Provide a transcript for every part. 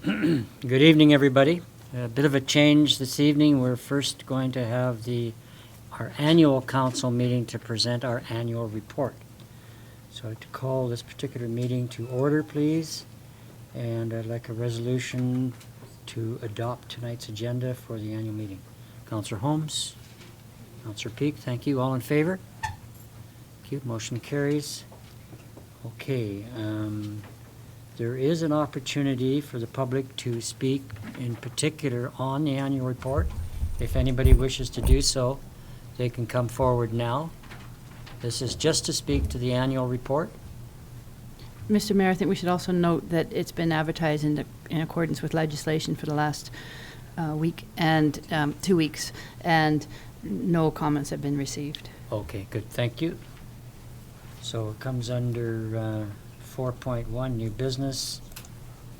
Good evening, everybody. A bit of a change this evening. We're first going to have our annual council meeting to present our annual report. So I'd like to call this particular meeting to order, please. And I'd like a resolution to adopt tonight's agenda for the annual meeting. Councillor Holmes, Councillor Peak, thank you. All in favor? Thank you. Motion carries. Okay. There is an opportunity for the public to speak in particular on the annual report. If anybody wishes to do so, they can come forward now. This is just to speak to the annual report. Mr. Mayor, I think we should also note that it's been advertised in accordance with legislation for the last week and 2 weeks, and no comments have been received. Okay, good. Thank you. So it comes under 4.1, new business.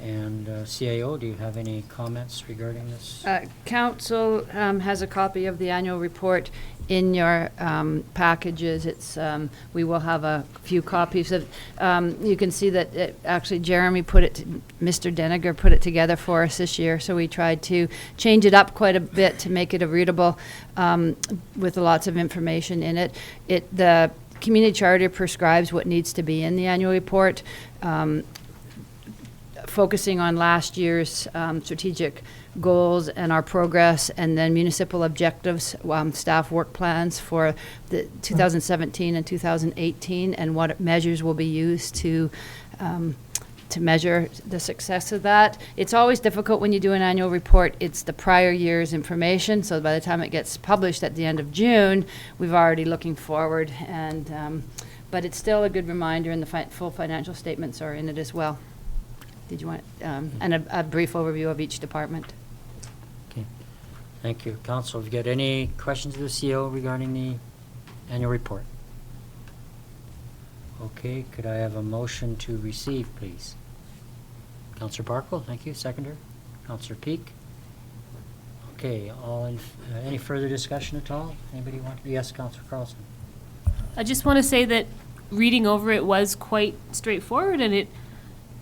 And CAO, do you have any comments regarding this? Council has a copy of the annual report in your packages. We will have a few copies of. You can see that actually Jeremy Mr. Deniger put it together for us this year. So we tried to change it up quite a bit to make it a readable, with lots of information in it. The community charter prescribes what needs to be in the annual report. Focusing on last year's strategic goals and our progress, and then municipal objectives, staff work plans for the 2017 and 2018, and what measures will be used to measure the success of that. It's always difficult when you do an annual report. It's the prior year's information, so by the time it gets published at the end of June, we've already looking forward, and but it's still a good reminder, and the full financial statements are in it as well. Did you want, and a brief overview of each department? Okay, thank you. Council, have you got any questions of the CEO regarding the annual report? Okay, could I have a motion to receive, please? Councillor Barkle, thank you. Seconder? Councillor Peak? Okay, any further discussion at all? Anybody want to? Yes, Councillor Carlson. I just want to say that reading over it was quite straightforward, and it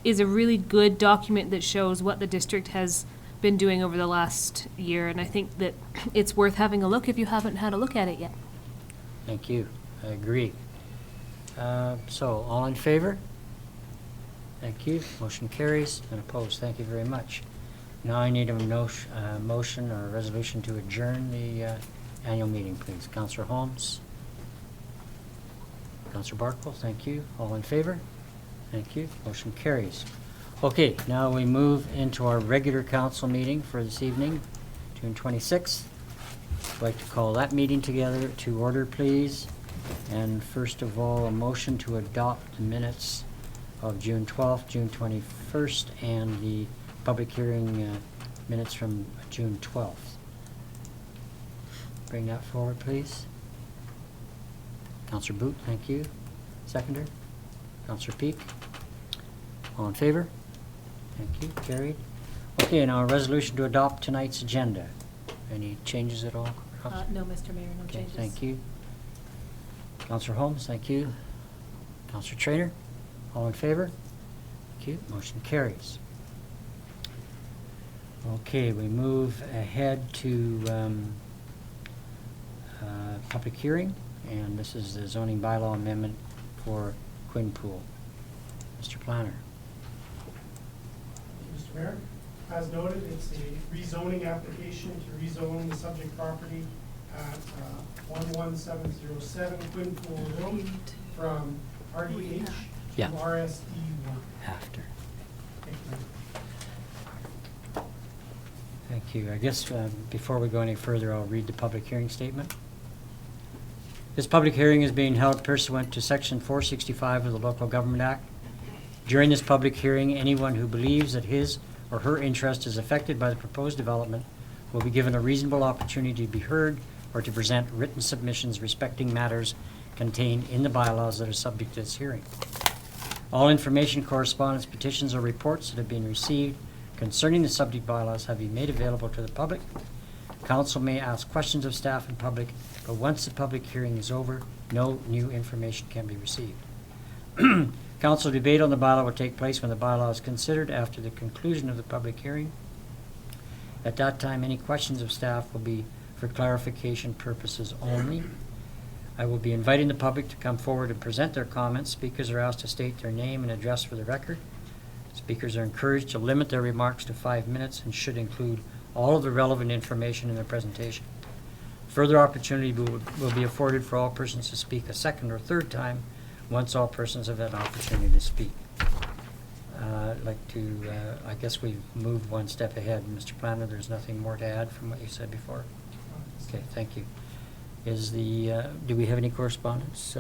is a really good document that shows what the district has been doing over the last year, and I think that it's worth having a look if you haven't had a look at it yet. Thank you. I agree. So, all in favor? Thank you. Motion carries. And opposed? Thank you very much. Now I need a motion or a resolution to adjourn the annual meeting, please. Councillor Holmes? Councillor Barkle, thank you. All in favor? Thank you. Motion carries. Okay, now we move into our regular council meeting for this evening, June 26th. I'd like to call that meeting together to order, please. And first of all, a motion to adopt the minutes of June 12th, June 21st, and the public hearing minutes from June 12th. Bring that forward, please. Councillor Boot, thank you. Seconder? Councillor Peak? All in favor? Thank you. Carried. Okay, now a resolution to adopt tonight's agenda. Any changes at all? No, Mr. Mayor, no changes. Thank you. Councillor Holmes, thank you. Councillor Traynor? All in favor? Thank you. Motion carries. Okay, we move ahead to public hearing, and this is the zoning bylaw amendment for Quinn Pool. Mr. Planner. Mr. Mayor, as noted, it's a rezoning application to rezone the subject property at 11707 Quinn Pool Road from RDH to RSD1. After. Thank you. Thank you. I guess before we go any further, I'll read the public hearing statement. This public hearing is being held pursuant to Section 465 of the Local Government Act. During this public hearing, anyone who believes that his or her interest is affected by the proposed development will be given a reasonable opportunity to be heard or to present written submissions respecting matters contained in the bylaws that are subject to this hearing. All information, correspondence, petitions, or reports that have been received concerning the subject bylaws have been made available to the public. Council may ask questions of staff and public, but once the public hearing is over, no new information can be received. Council debate on the bylaw will take place when the bylaw is considered after the conclusion of the public hearing. At that time, any questions of staff will be for clarification purposes only. I will be inviting the public to come forward and present their comments. Speakers are asked to state their name and address for the record. Speakers are encouraged to limit their remarks to 5 minutes and should include all of the relevant information in their presentation. Further opportunity will be afforded for all persons to speak a second or third time once all persons have had an opportunity to speak. I'd like to, I guess we've moved one step ahead. Mr. Planner, there's nothing more to add from what you said before? Okay, thank you. Is the, do we have any correspondence?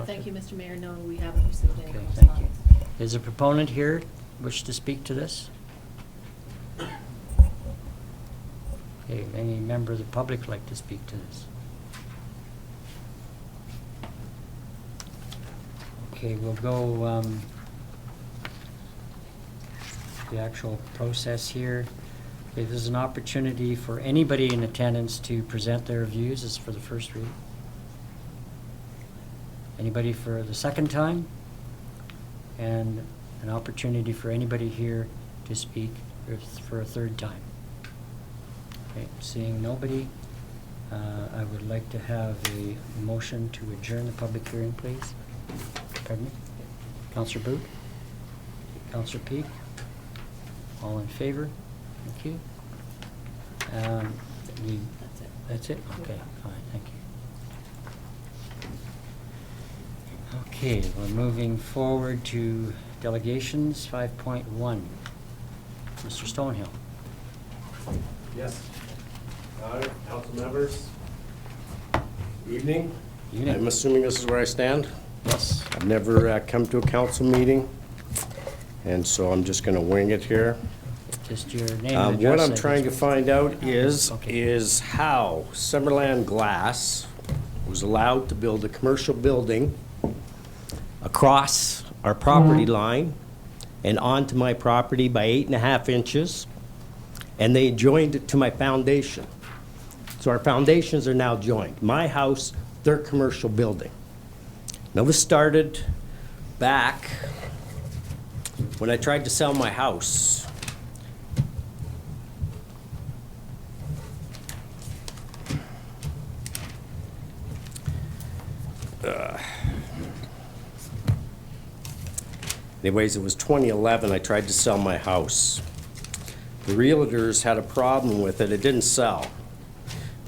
Thank you, Mr. Mayor. No, we haven't received any Okay, thank you. correspondence. Is a proponent here wish to speak to this? Okay, any member of the public like to speak to this? Okay, we'll go, the actual process here. Okay, there's an opportunity for anybody in attendance to present their views. This is for the first read. Anybody for the second time? And an opportunity for anybody here to speak for a third time. Okay, seeing nobody, I would like to have a motion to adjourn the public hearing, please. Pardon me? Councillor Booth? Councillor Peak? All in favor? Thank you. That's it? Okay, fine, thank you. Okay, we're moving forward to delegations, 5.1. Mr. Stonehill. Yes. Council members, evening. Evening. I'm assuming this is where I stand. Yes. I've never come to a council meeting, and so I'm just going to wing it here. Just your name and address. What I'm I trying to guess. find out Okay. is how Summerland Glass was allowed to build a commercial building across our property line and onto my property by 8.5 inches, and they joined it to my foundation. So our foundations are now joined. My house, their commercial building. Now this started back when I tried to sell my house. Anyways, it was 2011, I tried to sell my house. The realtors had a problem with it. It didn't sell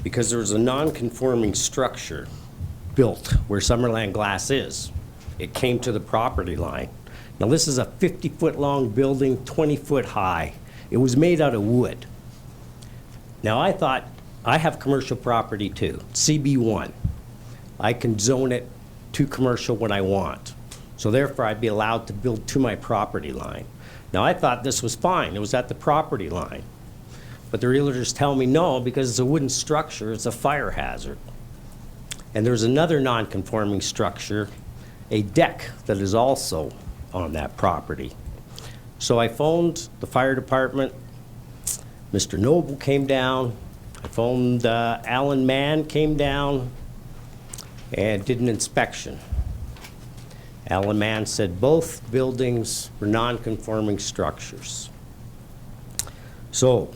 because there was a non-conforming structure built where Summerland Glass is. It came to the property line. Now this is a 50-foot long building, 20-foot high. It was made out of wood. Now I thought, I have commercial property too, CB1. I can zone it to commercial when I want. So therefore I'd be allowed to build to my property line. Now I thought this was fine, it was at the property line. But the realtors tell me no, because it's a wooden structure, it's a fire hazard. And there's another non-conforming structure, a deck that is also on that property. So I phoned the fire department, Mr. Noble came down, I phoned Alan Mann came down and did an inspection. Alan Mann said both buildings were non-conforming structures. So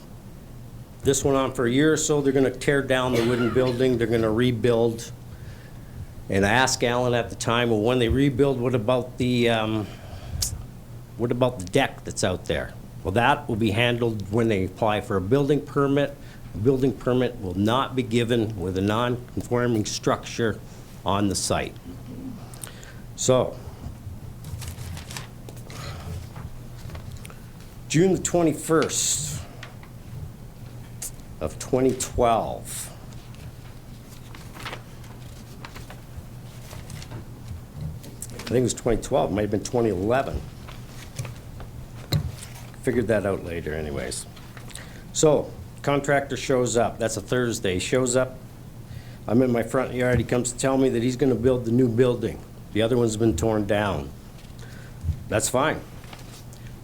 this went on for a year or so. They're going to tear down the wooden building. They're going to rebuild. And I asked Alan at the time, well, when they rebuild, what about the deck that's out there? Well, that will be handled when they apply for a building permit. A building permit will not be given with a non-conforming structure on the site. So, June the 21st of 2012. I think it was 2012, might have been 2011. Figured that out later anyways. So, contractor shows up, that's a Thursday, shows up. I'm in my front yard, he comes to tell me that he's gonna build the new building. The other one's been torn down. That's fine.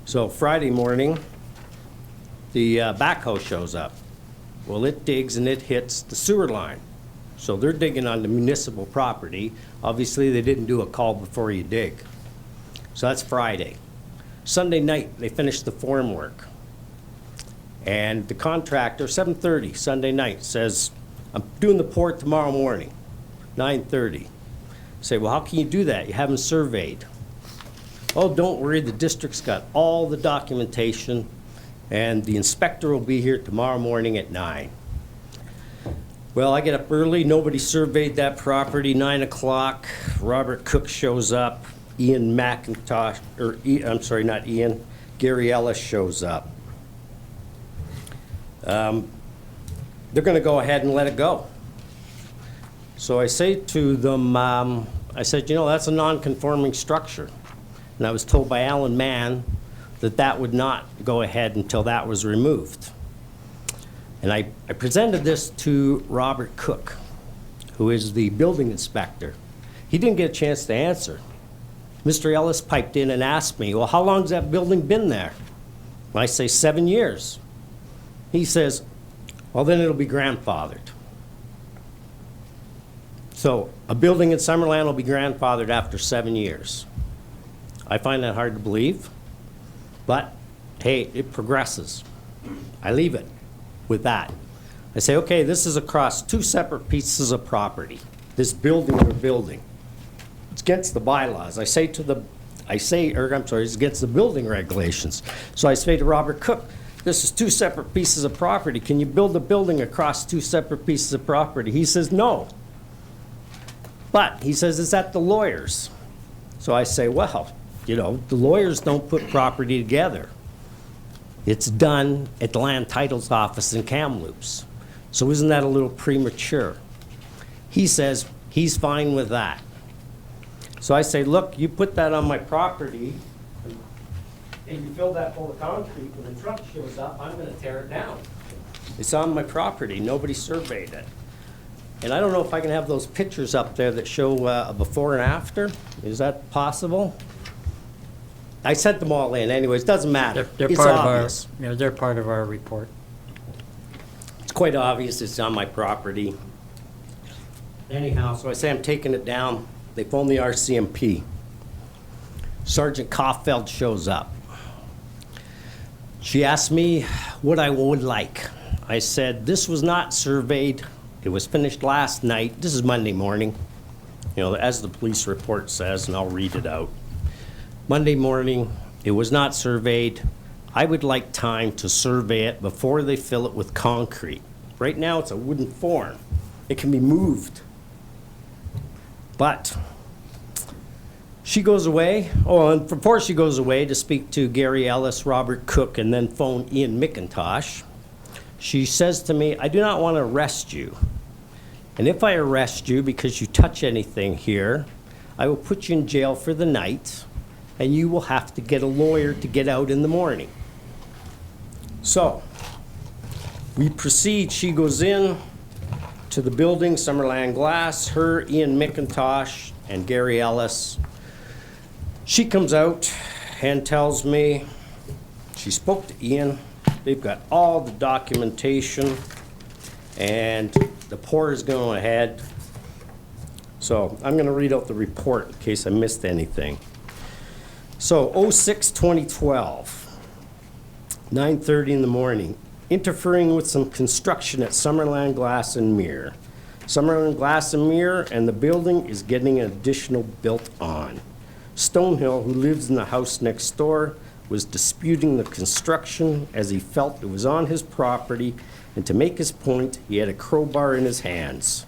So Friday morning, the backhoe shows up. Well, it digs and it hits the sewer line. So they're digging on the municipal property. Obviously, they didn't do a call before you dig. So that's Friday. Sunday night, they finished the form work. And the contractor, 7:30 Sunday night, says, I'm doing the port tomorrow morning, 9:30. Say, well, how can you do that? You haven't surveyed. Oh, don't worry, the district's got all the documentation, and the inspector will be here tomorrow morning at 9. Well, I get up early, nobody surveyed that property, 9 o'clock. Robert Cook shows up, Ian McIntosh, I'm sorry, not Ian, Gary Ellis shows up. They're gonna go ahead and let it go. So I say to them, I said, you know, that's a non-conforming structure. And I was told by Alan Mann that that would not go ahead until that was removed. And I presented this to Robert Cook, who is the building inspector. He didn't get a chance to answer. Mr. Ellis piped in and asked me, well, how long's that building been there? And I say 7 years. He says, well, then it'll be grandfathered. So a building in Summerland will be grandfathered after 7 years. I find that hard to believe, but hey, it progresses. I leave it with that. I say, okay, this is across 2 separate pieces of property. This building we're building. It's against the bylaws. it's against the building regulations. So I say to Robert Cook, this is 2 separate pieces of property. Can you build a building across 2 separate pieces of property? He says, no. But he says, it's at the lawyers. So I say, well, you know, the lawyers don't put property together. It's done at the land titles office in Kamloops. So isn't that a little premature? He says he's fine with that. So I say, look, you put that on my property and you fill that full of concrete, when the truck shows up, I'm gonna tear it down. It's on my property, nobody surveyed it. And I don't know if I can have those pictures up there that show a before and after. Is that possible? I sent them all in anyways, doesn't matter. They're It's part obvious. of our, they're part of our report. It's quite obvious it's on my property. Anyhow, so I say I'm taking it down. They phone the RCMP. Sergeant Kaufeld shows up. She asked me what I would like. I said, this was not surveyed. It was finished last night. This is Monday morning, you know, as the police report says, and I'll read it out. Monday morning, it was not surveyed. I would like time to survey it before they fill it with concrete. Right now, it's a wooden form. It can be moved. But she goes away. Oh, and before she goes away to speak to Gary Ellis, Robert Cook, and then phone Ian McIntosh, she says to me, I do not want to arrest you. And if I arrest you because you touch anything here, I will put you in jail for the night, and you will have to get a lawyer to get out in the morning. So we proceed. She goes in to the building, Summerland Glass, her, Ian McIntosh, and Gary Ellis. She comes out and tells me she spoke to Ian. They've got all the documentation, and the pour is going ahead. So I'm going to read out the report in case I missed anything. So 06/2012, 9:30 in the morning, interfering with some construction at Summerland Glass and Mirror. Summerland Glass and Mirror, and the building is getting an additional built on. Stonehill, who lives in the house next door, was disputing the construction as he felt it was on his property, and to make his point, he had a crowbar in his hands.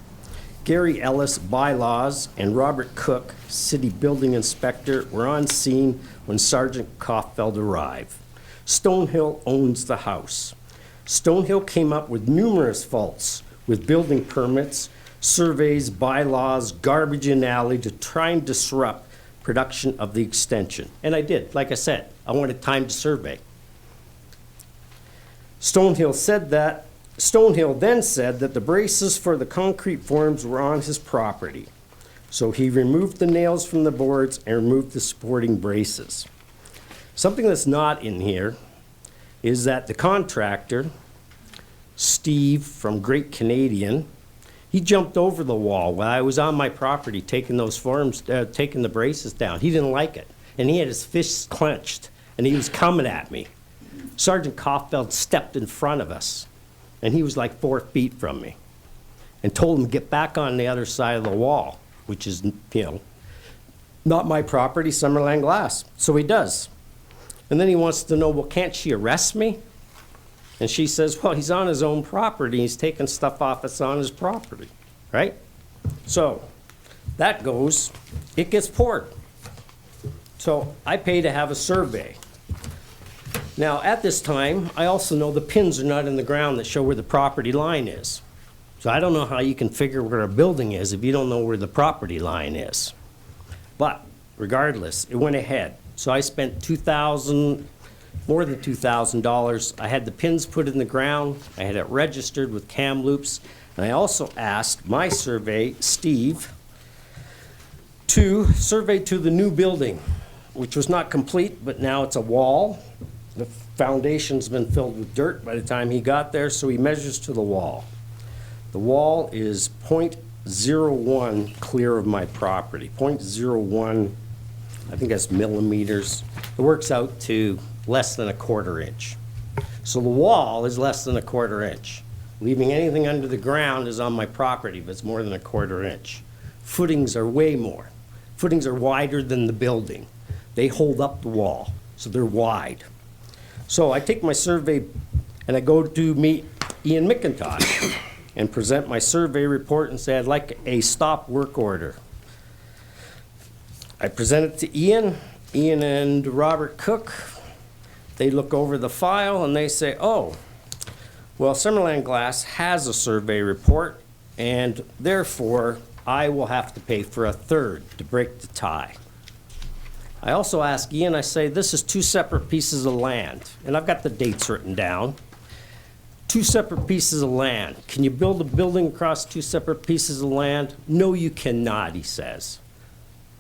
Gary Ellis, bylaws, and Robert Cook, city building inspector, were on scene when Sergeant Kaufeld arrived. Stonehill owns the house. Stonehill came up with numerous faults with building permits, surveys, bylaws, garbage in alley to try and disrupt production of the extension. And I did, like I said, I wanted time to survey. Stonehill then said that the braces for the concrete forms were on his property. So he removed the nails from the boards and removed the supporting braces. Something that's not in here is that the contractor, Steve from Great Canadian, he jumped over the wall while I was on my property taking those forms, taking the braces down. He didn't like it. and he had his fists clenched, and he was coming at me. Sergeant Kauffeld stepped in front of us, and he was like 4 feet from me, and told him to get back on the other side of the wall, which is, not my property, Summerland Glass. So he does. And then he wants to know, well, can't she arrest me? And she says, well, he's on his own property. He's taking stuff off that's on his property, right? So that goes, it gets poured. So I pay to have a survey. Now, at this time, I also know the pins are not in the ground that show where the property line is. So I don't know how you can figure where a building is if you don't know where the property line is. But regardless, it went ahead. So I spent more than $2,000. I had the pins put in the ground. I had it registered with Kamloops. And I also asked my survey, Steve, to survey to the new building, which was not complete, but now it's a wall. The foundation's been filled with dirt by the time he got there, so he measures to the wall. The wall is .01 clear of my property. .01, I think that's millimeters. It works out to less than a 1/4 inch. So the wall is less than a 1/4 inch. Leaving anything under the ground is on my property, but it's more than a 1/4 inch. Footings are way more. Footings are wider than the building. They hold up the wall, so they're wide. So I take my survey and I go to meet Ian McIntosh and present my survey report and say, I'd like a stop work order. I present it to Ian and Robert Cook. They look over the file and they say, oh, well, Summerland Glass has a survey report, and therefore I will have to pay for a third to break the tie. I also ask Ian, I say, this is 2 separate pieces of land, and I've got the dates written down. 2 separate pieces of land. Can you build a building across 2 separate pieces of land? No, you cannot, he says.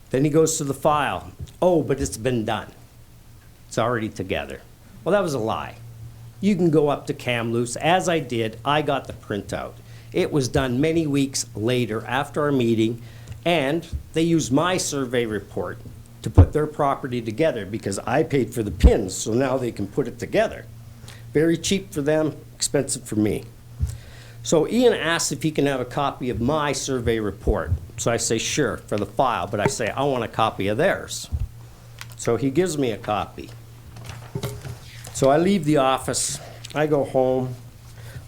Then he goes to the file. Oh, but it's been done. It's already together. Well, that was a lie. You can go up to Kamloops, as I did. I got the printout. It was done many weeks later after our meeting, and they used my survey report to put their property together because I paid for the pins, so now they can put it together. Very cheap for them, expensive for me. So Ian asks if he can have a copy of my survey report. So I say, sure, for the file, but I say, I want a copy of theirs. So he gives me a copy. So I leave the office, I go home.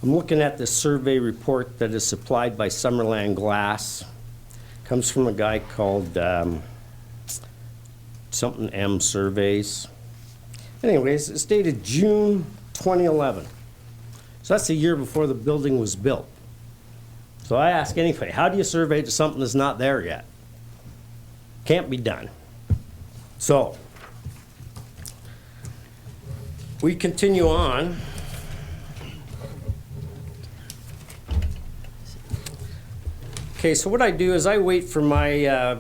I'm looking at this survey report that is supplied by Summerland Glass. Comes from a guy called something M Surveys. Anyways, it's dated June 2011. So that's a year before the building was built. So I ask anybody, how do you survey to something that's not there yet? Can't be done. So we continue on. Okay, so what I do is I wait for my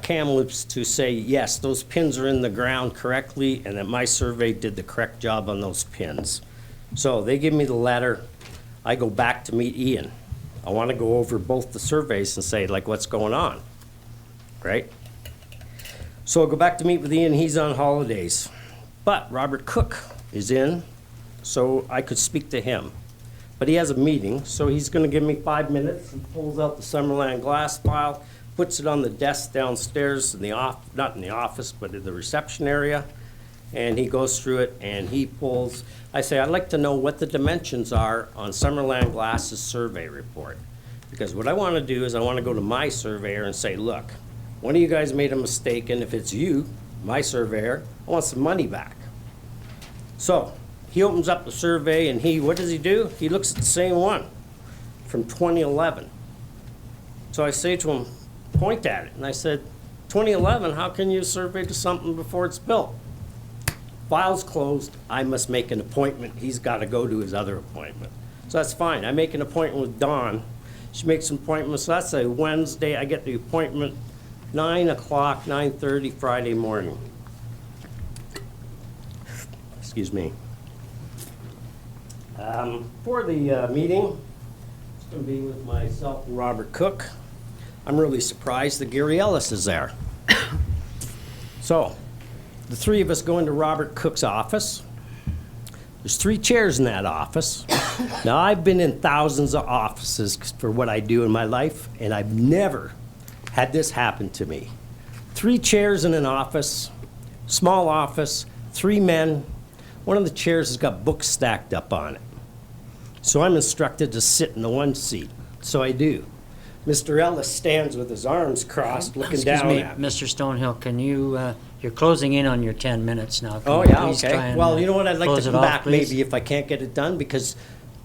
Kamloops to say, yes, those pins are in the ground correctly and that my survey did the correct job on those pins. So they give me the letter. I go back to meet Ian. I want to go over both the surveys and say, like, what's going on, right? So I go back to meet with Ian. He's on holidays. But Robert Cook is in, so I could speak to him. But he has a meeting, so he's going to give me 5 minutes. He pulls out the Summerland Glass file, puts it on the desk downstairs in the not in the office, but in the reception area, and he goes through it and he pulls. I say, I'd like to know what the dimensions are on Summerland Glass's survey report, because what I want to do is I want to go to my surveyor and say, look, one of you guys made a mistake, and if it's you, my surveyor, I want some money back. So he opens up the survey and what does he do? He looks at the same one from 2011. So I say to him, point at it. And I said, 2011, how can you survey to something before it's built? File's closed. I must make an appointment. He's got to go to his other appointment. So that's fine. I make an appointment with Dawn. She makes an appointment. So that's a Wednesday. I get the appointment 9 o'clock, 9:30 Friday morning. Excuse me. For the meeting, it's going to be with myself and Robert Cook. I'm really surprised that Gary Ellis is there. So, the three of us go into Robert Cook's office. There's 3 chairs in that office. Now, I've been in thousands of offices for what I do in my life, and I've never had this happen to me. 3 chairs in an office, small office, 3 men. One of the chairs has got books stacked up on it. So I'm instructed to sit in the one seat. So I do. Mr. Ellis stands with his arms crossed, looking down at me. Mr. Stonehill, can you, you're closing in on your 10 minutes now. Can Oh, you yeah, please try okay. and, Well, you know what, I'd like close to it come off, back please? maybe if I can't get it done, because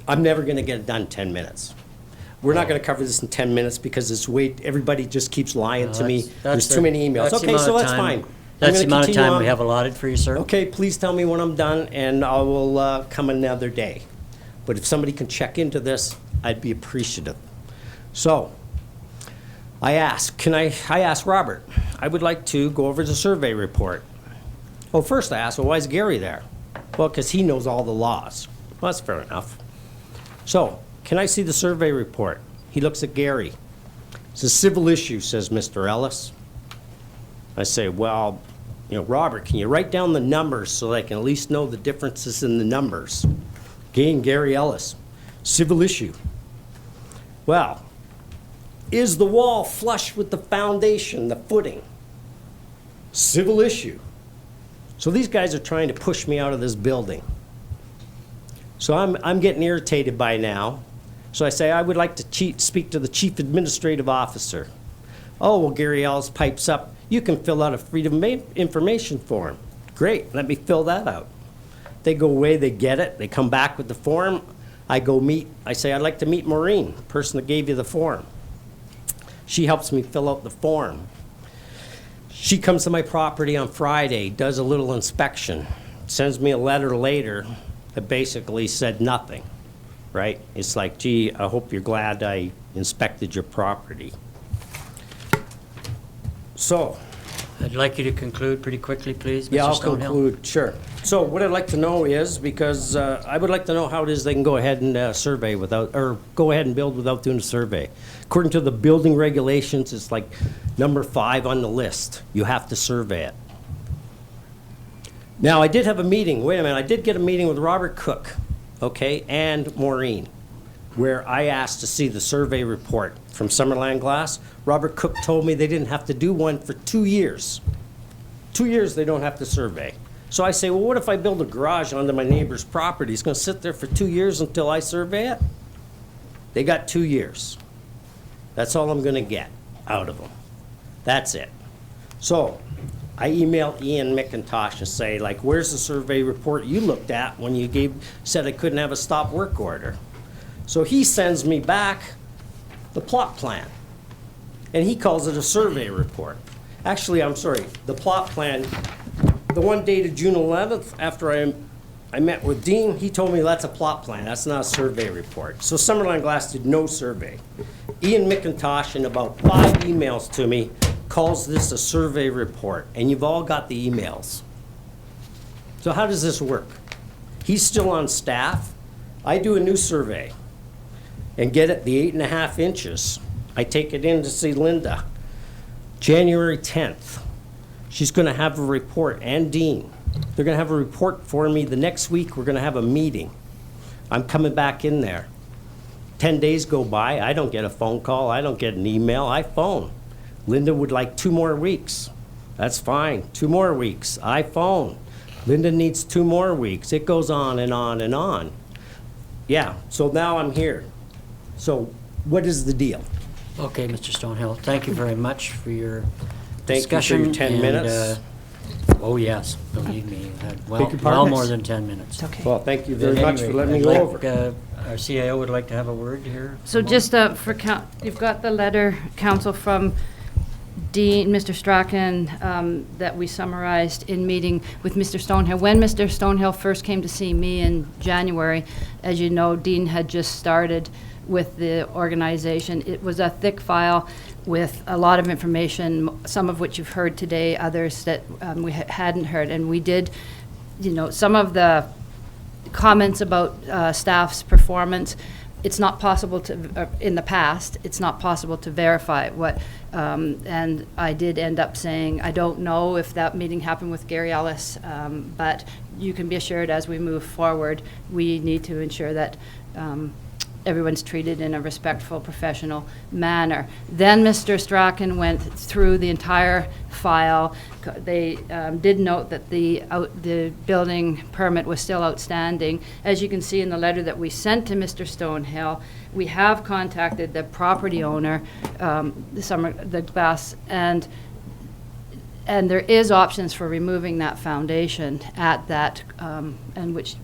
I'm never gonna get it done in 10 minutes. We're not gonna cover this in 10 minutes because it's everybody just keeps lying to me. There's too many emails. that's the Okay, amount so of that's time- fine. I'm That's the gonna amount of continue time on. we have allotted for you, sir. Okay, please tell me when I'm done, and I will come another day. But if somebody can check into this, I'd be appreciative. So, I asked Robert, I would like to go over the survey report. Well, first I asked, well, why is Gary there? Well, because he knows all the laws. Well, that's fair enough. So, can I see the survey report? He looks at Gary. It's a civil issue, says Mr. Ellis. I say, well, you know, Robert, can you write down the numbers so I can at least know the differences in the numbers? Again, Gary Ellis, civil issue. Well, is the wall flush with the foundation, the footing? Civil issue. So these guys are trying to push me out of this building. So I'm getting irritated by now. So I say, I would like to speak to the chief administrative officer. Oh, well, Gary Ellis pipes up. You can fill out a Freedom of Information form. Great, let me fill that out. They go away, they get it, they come back with the form. I say, I'd like to meet Maureen, the person that gave you the form. She helps me fill out the form. She comes to my property on Friday, does a little inspection, sends me a letter later that basically said nothing, right? It's like, gee, I hope you're glad I inspected your property. So, I'd like you to conclude pretty quickly, please, Mr. yeah, I'll Stonehill. conclude, sure. So what I'd like to know is, because I would like to know how it is they can go ahead and survey without, or go ahead and build without doing a survey. According to the building regulations, it's like number 5 on the list. You have to survey it. Now, I did have a meeting, wait a minute, I did get a meeting with Robert Cook, okay, and Maureen, where I asked to see the survey report from Summerland Glass. Robert Cook told me they didn't have to do one for 2 years. 2 years they don't have to survey. So I say, well, what if I build a garage onto my neighbor's property? It's gonna sit there for 2 years until I survey it? They got 2 years. That's all I'm gonna get out of them. That's it. So I emailed Ian McIntosh and say, like, where's the survey report you looked at when you said I couldn't have a stop work order? So he sends me back the plot plan, and he calls it a survey report. Actually, I'm sorry, the plot plan, the one dated June 11th, after I met with Dean, he told me that's a plot plan, that's not a survey report. So Summerland Glass did no survey. Ian McIntosh, in about 5 emails to me, calls this a survey report, and you've all got the emails. So how does this work? He's still on staff. I do a new survey and get it the 8.5 inches. I take it in to see Linda. January 10th, she's gonna have a report, and Dean. They're gonna have a report for me the next week. We're gonna have a meeting. I'm coming back in there. 10 days go by, I don't get a phone call, I don't get an email, I phone. Linda would like 2 more weeks. That's fine, 2 more weeks, I phone. Linda needs 2 more weeks. It goes on and on and on. Yeah, so now I'm here. So what is the deal? Okay, Mr. Stonehill, thank you very much for your Thank you for your discussion. 10 and, minutes. Oh, yes, believe me, you had well your pardon? more than 10 minutes. It's okay. Well, thank you very At much any for rate, letting me I'd go like, over. Our CIO would like to have a word here. So just for you've got the letter, Council, from Dean, Mr. Strachan, that we summarized in meeting with Mr. Stonehill. When Mr. Stonehill first came to see me in January, as you know, Dean had just started with the organization. It was a thick file with a lot of information, some of which you've heard today, others that we hadn't heard. And we did, you know, some of the comments about staff's performance it's not possible to, in the past, it's not possible to verify what, and I did end up saying, I don't know if that meeting happened with Gary Ellis, but you can be assured as we move forward, we need to ensure that everyone's treated in a respectful, professional manner. Then Mr. Strachan went through the entire file. They did note that the building permit was still outstanding. As you can see in the letter that we sent to Mr. Stonehill, we have contacted the property owner, the Glass, and there is options for removing that foundation at that, and which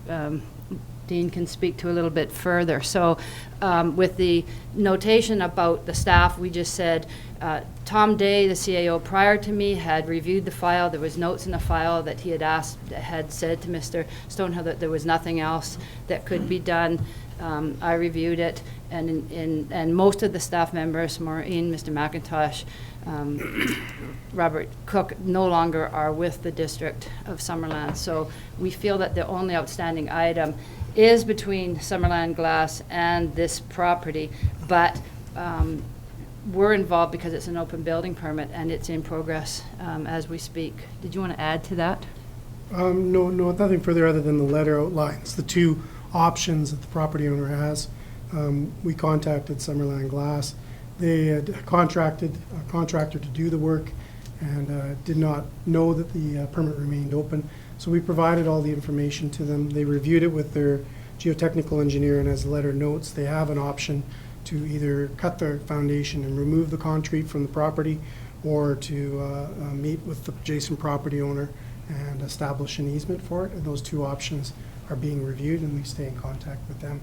Dean can speak to a little bit further. So with the notation about the staff, we just said, Tom Day, the CAO prior to me, had reviewed the file. There was notes in the file that he had said to Mr. Stonehill that there was nothing else that could be done. I reviewed it, and most of the staff members, Maureen, Mr. McIntosh, Robert Cook, no longer are with the District of Summerland. So we feel that the only outstanding item is between Summerland Glass and this property, but we're involved because it's an open building permit and it's in progress as we speak. Did you want to add to that? No, nothing further other than the letter outlines the two options that the property owner has. We contacted Summerland Glass. They had contracted a contractor to do the work and did not know that the permit remained open. So we provided all the information to them. They reviewed it with their geotechnical engineer, and as the letter notes, they have an option to either cut the foundation and remove the concrete from the property, or to meet with the adjacent property owner and establish an easement for it. And those two options are being reviewed, and we stay in contact with them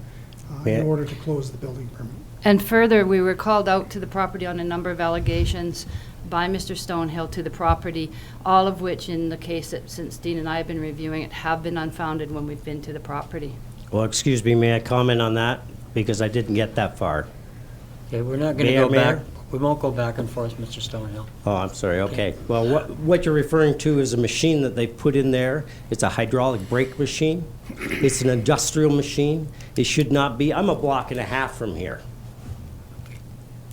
in order to close the building permit. And further, we were called out to the property on a number of allegations by Mr. Stonehill to the property, all of which, in the case that since Dean and I have been reviewing it, have been unfounded when we've been to the property. Well, excuse me, may I comment on that? Because I didn't get that far. Okay, we're not going to go back. We won't go back and forth, Mr. Stonehill. Oh, I'm sorry, okay. Well, what you're referring to is a machine that they put in there. It's a hydraulic brake machine. It's an industrial machine. It should not be. I'm a block and a half from here.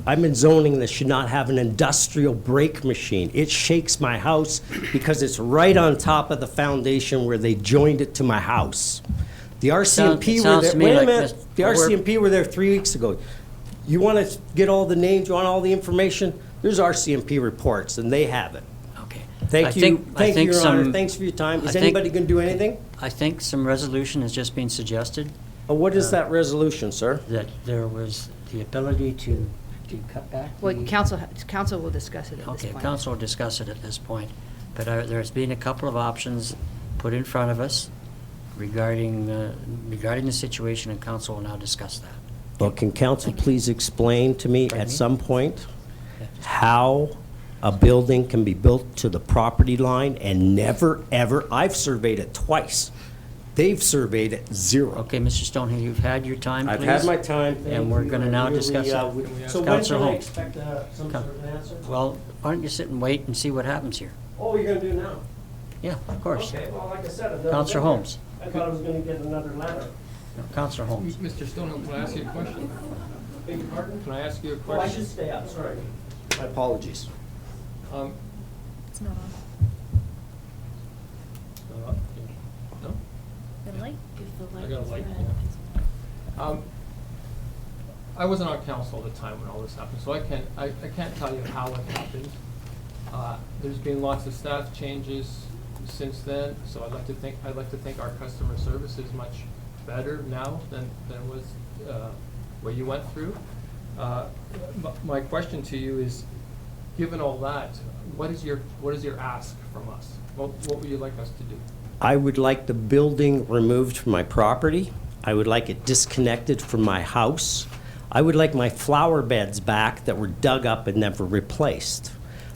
I'm in zoning that should not have an industrial brake machine. It shakes my house because it's right on top of the foundation where they joined it to my house. The RCMP were there, wait a minute, the RCMP were there 3 weeks ago. You want to get all the names, you want all the information? There's RCMP reports, and they have it. Okay. Thank you, Your Honor. Thanks for your time. Is anybody going to do anything? I think some resolution has just been suggested. Oh, what is that resolution, sir? That there was the ability to cut back. Well, council will discuss it at this Okay, point. council will discuss it at this point. But there's been a couple of options put in front of us regarding the situation, and council will now discuss that. Well, can council please explain to me at some point Yeah. how a building can be built to the property line and never, ever, I've surveyed it twice. They've surveyed it zero. Okay, Mr. Stonehill, you've had your time, please. I've had my time. And we're going to now discuss it. So when Councillor can I Holmes. expect some sort of an answer? Well, why don't you sit and wait and see what happens here? Oh, you're going to do it now? Yeah, of course. Okay, well, like I said, I've never Councillor been there. Holmes. I thought I was going to get another letter. No, Councillor Holmes. Mr. Stonehill, can I ask you a question? Beg your pardon? Can I ask you a Oh, I should question? stay up, sorry. My apologies. It's not on. No? The light? I got a light, yeah. I wasn't on council at the time when all this happened, so I can't tell you how it happened. There's been lots of staff changes since then, so I'd like to think our customer service is much better now than was what you went through. My question to you is, given all that, what is your ask from us? What would you like us to do? I would like the building removed from my property. I would like it disconnected from my house. I would like my flower beds back that were dug up and never replaced.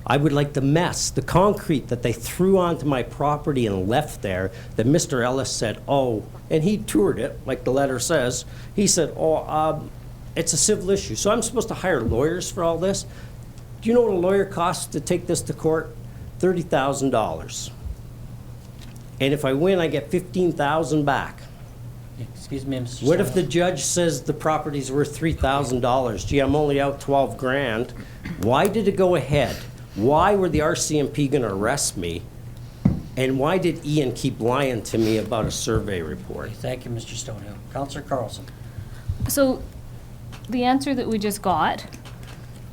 I would like the mess, the concrete that they threw onto my property and left there, that Mr. Ellis said, oh, and he toured it, like the letter says. He said, it's a civil issue. So I'm supposed to hire lawyers for all this? Do you know what a lawyer costs to take this to court? $30,000. And if I win, I get $15,000 back. Excuse me, Mr. What if the Stonehill. judge says the property's worth $3,000? Gee, I'm only out 12 grand. Why did it go ahead? Why were the RCMP gonna arrest me? And why did Ian keep lying to me about a survey report? Thank you, Mr. Stonehill. Counselor Carlson. So the answer that we just got,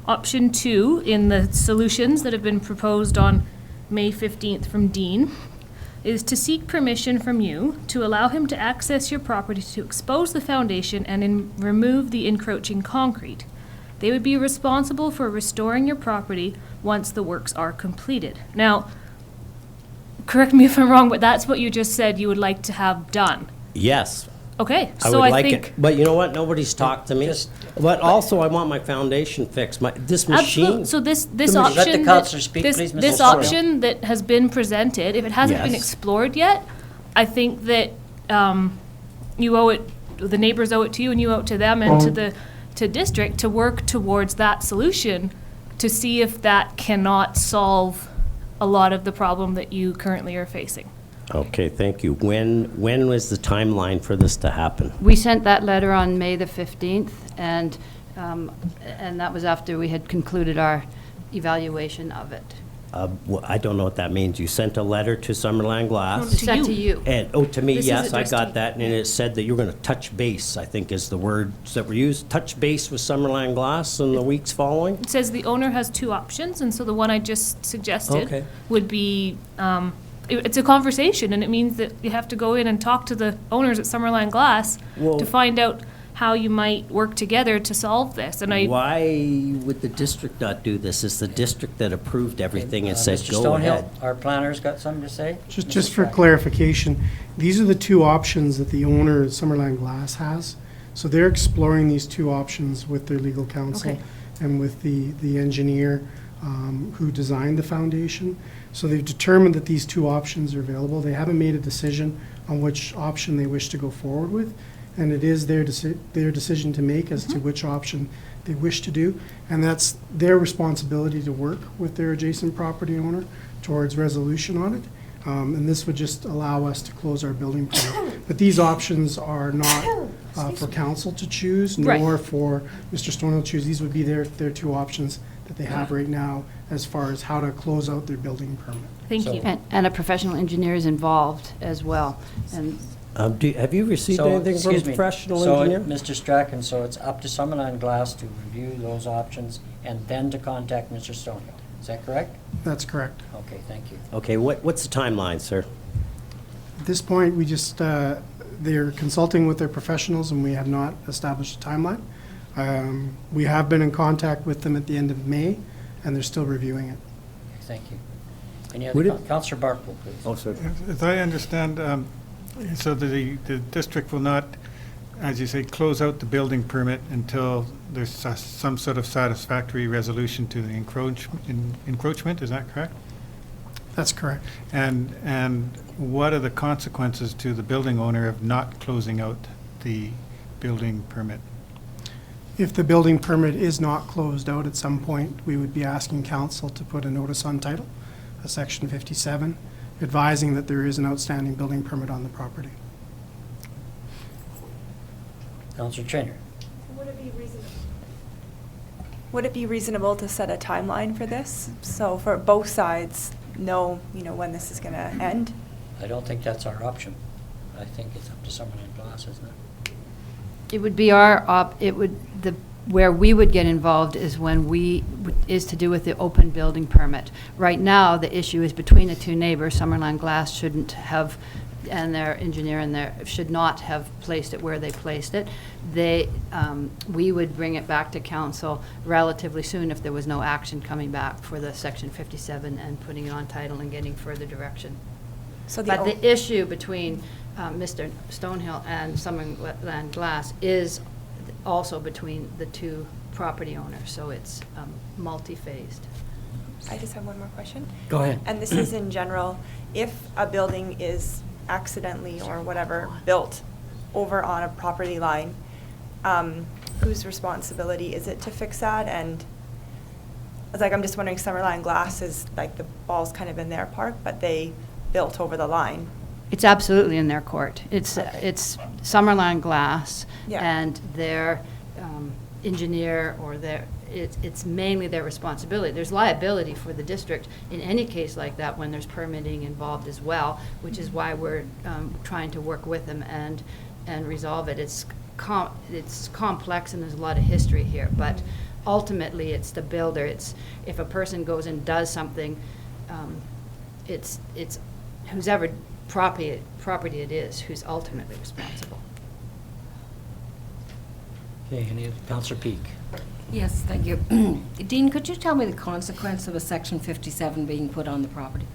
option 2 in the solutions that have been proposed on May 15th from Dean, is to seek permission from you to allow him to access your property to expose the foundation and remove the encroaching concrete. They would be responsible for restoring your property once the works are completed. Now, correct me if I'm wrong, but that's what you just said you would like to have done. Yes, Okay, I so would I like think. it. But you know what? Nobody's talked to me. Just- But also, I want my foundation fixed. This Absolutely. machine. So this machine- option. Let the that- counselor speak, this- please, Mrs. This Stonehill. option that has been presented, if it hasn't been Yes. explored yet, I think that you owe it, the neighbors owe it to you and you owe it to them and to district to work towards that solution to see if that cannot solve a lot of the problem that you currently are facing. Okay, thank you. When was the timeline for this to happen? We sent that letter on May the 15th, and that was after we had concluded our evaluation of it. I don't know what that means. You sent a letter to Summerland Glass? To Sent to you. you. And, to me, This is yes, I addressed to got you. that, and it said that you were gonna touch base, I think is the words that were used. Touch base with Summerland Glass in the weeks following? It says the owner has 2 options, and so the one I just suggested Okay. would be, it's a conversation, and it means that you have to go in and talk to the owners at Summerland Glass Well- to find out how you might work together to solve this, and I, Why would the district not do this? It's the district that approved everything and said, Mr. go Stonehill, ahead. our planner's got something to say? Just Mrs. for Strack. clarification, these are the two options that the owner, Summerland Glass, has. So they're exploring these two options with their legal counsel Okay. and with the engineer who designed the foundation. So they've determined that these two options are available. They haven't made a decision on which option they wish to go forward with, and it is their decision to make as to which option they wish to do. And that's their responsibility to work with their adjacent property owner towards resolution on it. And this would just allow us to close our building permit. But these options are not for council to choose, Right. nor for Mr. Stonehill to choose. These would be their two options that they have right now as far as how to close out their building permit. thank So- you. And a professional engineer is involved as well. And Have you received So, anything from a excuse me. professional So, engineer? Mr. Strachan, so it's up to Summerland Glass to review those options and then to contact Mr. Stonehill. Is that correct? That's correct. Okay, thank you. Okay, what's the timeline, sir? At this point, we just, they're consulting with their professionals, and we have not established a timeline. We have been in contact with them at the end of May, and they're still reviewing it. Okay, thank you. Any Would other, it- Counselor Barkle, please. Oh, sir. As I understand, so the district will not, as you say, close out the building permit until there's some sort of satisfactory resolution to the encroachment, is that correct? That's correct. And what are the consequences to the building owner of not closing out the building permit? If the building permit is not closed out at some point, we would be asking council to put a notice on title, a section 57, advising that there is an outstanding building permit on the property. Counselor Trainer. Would it be reasonable to set a timeline for this? So for both sides, know, when this is going to end? I don't think that's our option. I think it's up to Summerland Glass, isn't it? it would be where we would get involved is when is to do with the open building permit. Right now, the issue is between the two neighbors. Summerland Glass shouldn't have, and their engineer and should not have placed it where they placed it. We would bring it back to council relatively soon if there was no action coming back for the section 57 and putting it on title and getting further direction. So But the issue between Mr. Stonehill and Summerland Glass is also between the two property owners, so it's multi-phased. I just have one more question. Go ahead. And this is in general, if a building is accidentally or whatever built over on a property line, whose responsibility is it to fix that? And it's like, I'm just wondering, Summerland Glass is like the ball's kind of in their park, but they built over the line. It's absolutely in their court. It's, Okay. it's, Summerland Glass Yeah. and their engineer or it's mainly their responsibility. There's liability for the district in any case like that when there's permitting involved as well, which is why we're trying to work with them and resolve it. It's complex and there's a lot of history here, but ultimately it's the builder. It's if a person goes and does something, it's whoever property it is who's ultimately responsible. Okay, Councillor Peak. Yes, thank you. Dean, could you tell me the consequence of a Section 57 being put on the property?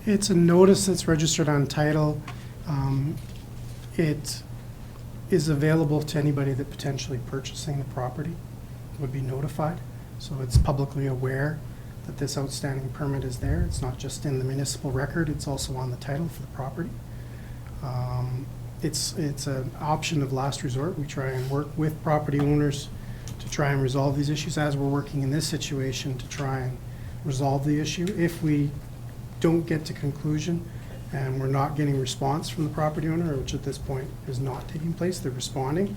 It's a notice that's registered on title. It is available to anybody that potentially purchasing the property would be notified. So it's publicly aware that this outstanding permit is there. It's not just in the municipal record, it's also on the title for the property. It's an option of last resort. We try and work with property owners to try and resolve these issues as we're working in this situation to try and resolve the issue. If we don't get to conclusion and we're not getting response from the property owner, which at this point is not taking place, they're responding.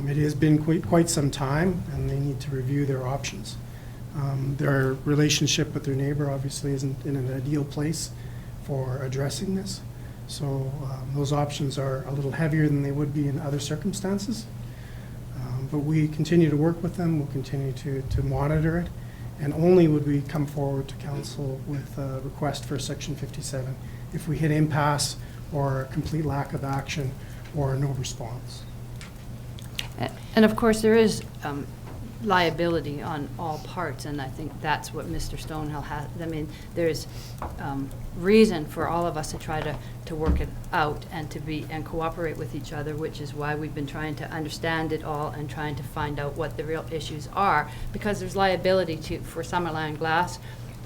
It has been quite some time and they need to review their options. Their relationship with their neighbor obviously isn't in an ideal place for addressing this. So those options are a little heavier than they would be in other circumstances. But we continue to work with them, we'll continue to monitor it, and only would we come forward to council with a request for Section 57 if we hit impasse or a complete lack of action or no response. And of course, there is liability on all parts, and I think that's what Mr. Stonehill has. I mean, there's reason for all of us to try to work it out and and cooperate with each other, which is why we've been trying to understand it all and trying to find out what the real issues are, because there's liability for Summerland Glass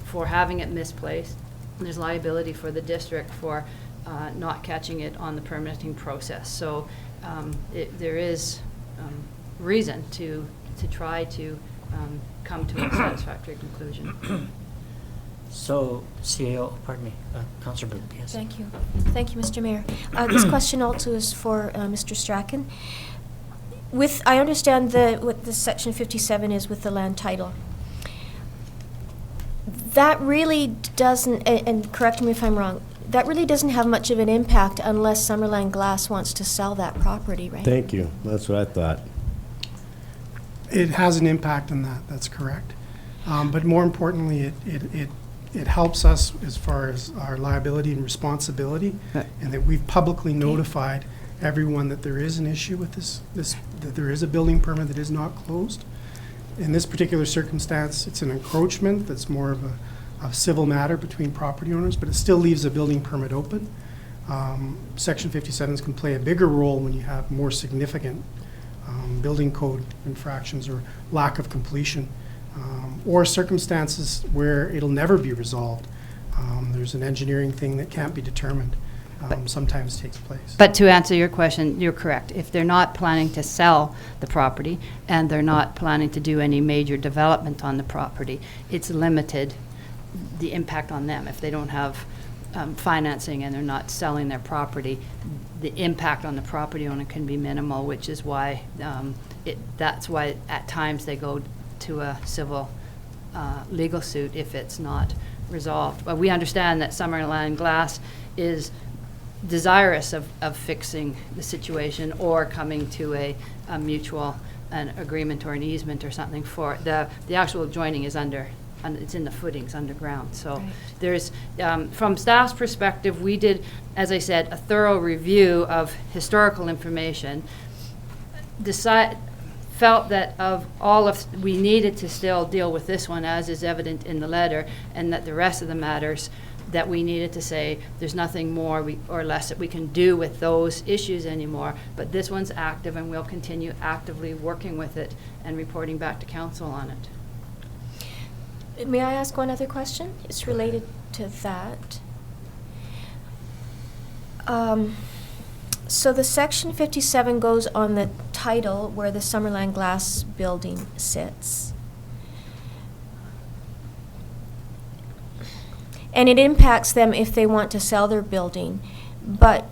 for having it misplaced. There's liability for the district for not catching it on the permitting process. So there is reason to try to come to a satisfactory conclusion. So, CAO, pardon me, Councillor Booth, yes. Thank you. Thank you, Mr. Mayor. This question also is for Mr. Strachan. I understand what the Section 57 is with the land title. That really doesn't, and correct me if I'm wrong, that really doesn't have much of an impact unless Summerland Glass wants to sell that property, right? Thank you, that's what I thought. It has an impact on that, that's correct. But more importantly, it helps us as far as our liability and responsibility, and that we've publicly notified everyone that there is an issue with this, that there is a building permit that is not closed. In this particular circumstance, it's an encroachment that's more of a civil matter between property owners, but it still leaves a building permit open. Section 57s can play a bigger role when you have more significant building code infractions or lack of completion, or circumstances where it'll never be resolved. There's an engineering thing that can't be determined, sometimes takes place. But to answer your question, you're correct. If they're not planning to sell the property and they're not planning to do any major development on the property, it's limited the impact on them. If they don't have financing and they're not selling their property, the impact on the property owner can be minimal, which is why that's why at times they go to a civil legal suit if it's not resolved. But we understand that Summerland Glass is desirous of fixing the situation or coming to a mutual an agreement or an easement or something for the actual joining is it's in the footings underground. So Right. there's, from staff's perspective, we did, as I said, a thorough review of historical information, felt that we needed to still deal with this one as is evident in the letter, and that the rest of the matters that we needed to say there's nothing more or less that we can do with those issues anymore, but this one's active and we'll continue actively working with it and reporting back to council on it. May I ask one other question? It's related to that. So the Section 57 goes on the title where the Summerland Glass building sits. And it impacts them if they want to sell their building. But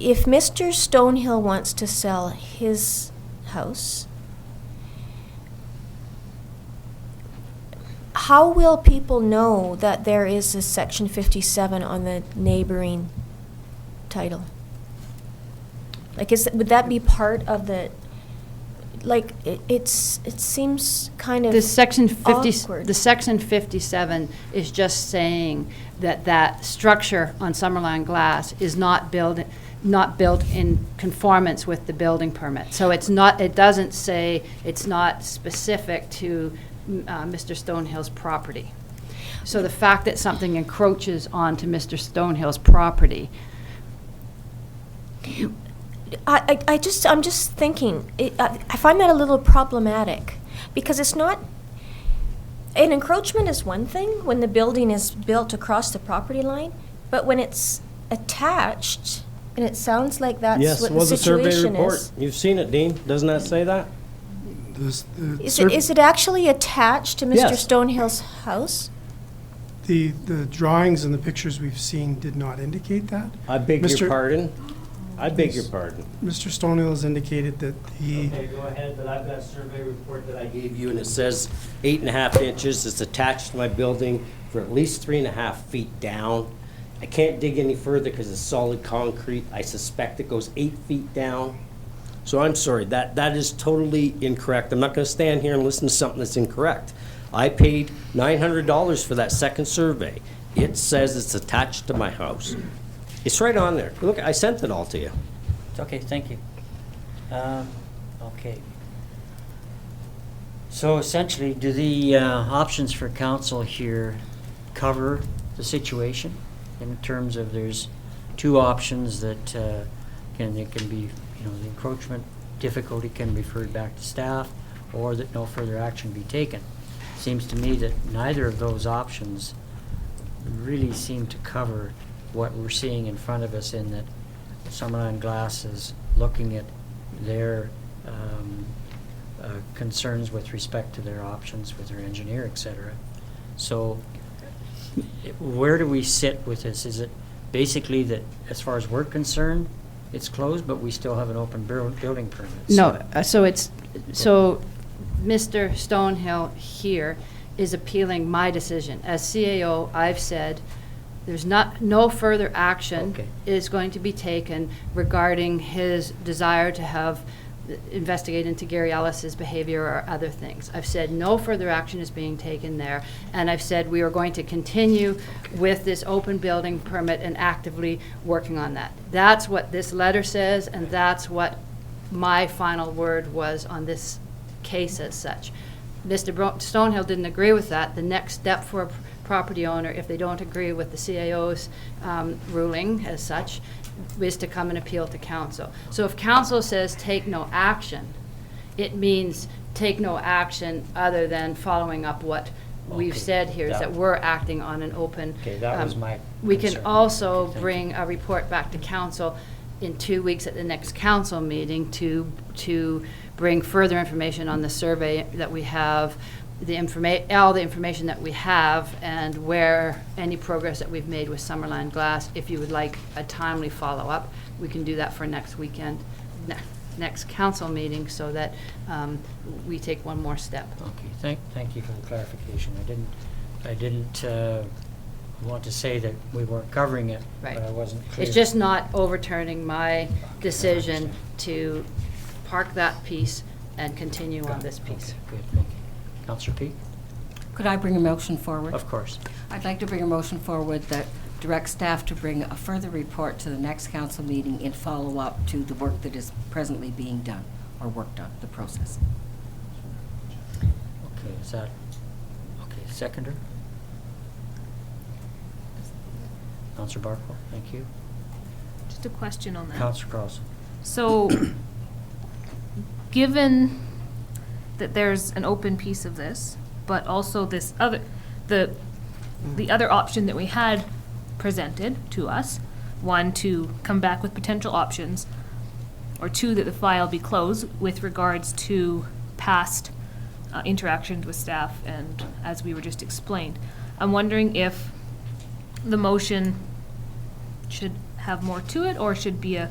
if Mr. Stonehill wants to sell his house, how will people know that there is a Section 57 on the neighboring title? Like, would that be part of the, like, it seems kind of The Section 50, awkward. the Section 57 is just saying that that structure on Summerland Glass is not built in conformance with the building permit. So it's not, it doesn't say, it's not specific to Mr. Stonehill's property. So the fact that something encroaches onto Mr. Stonehill's property, I'm just thinking, I find that a little problematic, because it's not, an encroachment is one thing when the building is built across the property line, but when it's attached, and it sounds like that's Yes, what well, the the survey situation report. is. You've seen it, Dean. Doesn't that say that? Is it actually attached to Mr. Yes. Stonehill's house? The drawings and the pictures we've seen did not indicate that. I beg Mr. your pardon? I beg your pardon. Mr. Stonehill has indicated that he, Okay, go ahead, but I've got a survey report that I gave you, and it says 8.5 inches. It's attached to my building for at least 3.5 feet down. I can't dig any further because it's solid concrete. I suspect it goes 8 feet down. So I'm sorry, that is totally incorrect. I'm not gonna stand here and listen to something that's incorrect. I paid $900 for that second survey. It says it's attached to my house. It's right on there. Look, I sent it all to you. It's okay, thank you. Okay. So essentially, do the options for council here cover the situation in terms of there's two options that it can be, the encroachment difficulty can be referred back to staff, or that no further action be taken? Seems to me that neither of those options really seem to cover what we're seeing in front of us, in that Summerland Glass is looking at their concerns with respect to their options with their engineer, et cetera. So where do we sit with this? Is it basically that, as far as we're concerned, it's closed, but we still have an open building permit? no, so Mr. Stonehill here is appealing my decision. As CAO, I've said there's no further action Okay. is going to be taken regarding his desire to have investigate into Gary Ellis's behavior or other things. I've said no further action is being taken there, and I've said we are going to continue with this open building permit and actively working on that. That's what this letter says, and that's what my final word was on this case as such. Mr. Stonehill didn't agree with that. The next step for a property owner, if they don't agree with the CAO's ruling as such, is to come and appeal to council. So if council says take no action, it means take no action other than following up what we've Okay. said here, is That- that we're acting on an open. Okay, that was my We can concern. also Okay, thank you. bring a report back to council in 2 weeks at the next council meeting to bring further information on the survey that we have, all the information that we have, and where any progress that we've made with Summerland Glass. If you would like a timely follow-up, we can do that for next weekend, next council meeting, so that we take one more step. Okay, thank you for the clarification. I didn't want to say that we weren't covering it, Right. but I wasn't clear. It's just not overturning my decision to park that piece and continue on this piece. Okay, good, thank you. Councillor Peak? Could I bring a motion forward? Of course. I'd like to bring a motion forward that directs staff to bring a further report to the next council meeting in follow-up to the work that is presently being done, or worked on, the process. Okay, is that, okay, seconder? Councillor Barco, thank you. Just a question on that. Councillor Carlson? So, given that there's an open piece of this, but also this other, the other option that we had presented to us, one, to come back with potential options, or two, that the file be closed with regards to past interactions with staff, and as we were just explained. I'm wondering if the motion should have more to it, or should be a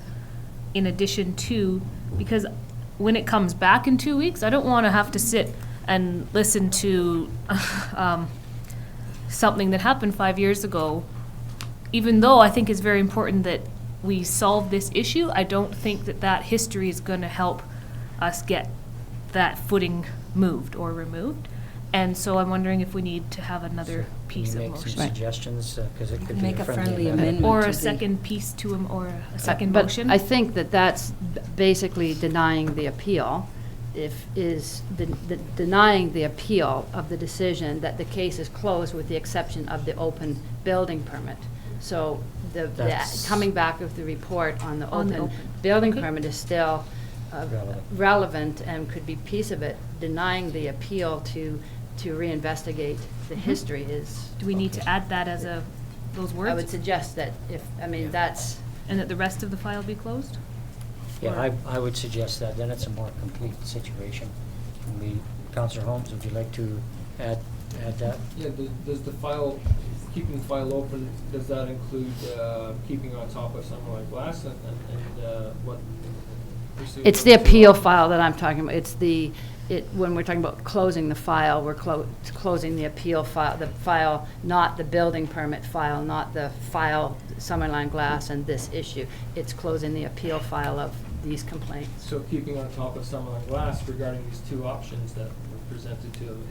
in addition to, because when it comes back in 2 weeks, I don't want to have to sit and listen to something that happened 5 years ago. Even though I think it's very important that we solve this issue, I don't think that that history is going to help us get that footing moved or removed. And so I'm wondering if we need to have another piece Can of you make some motion. suggestions, because it could be Make a a friendly friendly amendment. amendment. Or to a the- second piece to him, or a second But motion. I think that that's basically denying the appeal, denying the appeal of the decision that the case is closed with the exception of the open building permit. So the That's- coming back with the report on the On the open open. building Okay. permit is still Relevant. relevant and could be piece of it. Denying the appeal to reinvestigate the history is, Do we need to add that as those I would words? suggest that if, I mean, that's, And that the rest of the file be closed? Yeah, I would suggest that, then it's a more complete situation. Counselor Holmes, would you like to add that? Yeah, does the file, keeping the file open, does that include keeping on top of Summerland glass and what? it's the appeal file that I'm talking about. It's when we're talking about closing the file, we're closing the appeal file, not the building permit file, not the file, Summerland Glass and this issue. It's closing the appeal file of these complaints. So keeping on top of Summerland glass regarding these two options that were presented to them,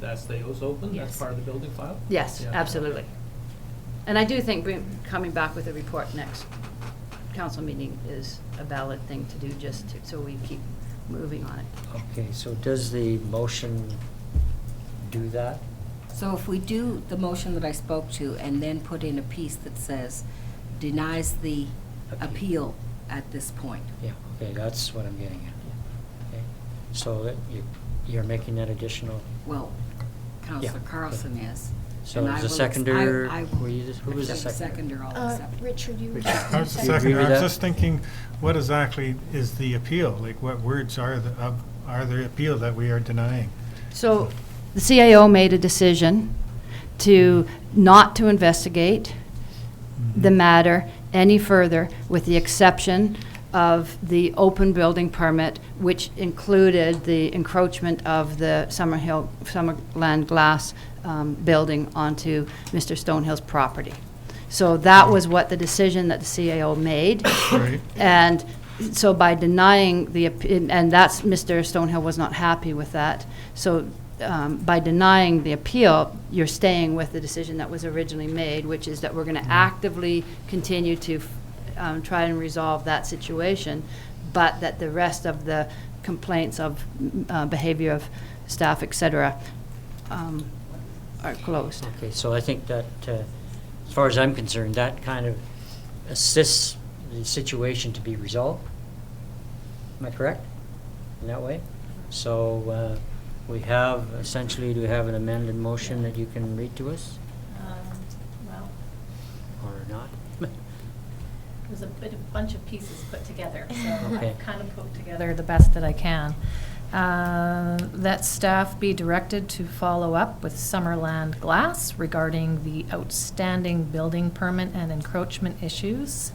that stays open? Yes. That's part of the building file? Yes, Yeah. absolutely. And I do think coming back with a report next council meeting is a valid thing to do, so we keep moving on it. Okay, so does the motion do that? So if we do the motion that I spoke to and then put in a piece that says denies the appeal at this point. Yeah, okay, that's what I'm getting at. Okay, so that you're making that additional, Well, Councillor Yeah, Carlson is. so and as I a will seconder, I who was the accept seconder? Seconder, I'll accept. Richard, you. Richard. I was the Do you agree second, with I was that? just thinking, what exactly is the appeal? Like, what words are the appeal that we are denying? So the CAO made a decision not to investigate the matter any further, with the exception of the open building permit, which included the encroachment of the Summerland Glass building onto Mr. Stonehill's property. So that was what the decision that the CAO made. Right. And so by denying and that's, Mr. Stonehill was not happy with that. So by denying the appeal, you're staying with the decision that was originally made, which is that we're going to actively continue to try and resolve that situation, but that the rest of the complaints of behavior of staff, et cetera, are closed. Okay, so I think that, as far as I'm concerned, that kind of assists the situation to be resolved. Am I correct in that way? So we have, essentially, do we have an amended motion that you can read to us, Well, or not? it was a bunch of pieces put together, so Okay. I've kind of put together the best that I can. That staff be directed to follow up with Summerland Glass regarding the outstanding building permit and encroachment issues,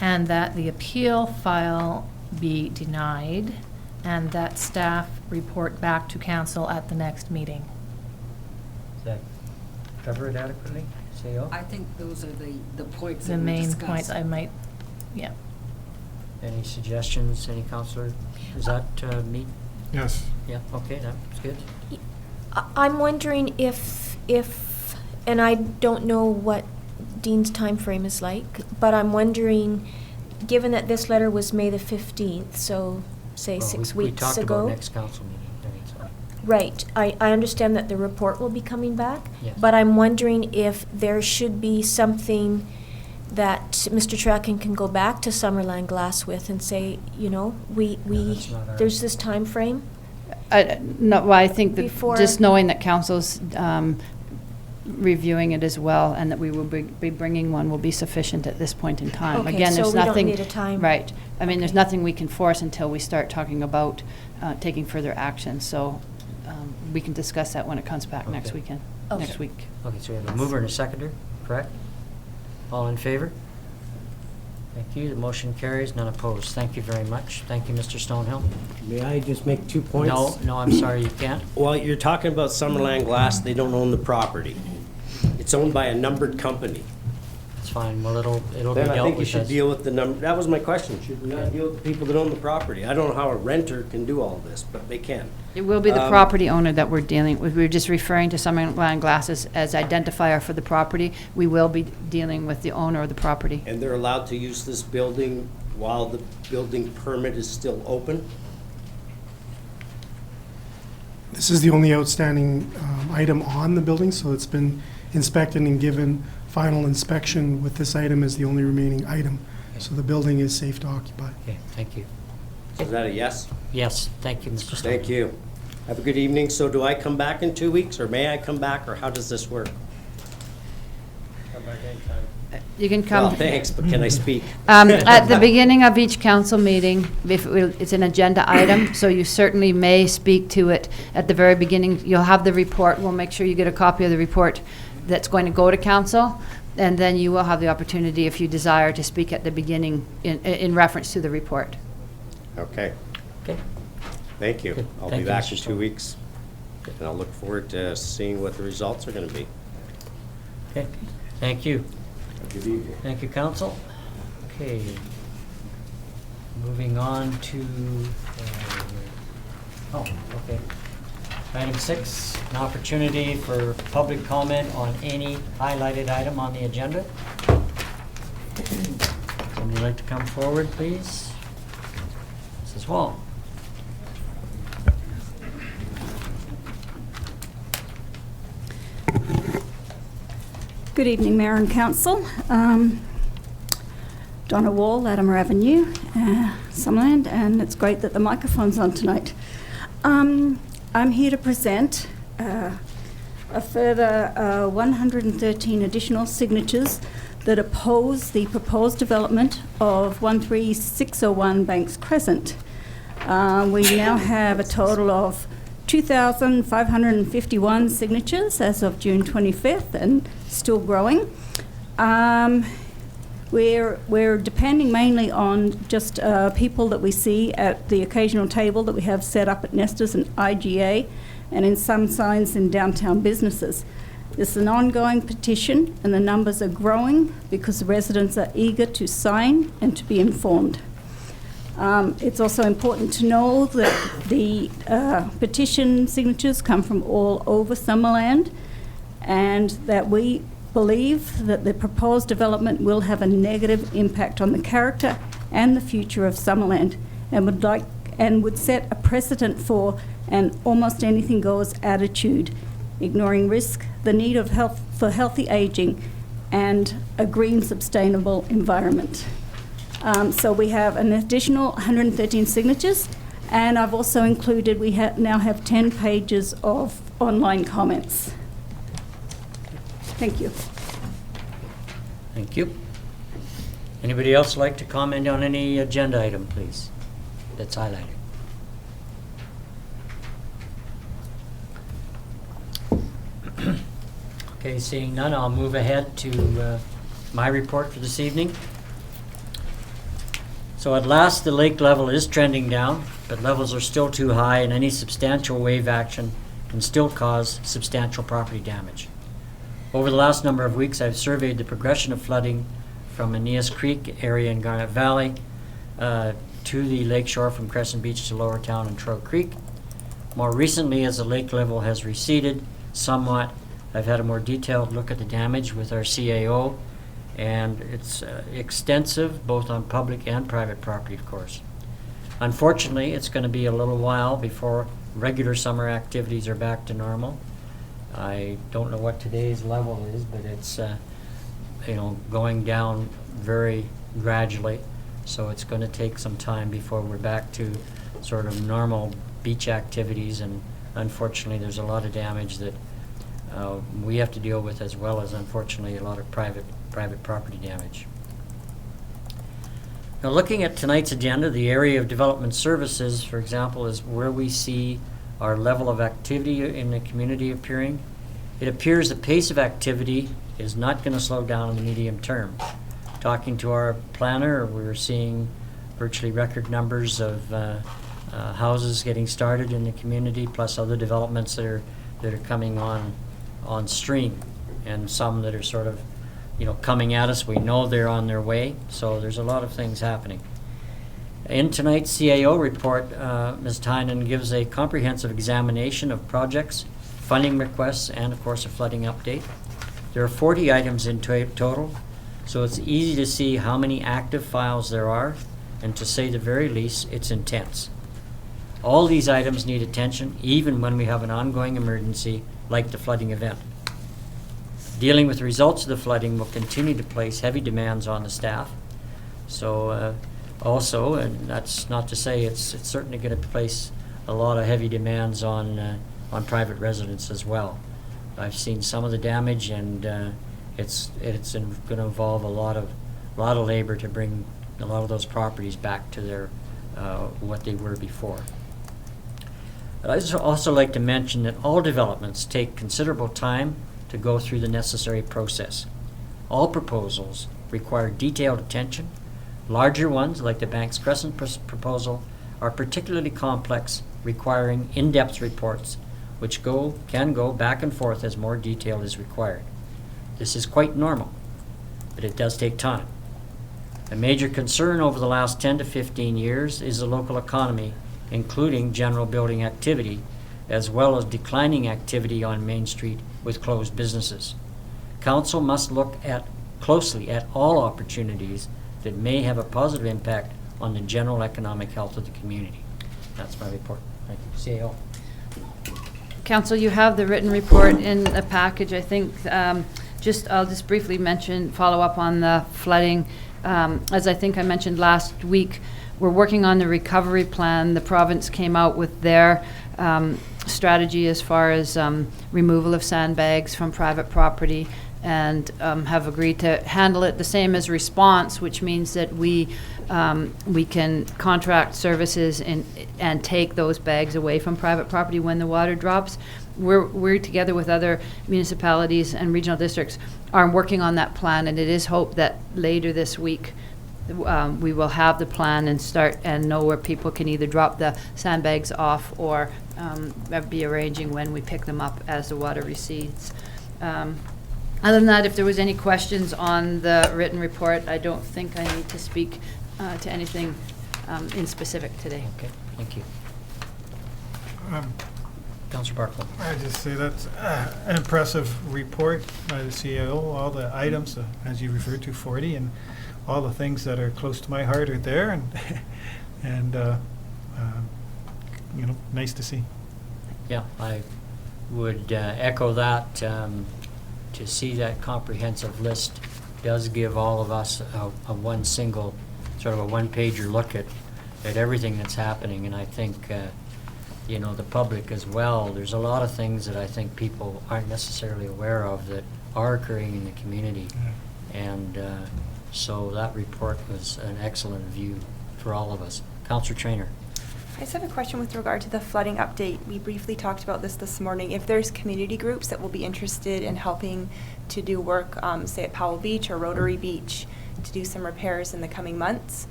and that the appeal file be denied, and that staff report back to council at the next meeting. Does that cover it adequately, CEO? I think those are the points The that we main discussed. points I might, yeah. Any suggestions, any counselor? Does that meet? Yes. Yeah, okay, that's good. I'm wondering if, and I don't know what Dean's time frame is like, but I'm wondering, given that this letter was May the 15th, so say Well, 6 we weeks talked ago. about next council meeting, I think so. Right, I understand that the report will be coming back. Yes. But I'm wondering if there should be something that Mr. Tracken can go back to Summerland Glass with and say, you know, that's not our- there's this time frame. No, well, I think that Before- just knowing that council's reviewing it as well, and that we will be bringing one will be sufficient at this point in time. Okay, Again, so there's we don't nothing. need a time. Right. I mean, there's Okay. nothing we can force until we start talking about taking further action. So we can discuss that when it comes back next Okay. weekend, Okay. next week. Okay, so we have a mover and a seconder, correct? All in favor? Thank you. The motion carries, none opposed. Thank you very much. Thank you, Mr. Stonehill. May I just make 2 points? No, I'm sorry, you can't. Well, you're talking about Summerland Glass, they don't own the property. It's owned by a numbered company. It's fine, well, it'll be Then I dealt think you with should as. deal with the number, that was my question, should we not deal with the people that own the property? I don't know how a renter can do all this, but they can. It will be the Um, property owner that we're dealing with. We're just referring to Summerland Glass as identifier for the property. We will be dealing with the owner of the property. And they're allowed to use this building while the building permit is still open? This is the only outstanding item on the building, so it's been inspected and given final inspection with this item as the only remaining item. So the building is safe to occupy. Okay, thank you. Is that a yes? Yes, thank you, Mr. Stonehill. Thank you. Have a good evening. So do I come back in 2 weeks, or may I come back, or how does this work? Come back anytime. You can come. Well, thanks, but can I speak? At the beginning of each council meeting, if it's an agenda item, so you certainly may speak to it at the very beginning. You'll have the report. We'll make sure you get a copy of the report that's going to go to council, and then you will have the opportunity, if you desire, to speak at the beginning in reference to the report. Okay, Okay, thank you. Good. I'll Thank be you, back Mr. in 2 Stone. weeks, and I'll look forward to seeing what the results are going to be. okay, thank you. Good evening. Thank you, council. Okay. Moving on to, okay. Item 6, an opportunity for public comment on any highlighted item on the agenda. Somebody like to come forward, please? Mrs. Wall. Good evening, Mayor and Council. Donna Wall, Latimer Avenue, Summerland, and it's great that the microphone's on tonight. I'm here to present a further 113 additional signatures that oppose the proposed development of 13601 Banks Crescent. We now have a total of 2,551 signatures as of June 25th and still growing. We're depending mainly on just people that we see at the occasional table that we have set up at Nesters and IGA and in some signs in downtown businesses. This is an ongoing petition and the numbers are growing because the residents are eager to sign and to be informed. It's also important to know that the petition signatures come from all over Summerland and that we believe that the proposed development will have a negative impact on the character and the future of Summerland and would set a precedent for an almost anything goes attitude, ignoring risk, the need of for healthy aging, and a green, sustainable environment. So we have an additional 113 signatures, and I've also included, we now have 10 pages of online comments. Thank you. Thank you. Anybody else like to comment on any agenda item, please, that's highlighted? Okay, seeing none, I'll move ahead to my report for this evening. So at last, the lake level is trending down, but levels are still too high, and any substantial wave action can still cause substantial property damage. Over the last number of weeks, I've surveyed the progression of flooding from Aeneas Creek area in Garnet Valley to the lakeshore from Crescent Beach to Lower Town and Trout Creek. More recently, as the lake level has receded somewhat, I've had a more detailed look at the damage with our CAO, and it's extensive, both on public and private property, of course. Unfortunately, it's going to be a little while before regular summer activities are back to normal. I don't know what today's level is, but it's going down very gradually. So it's going to take some time before we're back to sort of normal beach activities, and unfortunately there's a lot of damage that we have to deal with, as well as unfortunately a lot of private property damage. Now, looking at tonight's agenda, the area of development services, for example, is where we see our level of activity in the community appearing. It appears the pace of activity is not going to slow down in the medium term. talking to our planner, we're seeing virtually record numbers of houses getting started in the community, plus other developments that are coming on stream, and some that are sort of, coming at us. We know they're on their way, so there's a lot of things happening. In tonight's CAO report, Ms. Tynan gives a comprehensive examination of projects, funding requests, and of course a flooding update. There are 40 items in total, so it's easy to see how many active files there are, and to say the very least, it's intense. All these items need attention, even when we have an ongoing emergency like the flooding event. Dealing with the results of the flooding will continue to place heavy demands on the staff. So also, and that's not to say it's certainly going to place a lot of heavy demands on private residents as well. I've seen some of the damage, and it's going to involve a lot of labor to bring a lot of those properties back to their what they were before. I'd also like to mention that all developments take considerable time to go through the necessary process. All proposals require detailed attention. Larger ones, like the Banks Crescent proposal, are particularly complex, requiring in-depth reports, which can go back and forth as more detail is required. This is quite normal, but it does take time. A major concern over the last 10 to 15 years is the local economy, including general building activity, as well as declining activity on Main Street with closed businesses. Council must look closely at all opportunities that may have a positive impact on the general economic health of the community. That's my report. Thank you. CAO. Council, you have the written report in the package. I think I'll just briefly follow up on the flooding. As I think I mentioned last week, we're working on the recovery plan. The province came out with their strategy as far as removal of sandbags from private property, and have agreed to handle it the same as response, which means that we can contract services and take those bags away from private property when the water drops. We're together with other municipalities and regional districts are working on that plan, and it is hoped that later this week we will have the plan and start and know where people can either drop the sandbags off or be arranging when we pick them up as the water recedes. Other than that, if there was any questions on the written report, I don't think I need to speak to anything in specific today. Okay, thank you. Councillor Barclay. I just say that's an impressive report by the CAO, all the items, as you referred to, 40, and all the things that are close to my heart are there, and nice to see. Yeah, I would echo that. To see that comprehensive list does give all of us a one single, sort of a one-pager look at everything that's happening, and I think the public as well. There's a lot of things that I think people aren't necessarily aware of that are occurring in the community, and so that report was an excellent view for all of us. Councillor Traynor. I just have a question with regard to the flooding update. We briefly talked about this morning. If there's community groups that will be interested in helping to do work, say at Powell Beach or Rotary Beach, to do some repairs in the coming months,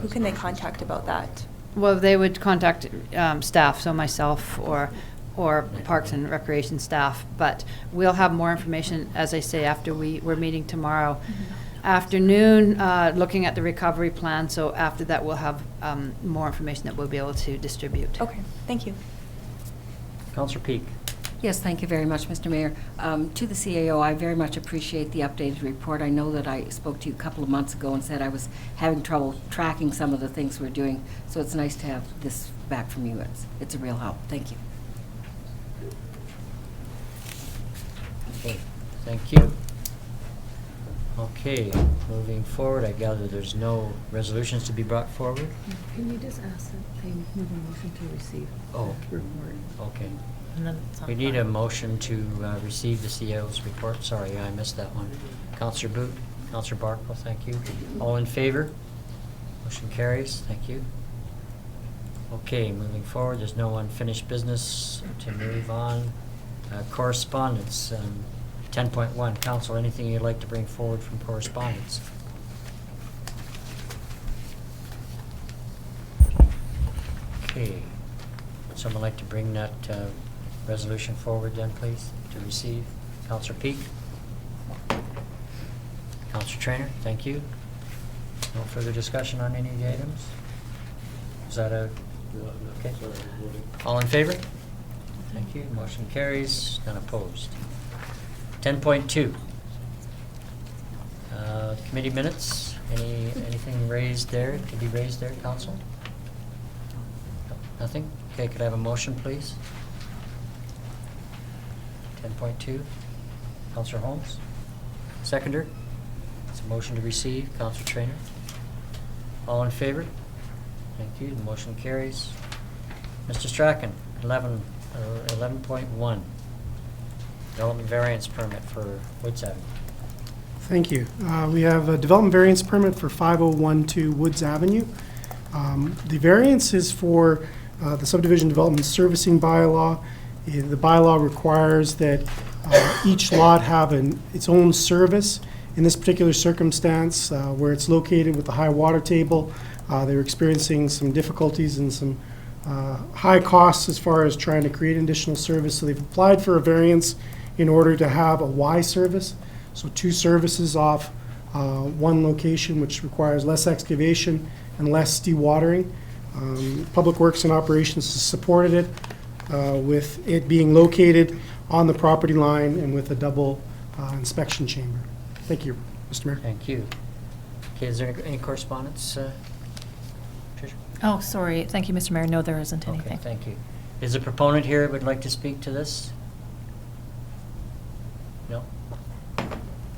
who can they contact about that? Well, they would contact staff, so myself or Parks and Recreation staff, but we'll have more information, as I say, after we're meeting tomorrow afternoon, looking at the recovery plan. So after that, we'll have more information that we'll be able to distribute. Okay, thank you. Councillor Peak. Yes, thank you very much, Mr. Mayor. To the CAO, I very much appreciate the updated report. I know that I spoke to you a couple of months ago and said I was having trouble tracking some of the things we're doing, so it's nice to have this back from you. It's a real help. Thank you. Okay, thank you. Okay, moving forward, I gather there's no resolutions to be brought forward? Can you just ask that they move a motion to receive Oh, the report? okay. And then it's on We need a file. motion to receive the CAO's report. Sorry, I missed that one. Councillor Boot, Councillor Barkle, thank you. All in favor? Motion carries. Thank you. Okay, moving forward, there's no unfinished business to move on. Correspondence, 10.1. Council, anything you'd like to bring forward from correspondence? Okay. Would someone like to bring that resolution forward then, please, to receive? Counselor Peak? Counselor Trainer, thank you. No further discussion on any of the items? Is that a, okay? All in favor? Thank you. Motion carries. None opposed. 10.2. Committee minutes. Anything raised there, to be raised there, council? No, nothing? Okay, could I have a motion, please? 10.2. Counselor Holmes? Seconder? It's a motion to receive. Counselor Trainer? All in favor? Thank you. The motion carries. Mr. Strachan, 11.1. Development variance permit for Woods Avenue. Thank you. We have a development variance permit for 5012 Woods Avenue. The variance is for the subdivision development servicing bylaw. The bylaw requires that each lot have its own service. In this particular circumstance, where it's located with the high water table, they're experiencing some difficulties and some high costs as far as trying to create additional service. So they've applied for a variance in order to have a Y service. So 2 services off one location, which requires less excavation and less dewatering. Public Works and Operations has supported it with it being located on the property line and with a double inspection chamber. Thank you, Mr. Mayor. Thank you. Okay, is there any correspondence, Tricia? Oh, sorry. Thank you, Mr. Mayor. No, there isn't Okay, anything. thank you. Is the proponent here would like to speak to this? No?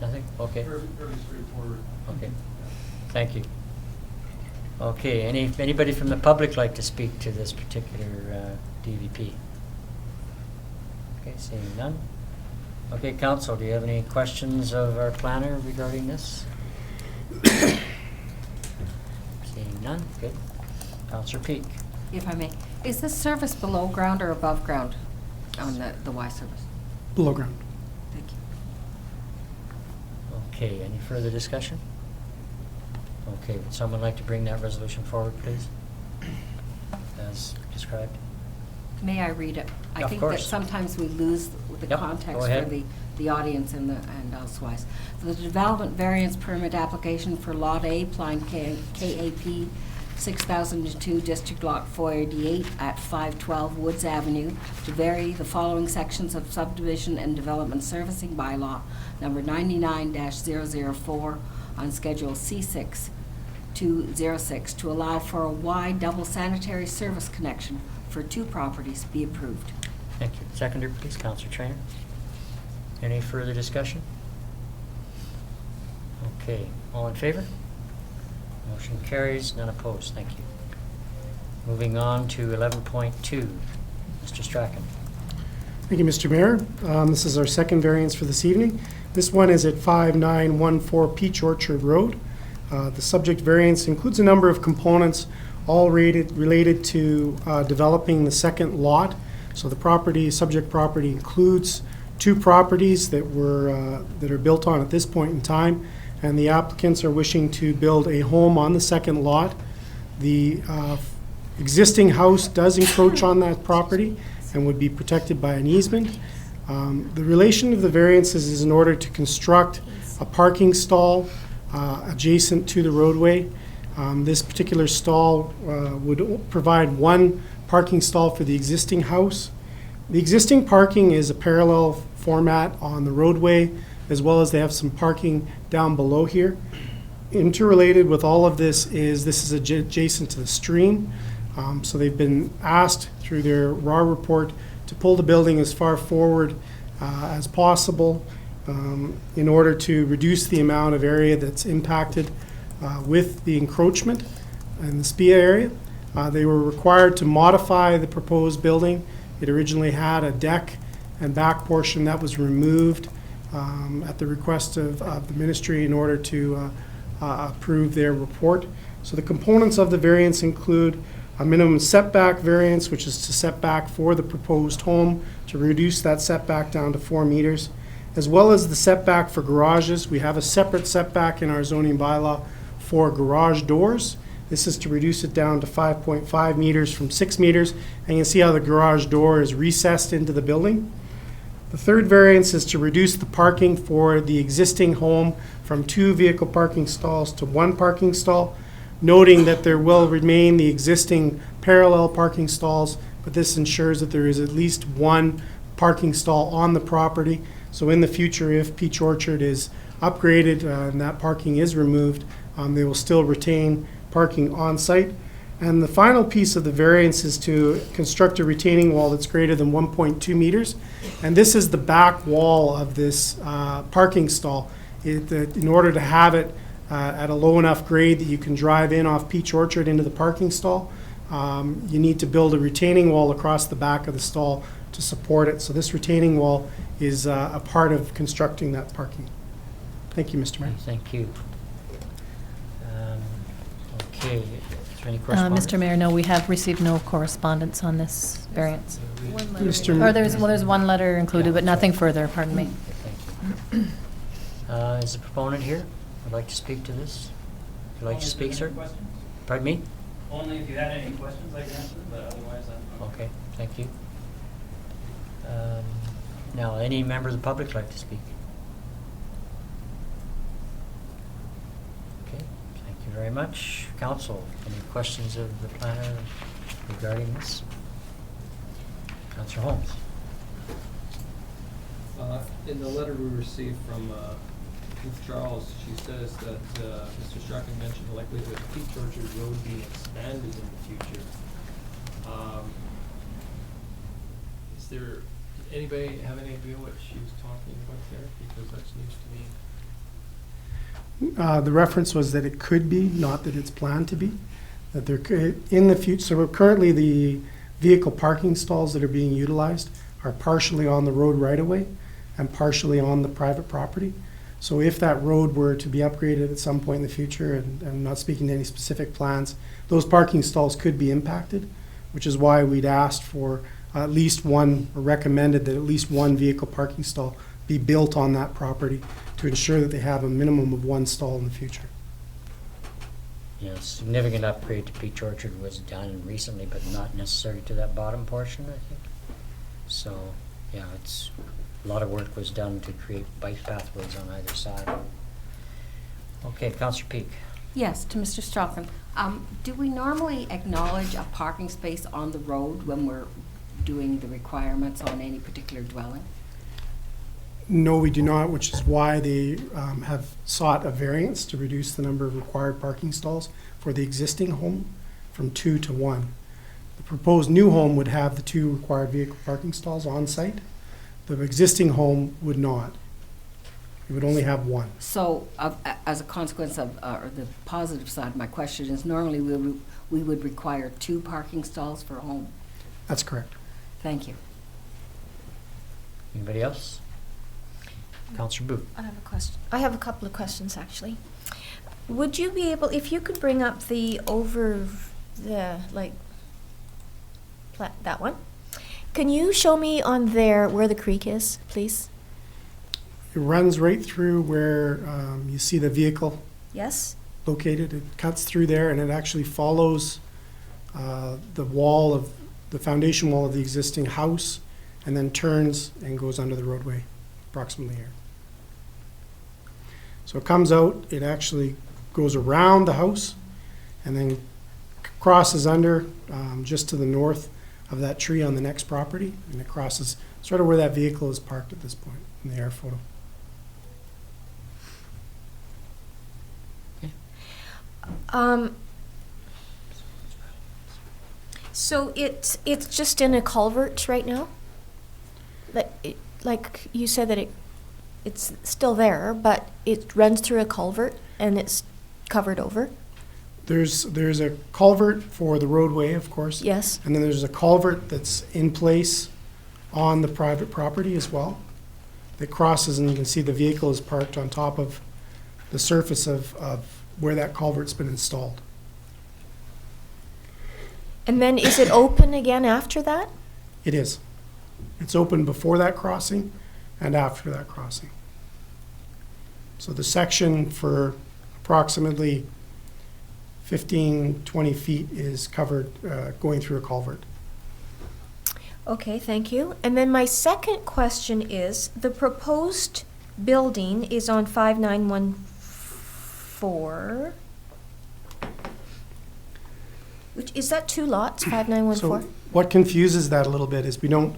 Nothing? Okay. Fairly straightforward. Okay. Thank you. Okay, anybody from the public like to speak to this particular DVP? Okay, seeing none. Okay, council, do you have any questions of our planner regarding this? Seeing none, good. Councilor Peak. If I may, is this service below ground or above ground on the Y service? Below ground. Thank you. Okay, any further discussion? Okay, would someone like to bring that resolution forward, please? As described. May I read it? I Of think that course. sometimes we lose the Yep, go context for ahead. the audience and elsewise. The development variance permit application for Lot A, Plan KAP 6002, District Lot 488 at 512 Woods Avenue to vary the following sections of subdivision and development servicing bylaw number 99-004 on Schedule C6 206 to allow for a wide double sanitary service connection for 2 properties be approved. Thank you. Seconder, please, Councilor Trainer. Any further discussion? Okay, all in favor? Motion carries, none opposed. Thank you. Moving on to 11.2. Mr. Strachan. Thank you, Mr. Mayor. This is our second variance for this evening. This one is at 5914 Peach Orchard Road. The subject variance includes a number of components, all related to developing the second lot. So the subject property includes 2 properties that are built on at this point in time, and the applicants are wishing to build a home on the second lot. The existing house does encroach on that property and would be protected by an easement. The relation of the variances is in order to construct a parking stall adjacent to the roadway. This particular stall would provide 1 parking stall for the existing house. The existing parking is a parallel format on the roadway, as well as they have some parking down below here. Interrelated with all of this is adjacent to the stream. So they've been asked through their raw report to pull the building as far forward as possible in order to reduce the amount of area that's impacted with the encroachment in the SPIA area. They were required to modify the proposed building. It originally had a deck and back portion that was removed at the request of the ministry in order to approve their report. So the components of the variance include a minimum setback variance, which is to set back for the proposed home to reduce that setback down to 4 meters, as well as the setback for garages. We have a separate setback in our zoning bylaw for garage doors. This is to reduce it down to 5.5 meters from 6 meters. And you can see how the garage door is recessed into the building. The third variance is to reduce the parking for the existing home from 2 vehicle parking stalls to 1 parking stall, noting that there will remain the existing parallel parking stalls, but this ensures that there is at least 1 parking stall on the property. So in the future, if Peach Orchard is upgraded and that parking is removed, they will still retain parking on site. And the final piece of the variance is to construct a retaining wall that's greater than 1.2 meters. And this is the back wall of this parking stall. In order to have it at a low enough grade that you can drive in off Peach Orchard into the parking stall, you need to build a retaining wall across the back of the stall to support it. So this retaining wall is a part of constructing that parking. Thank you, Mr. Mayor. Thank you. Okay, is there any correspondence? Mr. Mayor, no, we have received no correspondence on this variance. Mr. Or there's one letter included, but nothing further, pardon me. Okay, thank you. Is the proponent here? Would like to speak to this? Would you like to speak, sir? Pardon me? Only if you had any questions I can answer, but otherwise I'm... Okay, thank you. Now, any member of the public like to speak? Okay, thank you very much. Council, any questions of the planner regarding this? Councillor Holmes. In the letter we received from Ms. Charles, she says that Mr. Strachan mentioned the likelihood of Peach Orchard Road being expanded in the future. Is there, anybody have any idea what she was talking about there? Because that's news to me. The reference was that it could be, not that it's planned to be. That there could, in the future, so currently the vehicle parking stalls that are being utilized are partially on the road right away and partially on the private property. So if that road were to be upgraded at some point in the future, and I'm not speaking to any specific plans, those parking stalls could be impacted, which is why we'd asked for at least one, or recommended that at least 1 vehicle parking stall be built on that property to ensure that they have a minimum of 1 stall in the future. You know, significant upgrade to Peach Orchard was done recently, but not necessary to that bottom portion, I think. So, yeah, it's, a lot of work was done to create bike pathways on either side. Okay, Councillor Peak. Yes, to Mr. Strachan. Do we normally acknowledge a parking space on the road when we're doing the requirements on any particular dwelling? No, we do not, which is why they have sought a variance to reduce the number of required parking stalls for the existing home from 2 to 1. The proposed new home would have the 2 required vehicle parking stalls on site. The existing home would not. It would only have 1. So, as a consequence of, or the positive side of my question is, normally we would require 2 parking stalls for a home. That's correct. Thank you. Anybody else? Councillor Booth. I have a question. I have a couple of questions, actually. Would you be able, if you could bring up that one? Can you show me on there where the creek is, please? It runs right through where you see the vehicle Yes? located. It cuts through there, and it actually follows the wall of, the foundation wall of the existing house, and then turns and goes under the roadway, approximately here. So it comes out, it actually goes around the house, and then crosses under just to the north of that tree on the next property, and it crosses sort of where that vehicle is parked at this point in the air photo. So it's just in a culvert right now? Like you said that it's still there, but it runs through a culvert and it's covered over? There's a culvert for the roadway, of course. Yes. And then there's a culvert that's in place on the private property as well that crosses, and you can see the vehicle is parked on top of the surface of where that culvert's been installed. And then is it open again after that? It is. It's open before that crossing and after that crossing. So the section for approximately 15, 20 feet is covered, going through a culvert. Okay, thank you. And then my second question is, the proposed building is on 5914. Which, is that two lots, 5914? So what confuses that a little bit is we don't,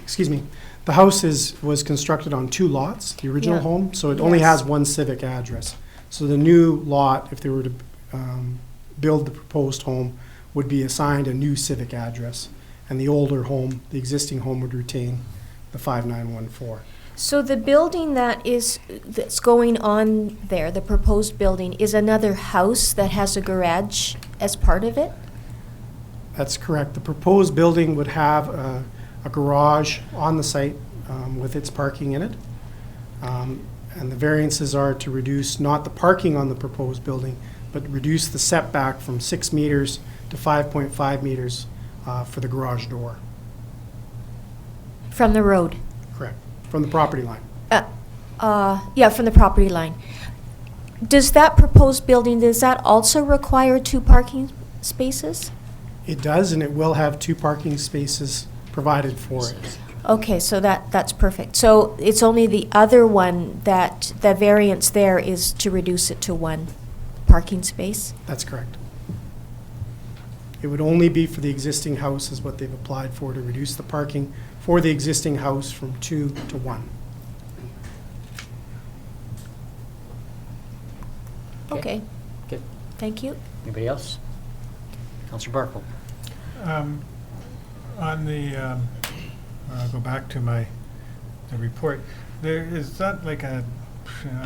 excuse me, the house was constructed on two lots, the original Yeah. home, so it only Yes. has one civic address. So the new lot, if they were to build the proposed home, would be assigned a new civic address. And the older home, the existing home, would retain the 5914. So the building that's going on there, the proposed building, is another house that has a garage as part of it? That's correct. The proposed building would have a garage on the site with its parking in it. And the variances are to reduce not the parking on the proposed building, but reduce the setback from 6 meters to 5.5 meters for the garage door. From the road? Correct. From the property line. Yeah, from the property line. Does that proposed building, does that also require 2 parking spaces? It does, and it will have 2 parking spaces provided for it. Okay, so that's perfect. So it's only the other one that the variance there is to reduce it to 1 parking space? That's correct. It would only be for the existing house is what they've applied for, to reduce the parking for the existing house from 2 to 1. Okay, Good. thank you. Anybody else? Counselor Barkle. On the, I'll go back to the report. Is that like a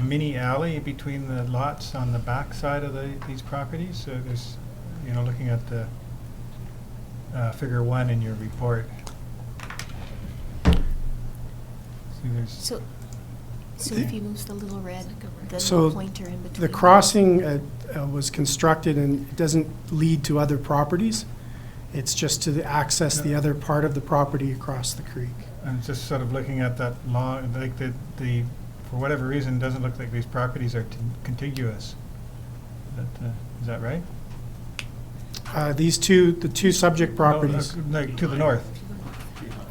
mini alley between the lots on the back side of these properties? So there's, looking at the figure 1 in your report. See, there's So if you lose the little red, the So little pointer in between. the crossing was constructed and it doesn't lead to other properties. It's just to access the other part of the property across the creek. I'm just sort of looking at that long, like for whatever reason, it doesn't look like these properties are contiguous. Is that right? The two subject properties. No, like to the north.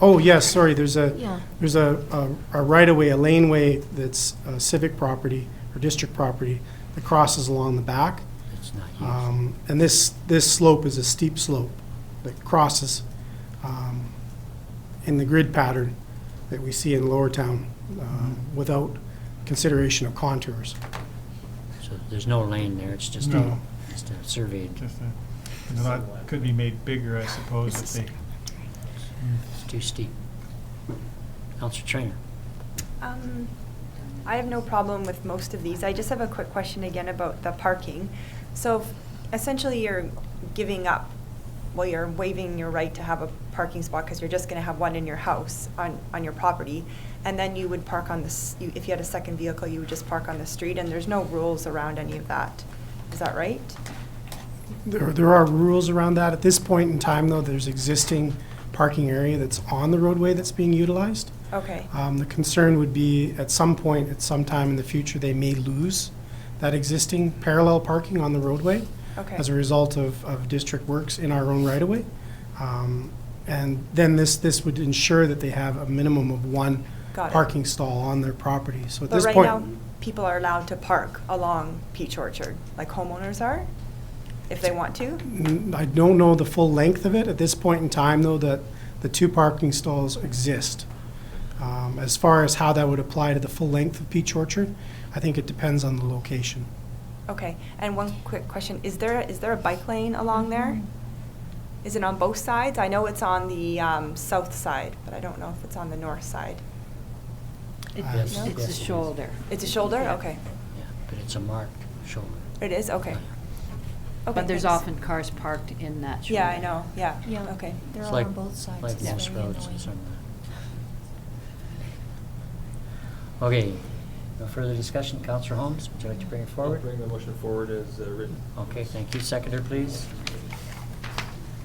Oh, yes, sorry, there's Yeah. a right-of-way, a laneway that's civic property or district property that crosses along the back. It's not used. And this slope is a steep slope that crosses in the grid pattern that we see in Lower Town without consideration of contours. So there's no lane there, it's just No. just a surveyed, The lot could be made bigger, I suppose, if they. it's too steep. Counselor Trainer. I have no problem with most of these. I just have a quick question again about the parking. So essentially you're giving up, well, you're waiving your right to have a parking spot because you're just going to have one in your house on your property. And then you would park on this, if you had a second vehicle, you would just park on the street and there's no rules around any of that. Is that right? There are rules around that. At this point in time, though, there's existing parking area that's on the roadway that's being utilized. Okay. The concern would be at some point, at some time in the future, they may lose that existing parallel parking on the roadway Okay. as a result of district works in our own right-of-way. And then this would ensure that they have a minimum of 1 Got it. parking stall on their property. So at But this right point, now, people are allowed to park along Peach Orchard, like homeowners are, if they want to? I don't know the full length of it. At this point in time, though, that the 2 parking stalls exist. As far as how that would apply to the full length of Peach Orchard, I think it depends on the location. Okay, and one quick question, is there a bike lane along there? Is it on both sides? I know it's on the south side, but I don't know if it's on the north side. Yes, It's a yes, it is. shoulder. It's a shoulder? Okay. Yeah, but it's a marked shoulder. It is? Okay. Okay, But there's thanks. often cars parked in that shoulder. Yeah, I know, yeah. Yeah. Okay. They're It's all like- on both sides. Like It's most very roads in annoying. Summerland. Okay, no further discussion. Counselor Holmes, would you like to bring it I'll forward? bring the motion forward as written. Okay, thank you. Seconder, please.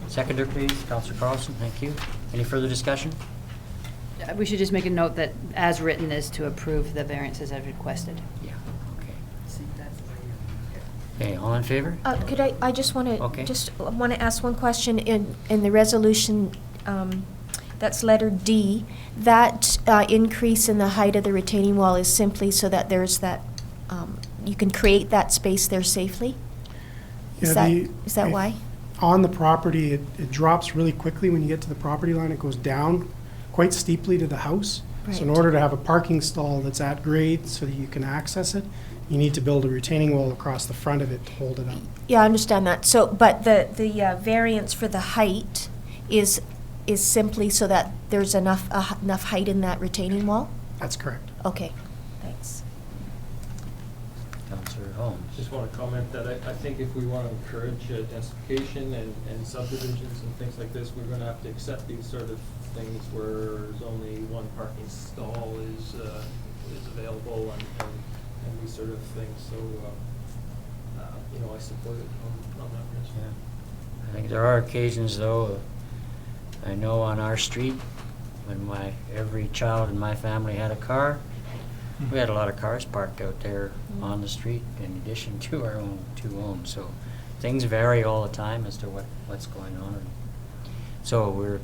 Seconder, please. Counselor Carlson, thank you. Any further discussion? We should just make a note that as written is to approve the variances as requested. Yeah, okay. Okay, all in favor? Could I just want to, Okay. ask one question in the resolution, that's letter D. That increase in the height of the retaining wall is simply so that there's that, you can create that space there safely? Is that why? On the property, it drops really quickly when you get to the property line. It goes down quite steeply to the house. So in Right. order to have a parking stall that's at grade so that you can access it, you need to build a retaining wall across the front of it to hold it up. Yeah, I understand that. So, but the variance for the height is simply so that there's enough height in that retaining wall? That's correct. Okay, thanks. Councillor Holmes. Just want to comment that I think if we want to encourage densification and subdivisions and things like this, we're going to have to accept these sort of things where there's only one parking stall is available and these sort of things. So, I support it on that principle. I think there are occasions, though, I know on our street, when every child in my family had a car, we had a lot of cars parked out there on the street in addition to our own two homes. So things vary all the time as to what's going on. So we're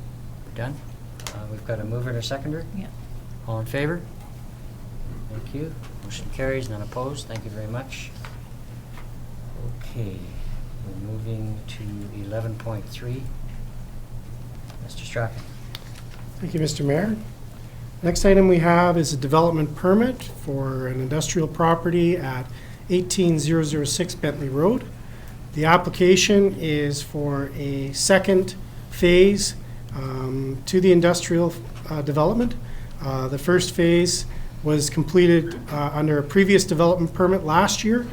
done. We've got a mover and a seconder. Yeah. All in favor? Thank you. Motion carries, none opposed. Thank you very much. Okay, we're moving to 11.3. Mr. Strachan. Thank you, Mr. Mayor. Next item we have is a development permit for an industrial property at 18006 Bentley Road. The application is for a second phase to the industrial development. The first phase was completed under a previous development permit last year.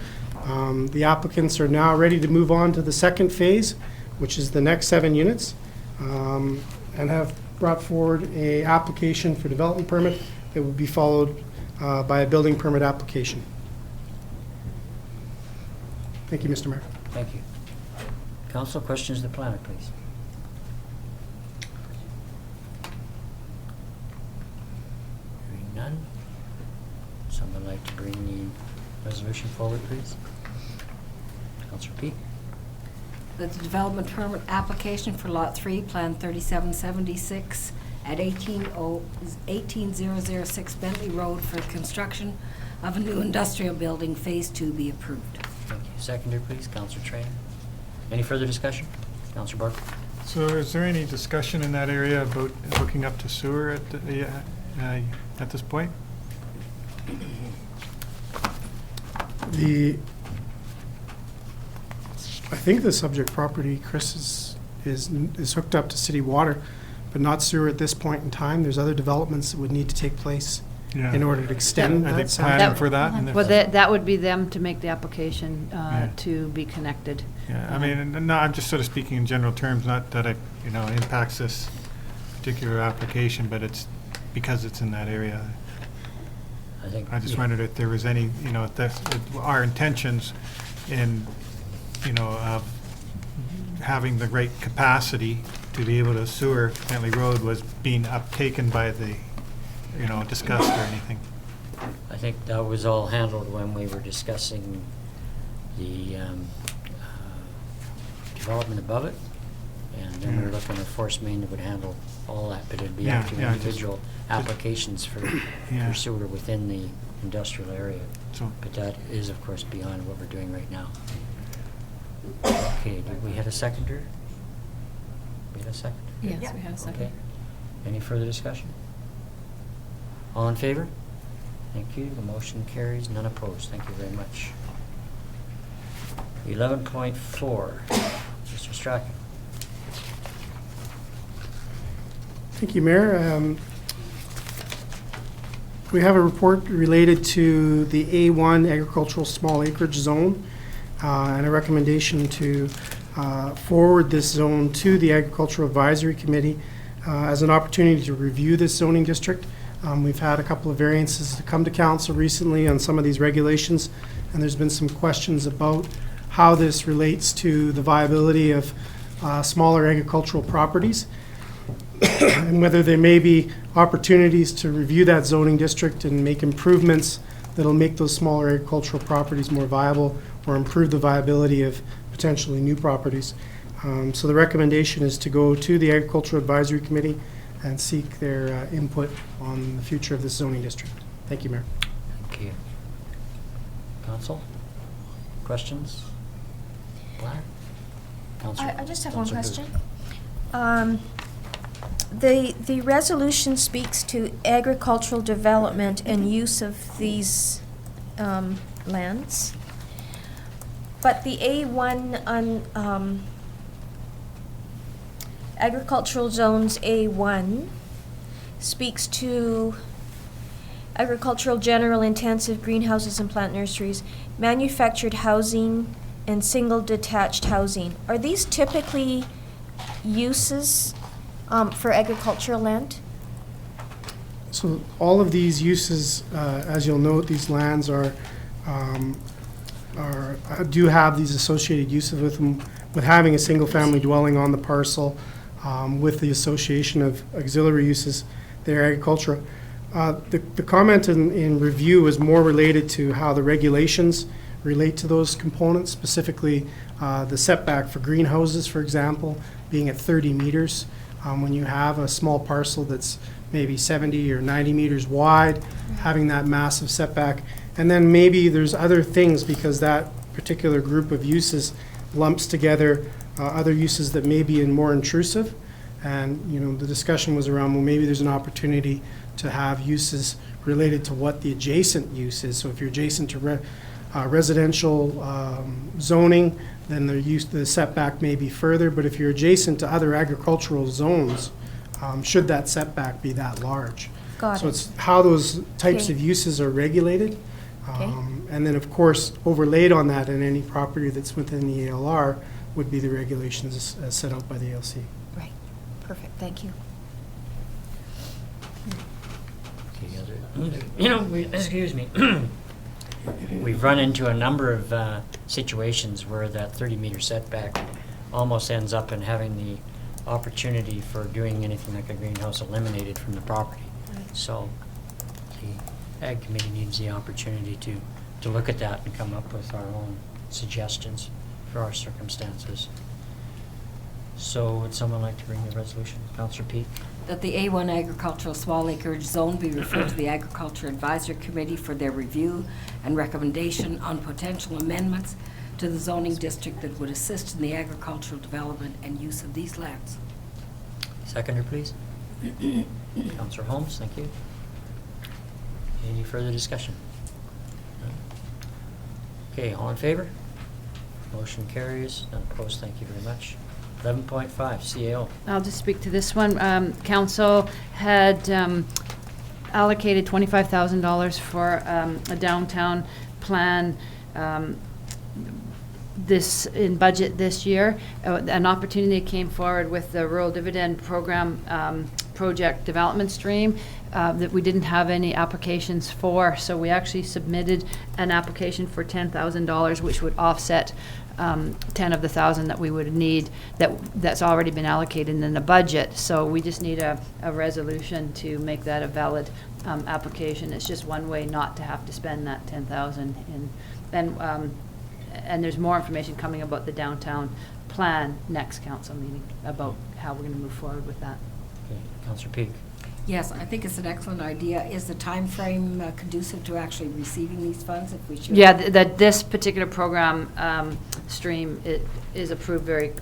The applicants are now ready to move on to the second phase, which is the next 7 units, and have brought forward a application for development permit that will be followed by a building permit application. Thank you, Mr. Mayor. Thank you. Council, questions to the planner, please. Hearing none. Someone like to bring the resolution forward, please? Councillor Peak. The development permit application for Lot 3, Plan 3776 at 18006 Bentley Road for construction of a new industrial building, Phase 2, be approved. Thank you. Seconder, please. Councillor Trainer. Any further discussion? Councillor Barker. So is there any discussion in that area about hooking up to sewer at this point? I think the subject property, Chris, is hooked up to city water, but not sewer at this point in time. There's other developments that would need to take place in order to extend Are they that. planning for that? And if- Well, that would be them to make the application Yeah. to be connected. Yeah, I mean, no, I'm just sort of speaking in general terms, not that it, impacts this particular application, but it's because it's in that area. I think. I just wondered if there was any, our intentions in, of having the right capacity to be able to sewer Bentley Road was being uptaken by the, discussed or anything. I think that was all handled when we were discussing the development above it. And then we were looking at force main that would handle all that, but it'd be up to just- individual applications for sewer within the industrial area. So, But that is, of course, beyond what we're doing right now. Okay, did we have a seconder? We had a seconder? Yes, we had a second. Okay. Any further discussion? All in favor? Thank you. The motion carries. None opposed. Thank you very much. 11.4, Mr. Strachan. Thank you, Mayor. We have a report related to the A1 agricultural small acreage zone and a recommendation to forward this zone to the Agricultural Advisory Committee as an opportunity to review this zoning district. We've had a couple of variances to come to council recently on some of these regulations, and there's been some questions about how this relates to the viability of smaller agricultural properties and whether there may be opportunities to review that zoning district and make improvements that'll make those smaller agricultural properties more viable, or improve the viability of potentially new properties. So the recommendation is to go to the Agricultural Advisory Committee and seek their input on the future of this zoning district. Thank you, Mayor. Thank you. Council? Questions? Blair? Councillor- I just have one Councillor question. The resolution speaks to agricultural development and use of these lands, but the A1 on agricultural zones A1 speaks to agricultural general intensive greenhouses and plant nurseries, manufactured housing, and single detached housing. Are these typically uses for agricultural land? So all of these uses, as you'll note, these lands do have these associated uses with them, with having a single-family dwelling on the parcel, with the association of auxiliary uses, they're agricultural. The comment in review is more related to how the regulations relate to those components, specifically the setback for greenhouses, for example, being at 30 meters. When you have a small parcel that's maybe 70 or 90 meters wide, having that massive setback. And then maybe there's other things, because that particular group of uses lumps together other uses that may be more intrusive. And, you know, the discussion was around, well, maybe there's an opportunity to have uses related to what the adjacent use is. So if you're adjacent to residential zoning, then the setback may be further. But if you're adjacent to other agricultural zones, should that setback be that large? Got So it. it's how those types Okay. of uses are regulated. Okay. And then, of course, overlaid on that in any property that's within the ALR would be the regulations as set out by the ALC. Right. Perfect. Thank you. You know, excuse me. We've run into a number of situations where that 30-meter setback almost ends up in having the opportunity for doing anything like a greenhouse eliminated from the property. So the Ag Committee needs the opportunity to look at that and come up with our own suggestions for our circumstances. So would someone like to bring the resolution? Councillor Peak? That the A1 agricultural small acreage zone be referred to the Agriculture Advisory Committee for their review and recommendation on potential amendments to the zoning district that would assist in the agricultural development and use of these lands. Seconder, please. Councillor Holmes, thank you. Any further discussion? Okay, all in favor? Motion carries. None opposed. Thank you very much. 11.5, CAO. I'll just speak to this one. Council had allocated $25,000 for a downtown plan in budget this year. An opportunity came forward with the Rural Dividend Program project development stream that we didn't have any applications for. So we actually submitted an application for $10,000, which would offset 10 of the 1,000 that we would need that's already been allocated in the budget. So we just need a resolution to make that a valid application. It's just one way not to have to spend that 10,000 and there's more information coming about the downtown plan next council meeting about how we're going to move forward with that. Okay, Councillor Peak. Yes, I think it's an excellent idea. Is the time frame conducive to actually receiving these funds, if we should? Yeah, that this particular program stream is approved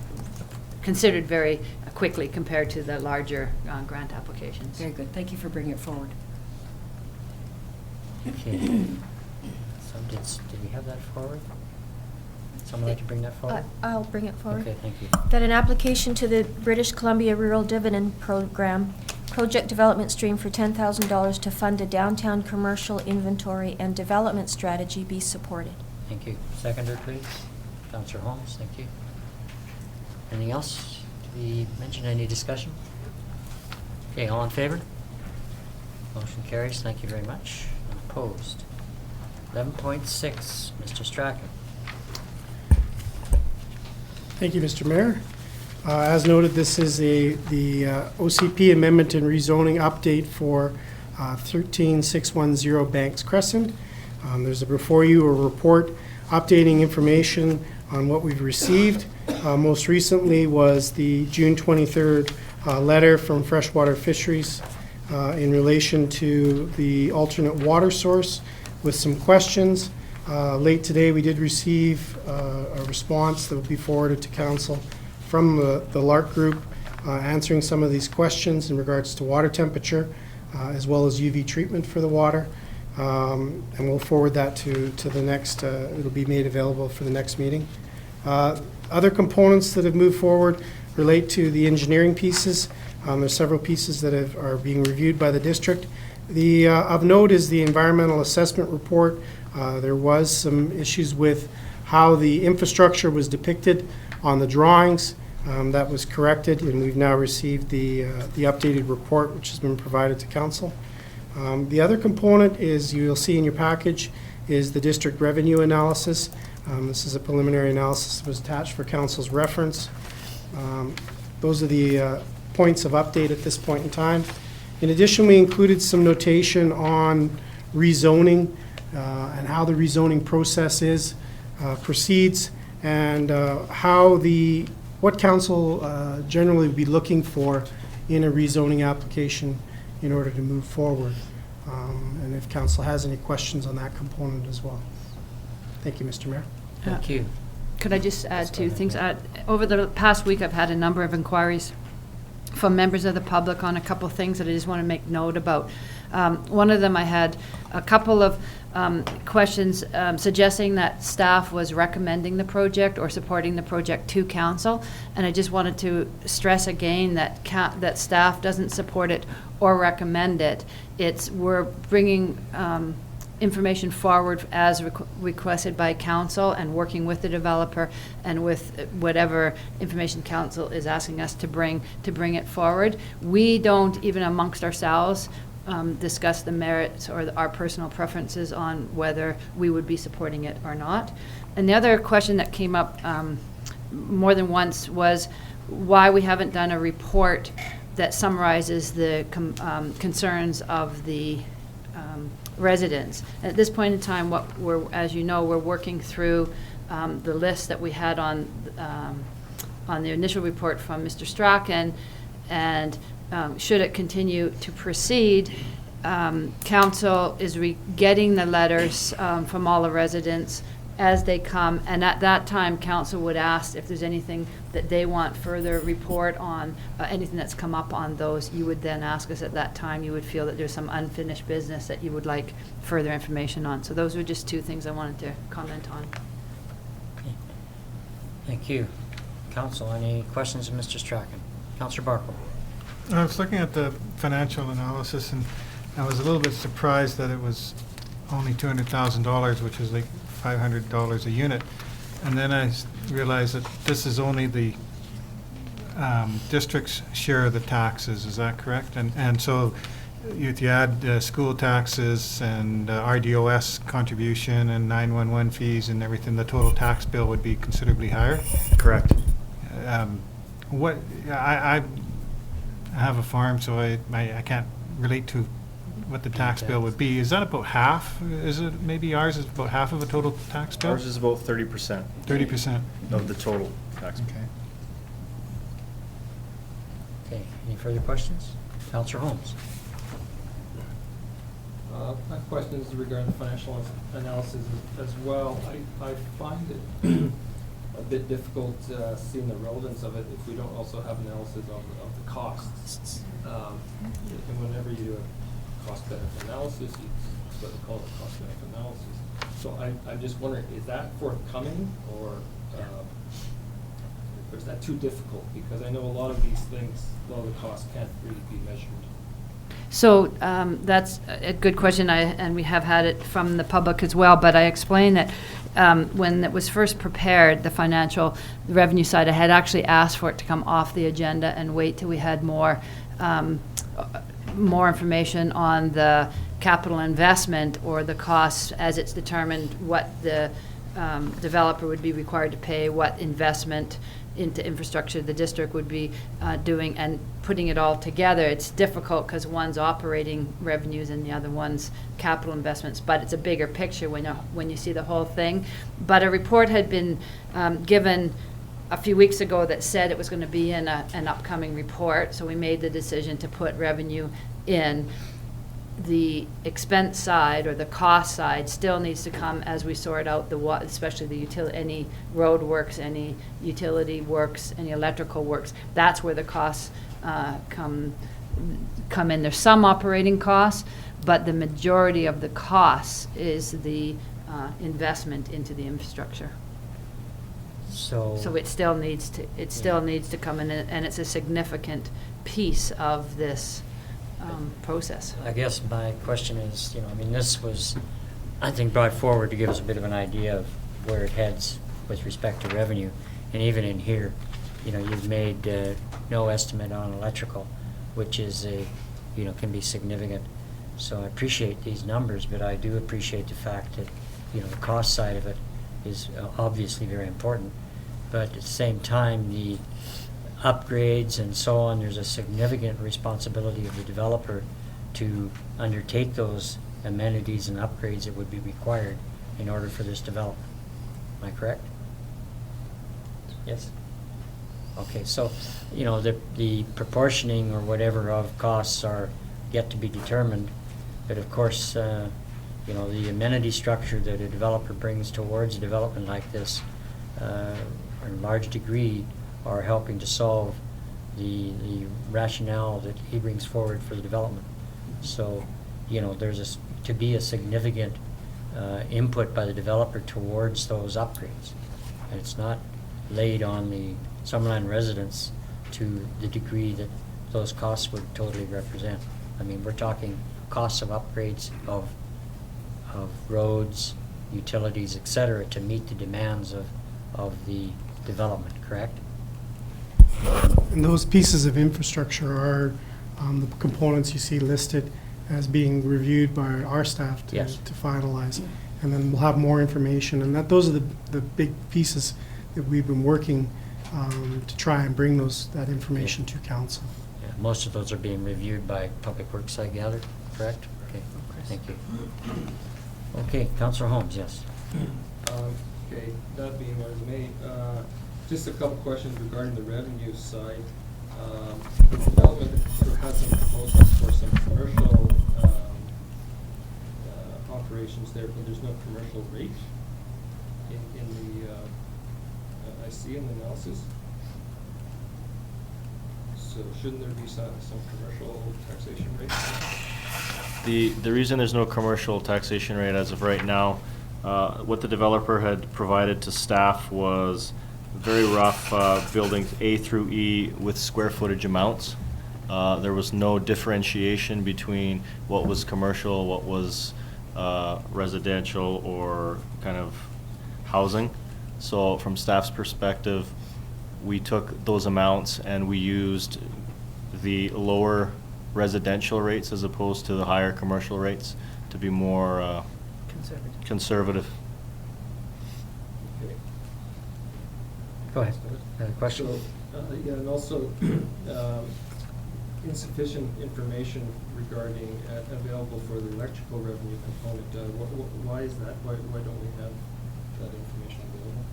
considered very quickly compared to the larger grant applications. Very good. Thank you for bringing it forward. Okay. So did we have that forward? Someone like to bring that forward? I'll bring it forward. Okay, thank you. That an application to the British Columbia Rural Dividend Program project development stream for $10,000 to fund a downtown commercial inventory and development strategy be supported. Thank you. Seconder, please. Councillor Holmes, thank you. Anything else to be mentioned? Any discussion? Okay, all in favor? Motion carries. Thank you very much. Opposed? 11.6, Mr. Strachan. Thank you, Mr. Mayor. As noted, this is the OCP amendment and rezoning update for 13610 Banks Crescent. There's before you a report updating information on what we've received. Most recently was the June 23rd letter from Freshwater Fisheries in relation to the alternate water source with some questions. Late today, we did receive a response that will be forwarded to council from the LARC group answering some of these questions in regards to water temperature as well as UV treatment for the water. And we'll forward that to the next, it'll be made available for the next meeting. Other components that have moved forward relate to the engineering pieces. There's several pieces that are being reviewed by the district. Of note is the environmental assessment report. There was some issues with how the infrastructure was depicted on the drawings. That was corrected, and we've now received the updated report, which has been provided to council. The other component is, you'll see in your package, is the district revenue analysis. This is a preliminary analysis that was attached for council's reference. Those are the points of update at this point in time. In addition, we included some notation on rezoning and how the rezoning process proceeds, and what council generally would be looking for in a rezoning application in order to move forward. And if council has any questions on that component as well. Thank you, Mr. Mayor. Thank you. Could I just add two things? Over the past week, I've had a number of inquiries from members of the public on a couple of things that I just want to make note about. One of them, I had a couple of questions suggesting that staff was recommending the project or supporting the project to council, and I just wanted to stress again that that staff doesn't support it or recommend it. We're bringing information forward as requested by council and working with the developer and with whatever information council is asking us to bring it forward. We don't, even amongst ourselves, discuss the merits or our personal preferences on whether we would be supporting it or not. And the other question that came up more than once was why we haven't done a report that summarizes the concerns of the residents. At this point in time, as you know, we're working through the list that we had on the initial report from Mr. Strachan, and should it continue to proceed, council is getting the letters from all the residents as they come, and at that time, council would ask if there's anything that they want further report on, anything that's come up on those. You would then ask us at that time. You would feel that there's some unfinished business that you would like further information on. So those are just two things I wanted to comment on. Okay. Thank you. Council, any questions of Mr. Strachan? Councillor Barkle. I was looking at the financial analysis, and I was a little bit surprised that it was only $200,000, which is like $500 a unit. And then I realized that this is only the district's share of the taxes. Is that correct? And so if you add school taxes and RDOS contribution and 911 fees and everything, the total tax bill would be considerably higher? Correct. I have a farm, so I can't relate to what the tax bill would be. Is that about half? Is it, maybe ours is about half of a total tax bill? Ours is about 30%. 30%. Of the total tax bill. Okay. Okay, any further questions? Councillor Holmes. My question is regarding the financial analysis as well. I find it a bit difficult seeing the relevance of it if we don't also have analysis of the costs. And whenever you do a cost-benefit analysis, it's what they call it, cost-benefit analysis. So I'm just wondering, is that forthcoming, or is that too difficult? Because I know a lot of these things, a lot of the costs can't really be measured. So that's a good question, and we have had it from the public as well, but I explained that when it was first prepared, the financial revenue side, I had actually asked for it to come off the agenda and wait till we had more information on the capital investment or the costs as it's determined what the developer would be required to pay, what investment into infrastructure the district would be doing, and putting it all together. It's difficult because one's operating revenues and the other one's capital investments, but it's a bigger picture when you see the whole thing. But a report had been given a few weeks ago that said it was going to be in an upcoming report, so we made the decision to put revenue in. The expense side, or the cost side, still needs to come as we sort out especially the any road works, any utility works, any electrical works. That's where the costs come in. There's some operating costs, but the majority of the costs is the investment into the infrastructure. So it still needs to come in, and it's a significant piece of this process. I guess my question is, this was, I think, brought forward to give us a bit of an idea of where it heads with respect to revenue. And even in here, you've made no estimate on electrical, which is can be significant. So I appreciate these numbers, but I do appreciate the fact that, the cost side of it is obviously very important. But at the same time, the upgrades and so on, there's a significant responsibility of the developer to undertake those amenities and upgrades that would be required in order for this development. Am I correct? Yes? Okay, so, the proportioning or whatever of costs are yet to be determined, but of course, the amenity structure that a developer brings towards a development like this, in large degree, are helping to solve the rationale that he brings forward for the development. So, there's to be a significant input by the developer towards those upgrades. And it's not laid on the Summerland residents to the degree that those costs would totally represent. I mean, we're talking costs of upgrades of roads, utilities, et cetera, to meet the demands of the development, correct? And those pieces of infrastructure are the components you see listed as being reviewed by our staff to finalize. And then we'll have more information. And those are the big pieces that we've been working to try and bring that information to council. Yeah, most of those are being reviewed by Public Works, I gather, correct? Okay, thank you. Okay, Councillor Holmes, yes. Okay, that being what is made, just a couple questions regarding the revenue side. The development has some proposals for some commercial operations there, but there's no commercial rate in the, I see in the analysis. So shouldn't there be some commercial taxation rate? The reason there's no commercial taxation rate as of right now, what the developer had provided to staff was very rough buildings A through E with square footage amounts. There was no differentiation between what was commercial, what was residential or kind of housing. So from staff's perspective, we took those amounts and we used the lower residential rates as opposed to the higher commercial rates to be more conservative. Okay. Go ahead. Question? So, yeah, and also insufficient information regarding available for the electrical revenue component. Why is that? Why don't we have that information available?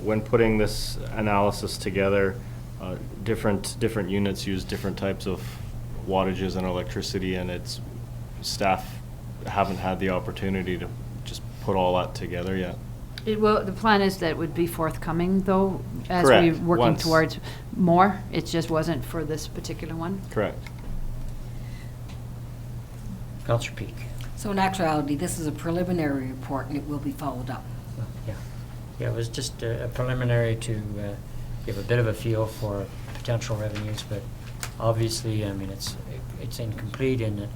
When putting this analysis together, different units use different types of wattages and electricity, and staff haven't had the opportunity to just put all that together yet. The plan is that it would be forthcoming, though, as Correct. we're working Once. towards more. It just wasn't for this particular one. Correct. Councillor Peak. So in actuality, this is a preliminary report and it will be followed up. Yeah, it was just a preliminary to give a bit of a feel for potential revenues, but obviously, I mean, it's incomplete and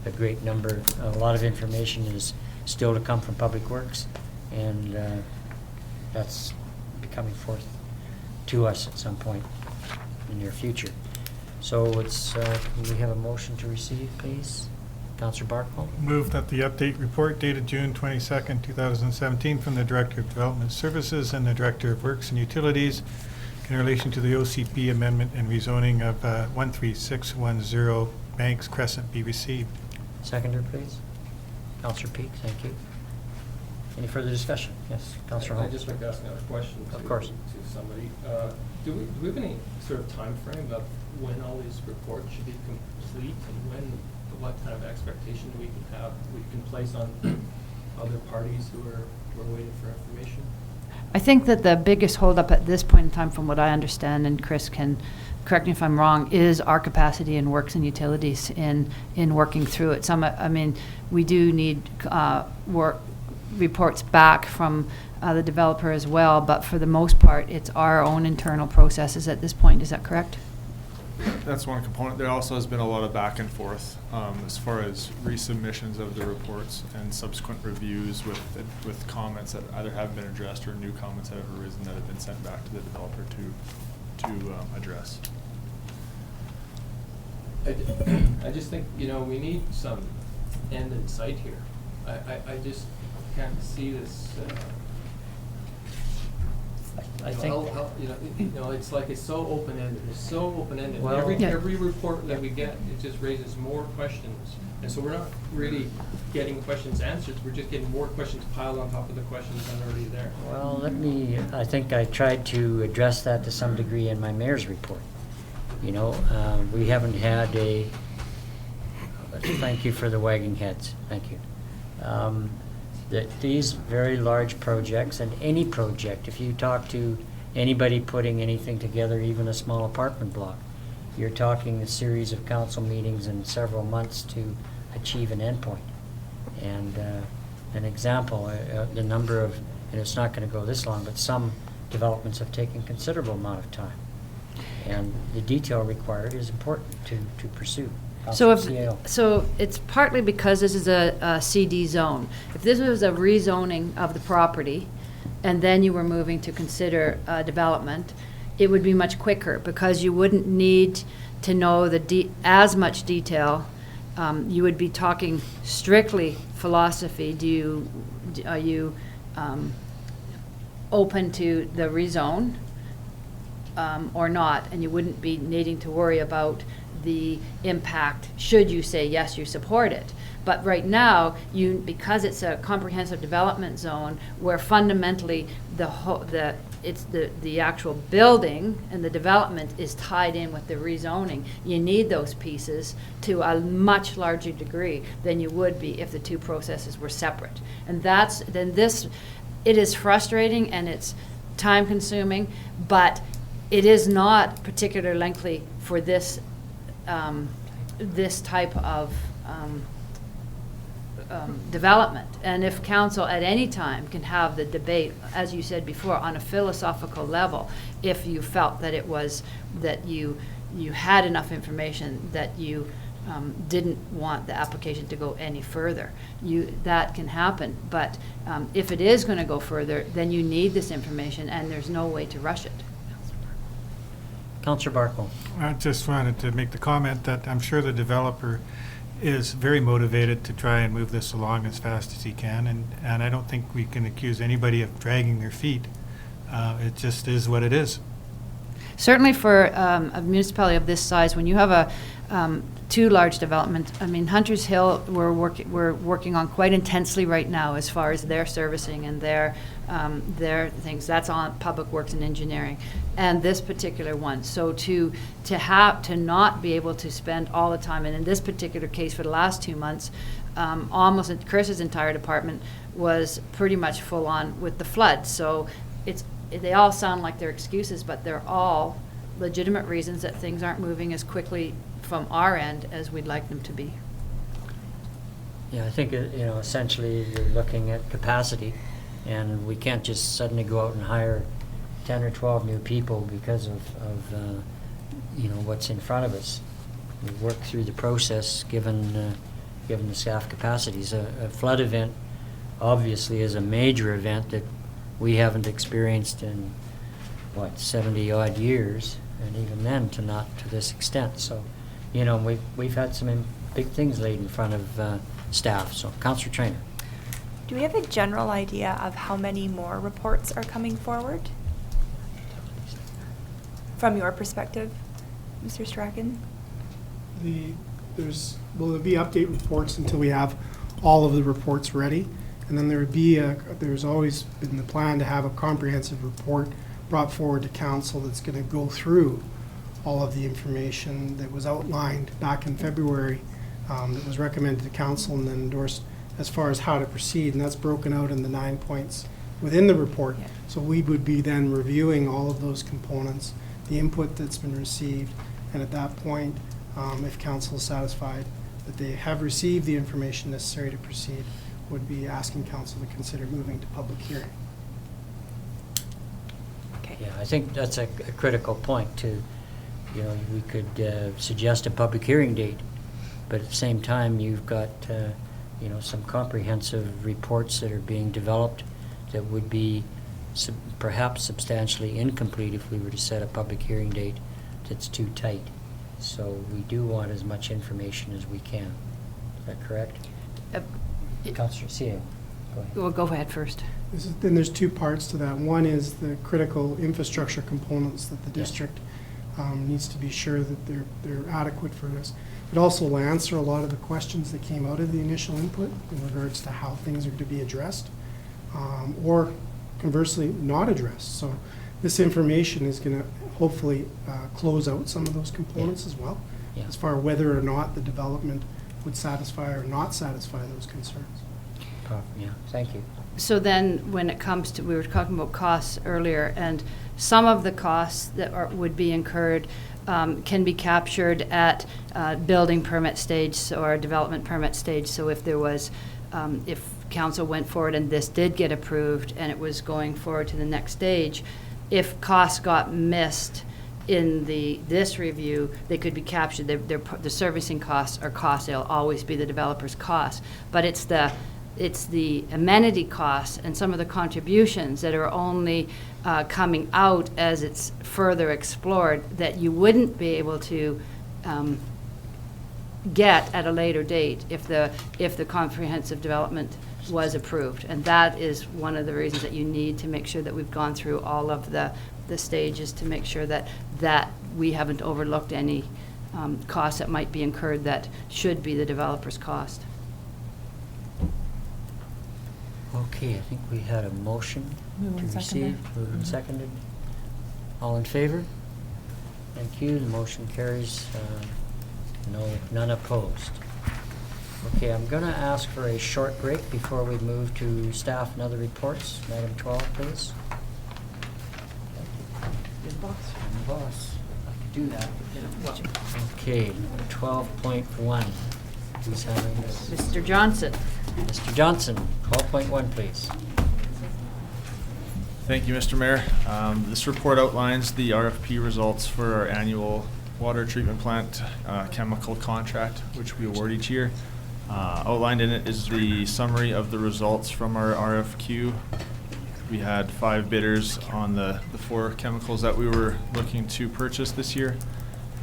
a great number. A lot of information is still to come from Public Works, and that's coming forth to us at some point in the near future. So can we have a motion to receive, please? Counselor Barkle? Move that the update report dated June 22nd, 2017, from the Director of Development Services and the Director of Works and Utilities in relation to the OCP amendment and rezoning of 13610 Banks Crescent be received. Seconder, please. Counselor Peak, thank you. Any further discussion? Yes, Counselor Holmes. I'd just like to ask another question. Of course. To somebody. Do we have any sort of time frame of when all these reports should be complete and what kind of expectation we can place on other parties who are waiting for information? I think that the biggest holdup at this point in time, from what I understand, and Chris can correct me if I'm wrong, is our capacity in works and utilities in working through it. We do need work reports back from the developer as well, but for the most part, it's our own internal processes at this point. Is that correct? That's one component. There also has been a lot of back and forth as far as resubmissions of the reports and subsequent reviews with comments that either have been addressed or new comments that have arisen that have been sent back to the developer to address. I just think, we need some end in sight here. I just can't see this. I think. It's like it's so open-ended. It's so open-ended. Well, every report that we get, it just raises more questions, and so we're not really getting questions answered. We're just getting more questions piled on top of the questions that are already there. Well, I think I tried to address that to some degree in my mayor's report. We haven't had thank you for the wagging heads. Thank you. That these very large projects, and any project, if you talk to anybody putting anything together, even a small apartment block, you're talking a series of council meetings and several months to achieve an endpoint. And an example, the number of, and it's not going to go this long, but some developments have taken considerable amount of time. And the detail required is important to pursue. So it's partly because this is a CD zone. If this was a rezoning of the property, and then you were moving to consider development, it would be much quicker because you wouldn't need to know as much detail. You would be talking strictly philosophy. Are you open to the rezone or not? And you wouldn't be needing to worry about the impact should you say yes, you support it. But right now, because it's a comprehensive development zone where fundamentally the actual building and the development is tied in with the rezoning, you need those pieces to a much larger degree than you would be if the two processes were separate. And it is frustrating and it's time consuming, but it is not particularly lengthy for this type of development. And if council at any time can have the debate, as you said before, on a philosophical level, if you felt that it was that you had enough information that you didn't want the application to go any further, that can happen. But if it is going to go further, then you need this information, and there's no way to rush it. Councillor Barkle. I just wanted to make the comment that I'm sure the developer is very motivated to try and move this along as fast as he can, and I don't think we can accuse anybody of dragging their feet. It just is what it is. Certainly for a municipality of this size, when you have two large developments, Hunters Hill, we're working on quite intensely right now as far as their servicing and their things. That's on Public Works and Engineering, and this particular one. So to not be able to spend all the time, and in this particular case for the last 2 months, almost Chris's entire department was pretty much full on with the flood. So they all sound like they're excuses, but they're all legitimate reasons that things aren't moving as quickly from our end as we'd like them to be. Yeah, I think, essentially you're looking at capacity, and we can't just suddenly go out and hire 10 or 12 new people because of what's in front of us. We work through the process given the staff capacities. A flood event obviously is a major event that we haven't experienced in 70-odd years, and even then not to this extent. So, we've had some big things laid in front of staff. So, Councillor Trainer. Do we have a general idea of how many more reports are coming forward? From your perspective, Mr. Strachan? There'll be update reports until we have all of the reports ready. And then there's always been the plan to have a comprehensive report brought forward to council that's going to go through all of the information that was outlined back in February, that was recommended to council and then endorsed as far as how to proceed. And that's broken out in the 9 points within the report. Yeah. So we would be then reviewing all of those components, the input that's been received, and at that point, if council is satisfied that they have received the information necessary to proceed, would be asking council to consider moving to public hearing. Okay. Yeah, I think that's a critical point too. You know, we could suggest a public hearing date, but at the same time, you've got, you know, some comprehensive reports that are being developed that would be perhaps substantially incomplete if we were to set a public hearing date that's too tight. So we do want as much information as we can. Is that correct? Councillor Seah, go ahead. Well, go ahead first. Then there's two parts to that. One is the critical infrastructure components that the Yeah. district needs to be sure that they're adequate for this. It also will answer a lot of the questions that came out of the initial input in regards to how things are to be addressed, or conversely, not addressed. So this information is going to hopefully close out some of those components as well, Yeah. as far as whether or not the development would satisfy or not satisfy those concerns. Yeah, thank you. So then, when it comes to, we were talking about costs earlier, and some of the costs that would be incurred can be captured at building permit stage or development permit stage. So if there was, if council went forward and this did get approved and it was going forward to the next stage, if costs got missed in this review, they could be captured. The servicing costs are costs. They'll always be the developer's costs. But it's the amenity costs and some of the contributions that are only coming out as it's further explored that you wouldn't be able to get at a later date if the comprehensive development was approved. And that is one of the reasons that you need to make sure that we've gone through all of the stages to make sure that we haven't overlooked any costs that might be incurred that should be the developer's cost. Okay, I think we had a motion Moved to and seconded. receive. Moved and seconded. All in favor? Thank you. The motion carries. None opposed. Okay, I'm going to ask for a short break before we move to staff and other reports. Item 12, please. You're the boss. I'm the boss. I could do that. Okay, 12.1. Who's having this? Mr. Johnson. Mr. Johnson, 12.1, please. Thank you, Mr. Mayor. This report outlines the RFP results for our annual water treatment plant chemical contract, which we award each year. Outlined in it is the summary of the results from our RFQ. We had 5 bidders on the 4 chemicals that we were looking to purchase this year.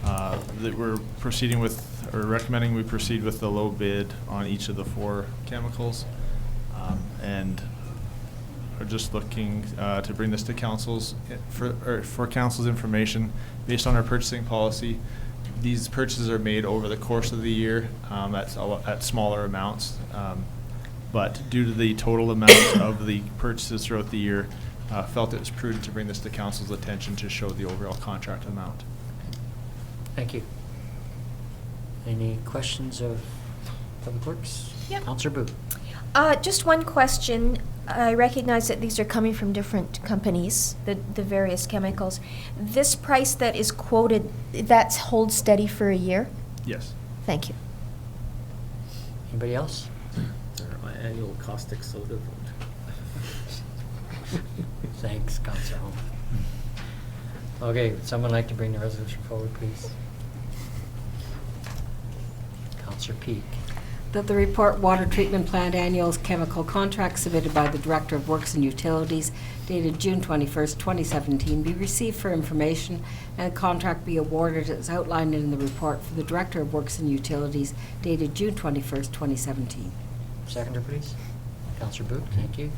That we're proceeding with, or recommending we proceed with the low bid on each of the 4 chemicals. And are just looking to bring this to council's, for council's information. Based on our purchasing policy, these purchases are made over the course of the year at smaller amounts. But due to the total amount of the purchases throughout the year, felt it was prudent to bring this to council's attention to show the overall contract amount. Thank you. Any questions of Public Works? Yep. Councillor Boo. Just one question. I recognize that these are coming from different companies, the various chemicals. This price that is quoted, that holds steady for a year? Yes. Thank you. Anybody else? My annual caustic soda vote. Thanks, Councillor Holm. Okay, would someone like to bring the resolution forward, please? Councillor Peak. That the report Water Treatment Plant Annual Chemical Contract submitted by the Director of Works and Utilities dated June 21st, 2017, be received for information and a contract be awarded as outlined in the report for the Director of Works and Utilities dated June 21st, 2017. Seconder, please. Councillor Boot, thank you.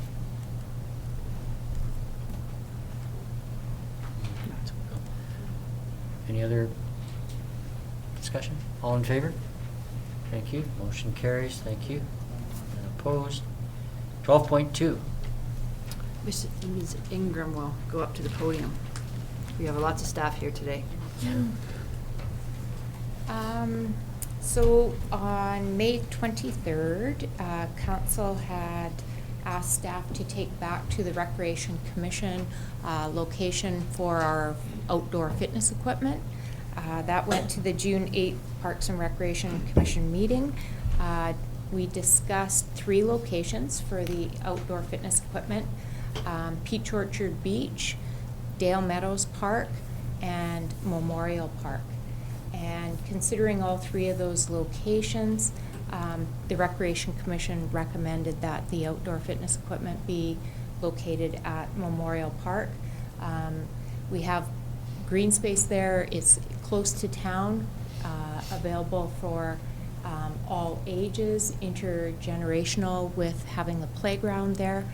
Any other discussion? All in favor? Thank you. Motion carries. Thank you. And opposed? 12.2. Ms. Ingram will go up to the podium. We have lots of staff here today. So on May 23rd, Council had asked staff to take back to the Recreation Commission location for our outdoor fitness equipment. That went to the June 8th Parks and Recreation Commission meeting. We discussed 3 locations for the outdoor fitness equipment: Peach Orchard Beach, Dale Meadows Park, and Memorial Park. And considering all 3 of those locations, the Recreation Commission recommended that the outdoor fitness equipment be located at Memorial Park. We have green space there. It's close to town, available for all ages, intergenerational, with having the playground there.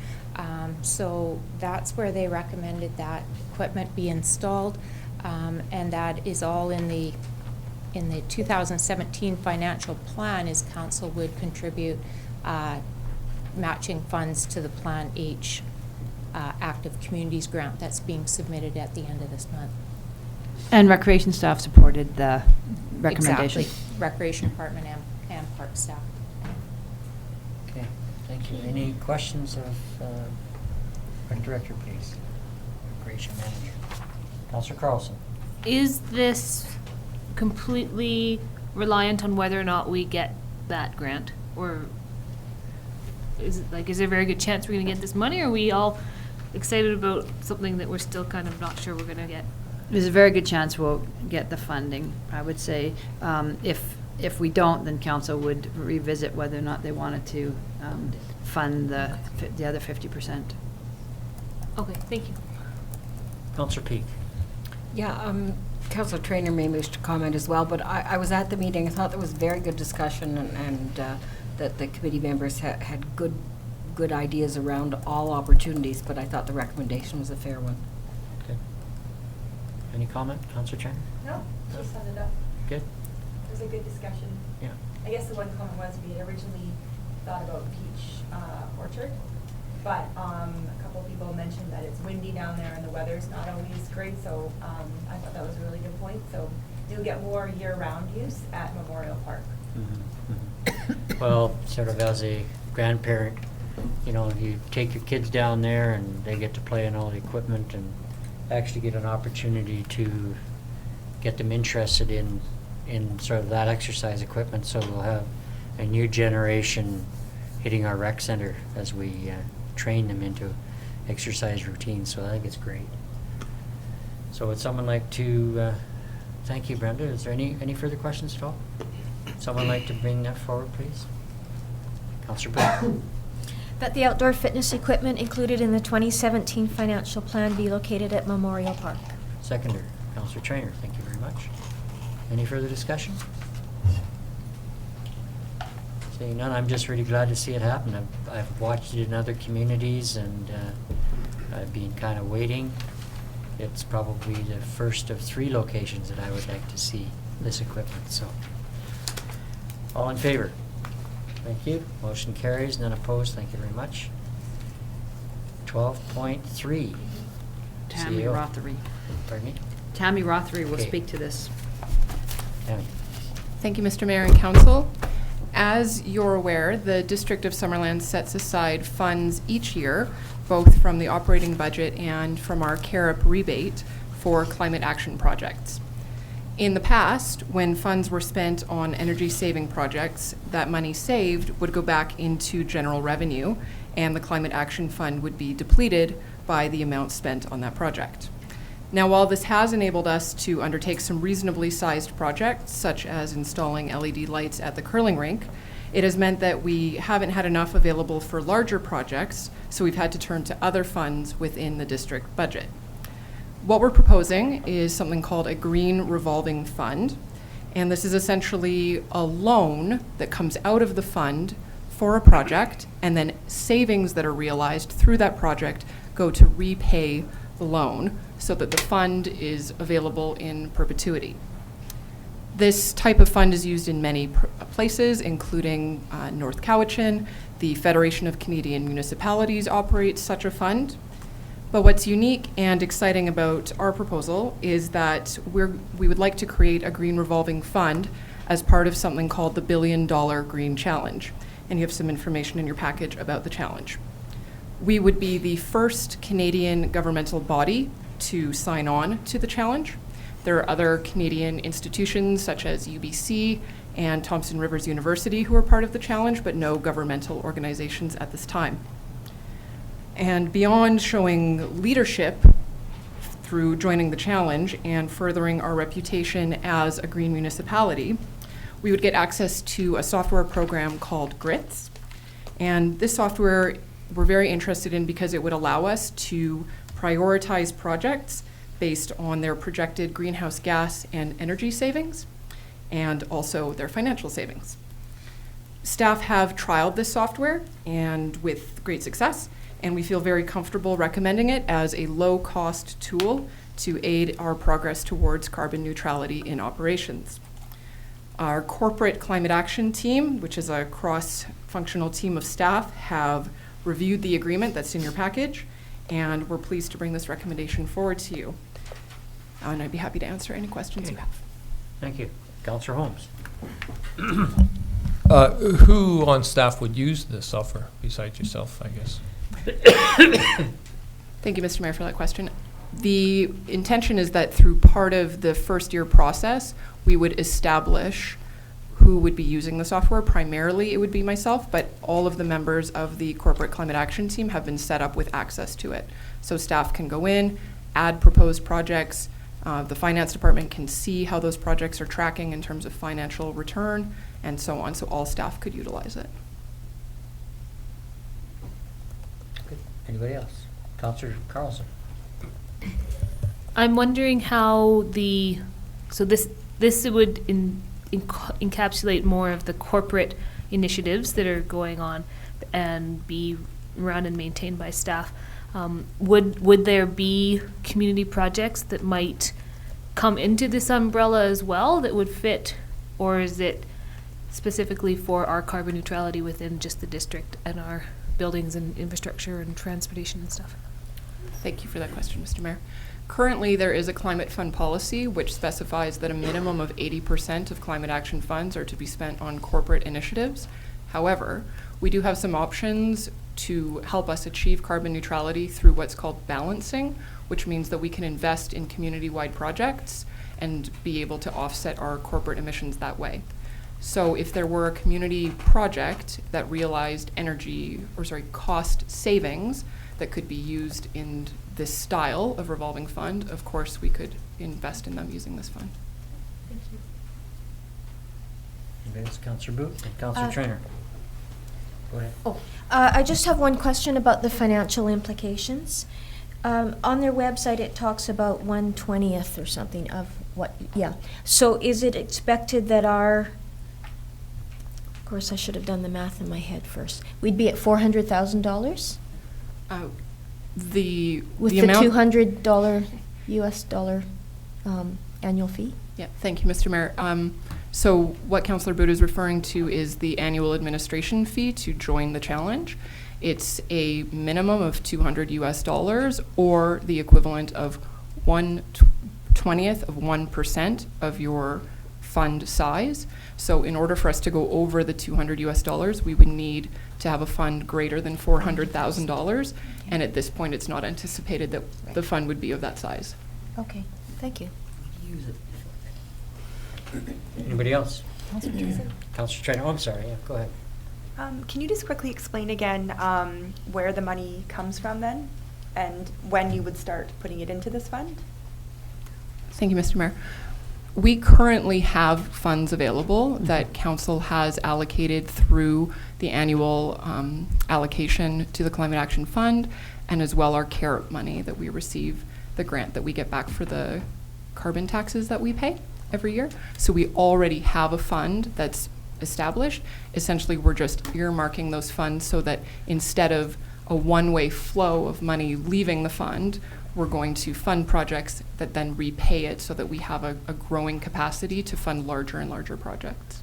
So that's where they recommended that equipment be installed, and that is all in the 2017 financial plan. Is council would contribute matching funds to the Plan H Active Communities grant that's being submitted at the end of this month. And Recreation staff supported the recommendation. Exactly. Recreation Department and Park staff. Okay, thank you. Any questions of our director, please? Recreation Manager. Councillor Carlson. Is this completely reliant on whether or not we get that grant? Or is there a very good chance we're gonna get this money? Or are we all excited about something that we're still kind of not sure we're gonna get? There's a very good chance we'll get the funding. I would say if we don't, then council would revisit whether or not they wanted to fund the other 50%. Okay, thank you. Councillor Peak. Yeah, Councillor Traynor may wish to comment as well, but I was at the meeting. I thought there was very good discussion and that the committee members had good ideas around all opportunities, but I thought the recommendation was a fair one. Okay. Any comment, Councillor Traynor? No, she summed it up. Good. It was a good discussion. Yeah. I guess the one comment was we had originally thought about Peach Orchard, but a couple of people mentioned that it's windy down there and the weather's not always great, so I thought that was a really good point. So you'll get more year-round use at Memorial Park. Well, sort of as a grandparent, you know, you take your kids down there and they get to play in all the equipment and actually get an opportunity to get them interested in sort of that exercise equipment. So we'll have a new generation hitting our rec center as we train them into exercise routines. So I think it's great. So would someone like to, thank you, Brenda. Is there any further questions at all? Someone like to bring that forward, please? Councillor Brown. That the outdoor fitness equipment included in the 2017 financial plan be located at Memorial Park. Seconder, Councillor Traynor. Thank you very much. Any further discussion? Seeing none, I'm just really glad to see it happen. I've watched it in other communities, and I've been kind of waiting. It's probably the first of 3 locations that I would like to see this equipment. So, all in favor? Thank you. Motion carries. None opposed. Thank you very much. 12.3. Tammy CEO. Rothery. Pardon me? Tammy Rothery will Okay. speak to this. Tammy. Thank you, Mr. Mayor and Council. As you're aware, the District of Summerland sets aside funds each year, both from the operating budget and from our CAREP rebate, for climate action projects. In the past, when funds were spent on energy-saving projects, that money saved would go back into general revenue, and the Climate Action Fund would be depleted by the amount spent on that project. Now, while this has enabled us to undertake some reasonably sized projects, such as installing LED lights at the curling rink, It has meant that we haven't had enough available for larger projects, so we've had to turn to other funds within the district budget. What we're proposing is something called a green revolving fund, and this is essentially a loan that comes out of the fund for a project, and then savings that are realized through that project go to repay the loan so that the fund is available in perpetuity. This type of fund is used in many places, including North Cowichan. The Federation of Canadian Municipalities operates such a fund. But what's unique and exciting about our proposal is that we would like to create a green revolving fund as part of something called the $1 Billion Green Challenge. And you have some information in your package about the challenge. We would be the first Canadian governmental body to sign on to the challenge. There are other Canadian institutions such as UBC and Thompson Rivers University who are part of the challenge, but no governmental organizations at this time. And beyond showing leadership through joining the challenge and furthering our reputation as a green municipality, we would get access to a software program called GRITS. And this software we're very interested in because it would allow us to prioritize projects based on their projected greenhouse gas and energy savings, and also their financial savings. Staff have trialed this software and with great success, and we feel very comfortable recommending it as a low-cost tool to aid our progress towards carbon neutrality in operations. Our corporate climate action team, which is a cross-functional team of staff, have reviewed the agreement that's in your package, and we're pleased to bring this recommendation forward to you. And I'd be happy to answer any questions you have. Thank you. Councillor Holmes. Who on staff would use this software besides yourself, I guess? Thank you, Mr. Mayor, for that question. The intention is that through part of the first year process, we would establish who would be using the software. Primarily, it would be myself, but all of the members of the corporate climate action team have been set up with access to it. So staff can go in, add proposed projects. The finance department can see how those projects are tracking in terms of financial return and so on. So all staff could utilize it. Good. Anybody else? Councillor Carlson. I'm wondering how so this would encapsulate more of the corporate initiatives that are going on and be run and maintained by staff. Would there be community projects that might come into this umbrella as well that would fit, or is it specifically for our carbon neutrality within just the district and our buildings and infrastructure and transportation and stuff? Thank you for that question, Mr. Mayor. Currently, there is a climate fund policy which specifies that a minimum of 80% of climate action funds are to be spent on corporate initiatives. However, we do have some options to help us achieve carbon neutrality through what's called balancing, which means that we can invest in community-wide projects and be able to offset our corporate emissions that way. So if there were a community project that realized cost savings that could be used in this style of revolving fund, of course we could invest in them using this fund. Thank you. Anybody else? Councillor Booth and Councillor Trainer. Go ahead. I just have one question about the financial implications. On their website, it talks about 1/20th or something of what, yeah. So is it expected that of course I should have done the math in my head first. We'd be at $400,000? With the $200 US dollar annual fee? Yeah, thank you, Mr. Mayor. So what Councillor Boot is referring to is the annual administration fee to join the challenge. It's a minimum of $200 US or the equivalent of 1/20th of 1% of your fund size. So in order for us to go over the $200 US, we would need to have a fund greater than $400,000. And at this point, it's not anticipated that the fund would be of that size. Okay, thank you. Anybody else? Councillor Trainer. Oh, I'm sorry. Yeah, go ahead. Can you just quickly explain again where the money comes from then, and when you would start putting it into this fund? Thank you, Mr. Mayor. We currently have funds available that council has allocated through the annual allocation to the Climate Action Fund, and as well our CAREP money that we receive, the grant that we get back for the carbon taxes that we pay every year. So we already have a fund that's established. Essentially, we're just earmarking those funds so that instead of a one-way flow of money leaving the fund, we're going to fund projects that then repay it so that we have a growing capacity to fund larger and larger projects.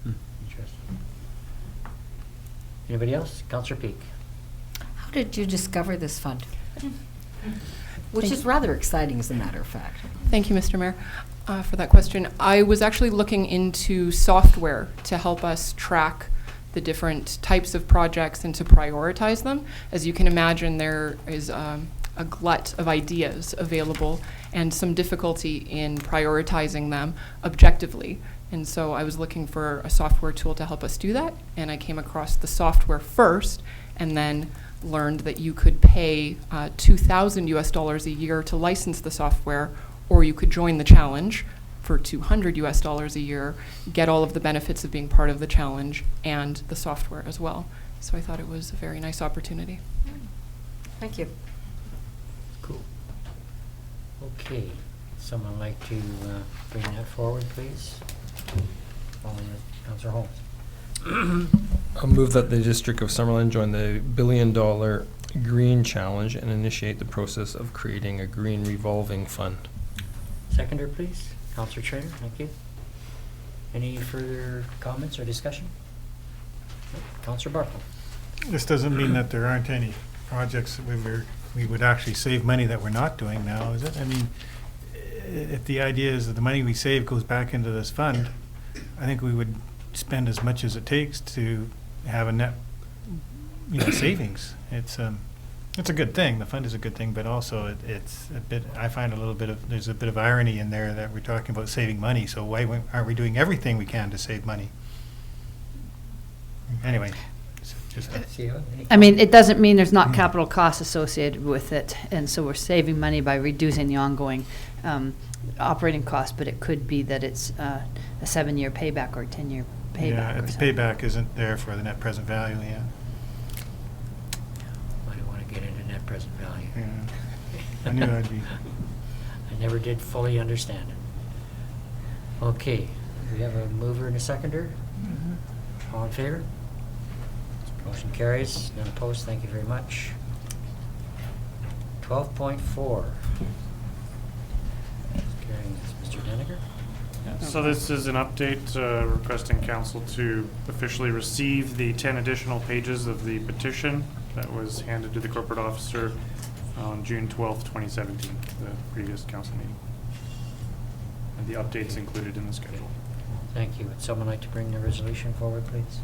Interesting. Anybody else? Councillor Peak. How did you discover this fund? Which is rather exciting, as a matter of fact. Thank you, Mr. Mayor, for that question. I was actually looking into software to help us track the different types of projects and to prioritize them. As you can imagine, there is a glut of ideas available and some difficulty in prioritizing them objectively. And so I was looking for a software tool to help us do that, and I came across the software first and then learned that you could pay $2,000 a year to license the software, or you could join the challenge for $200 a year, get all of the benefits of being part of the challenge and the software as well. So I thought it was a very nice opportunity. Thank you. Cool. Okay. Someone like to bring that forward, please? Councillor Holmes. I'll move that the District of Summerland join the $1 billion Green Challenge and initiate the process of creating a green revolving fund. Seconder, please. Councillor Trainer, thank you. Any further comments or discussion? Councillor Barkle. This doesn't mean that there aren't any projects that we would actually save money that we're not doing now, is it? I mean, if the idea is that the money we save goes back into this fund, I think we would spend as much as it takes to have a net, savings. It's a good thing. The fund is a good thing, but also it's a bit, I find there's a bit of irony in there that we're talking about saving money, so why aren't we doing everything we can to save money? Anyway, I mean, it doesn't mean there's not capital costs associated with it, and so we're saving money by reducing the ongoing operating costs, but it could be that it's a 7-year payback or a 10-year payback. Yeah, if the payback isn't there for the net present value, yeah. I don't want to get into net present value. Yeah. I knew I'd be. I never did fully understand it. Okay, we have a mover and a seconder. All in favor? Motion carries. None opposed. Thank you very much. 12.4. Carrying this, Mr. Deniger. So this is an update requesting council to officially receive the 10 additional pages of the petition that was handed to the corporate officer on June 12th, 2017, the previous council meeting. And the updates included in the schedule. Thank you. Would someone like to bring the resolution forward, please?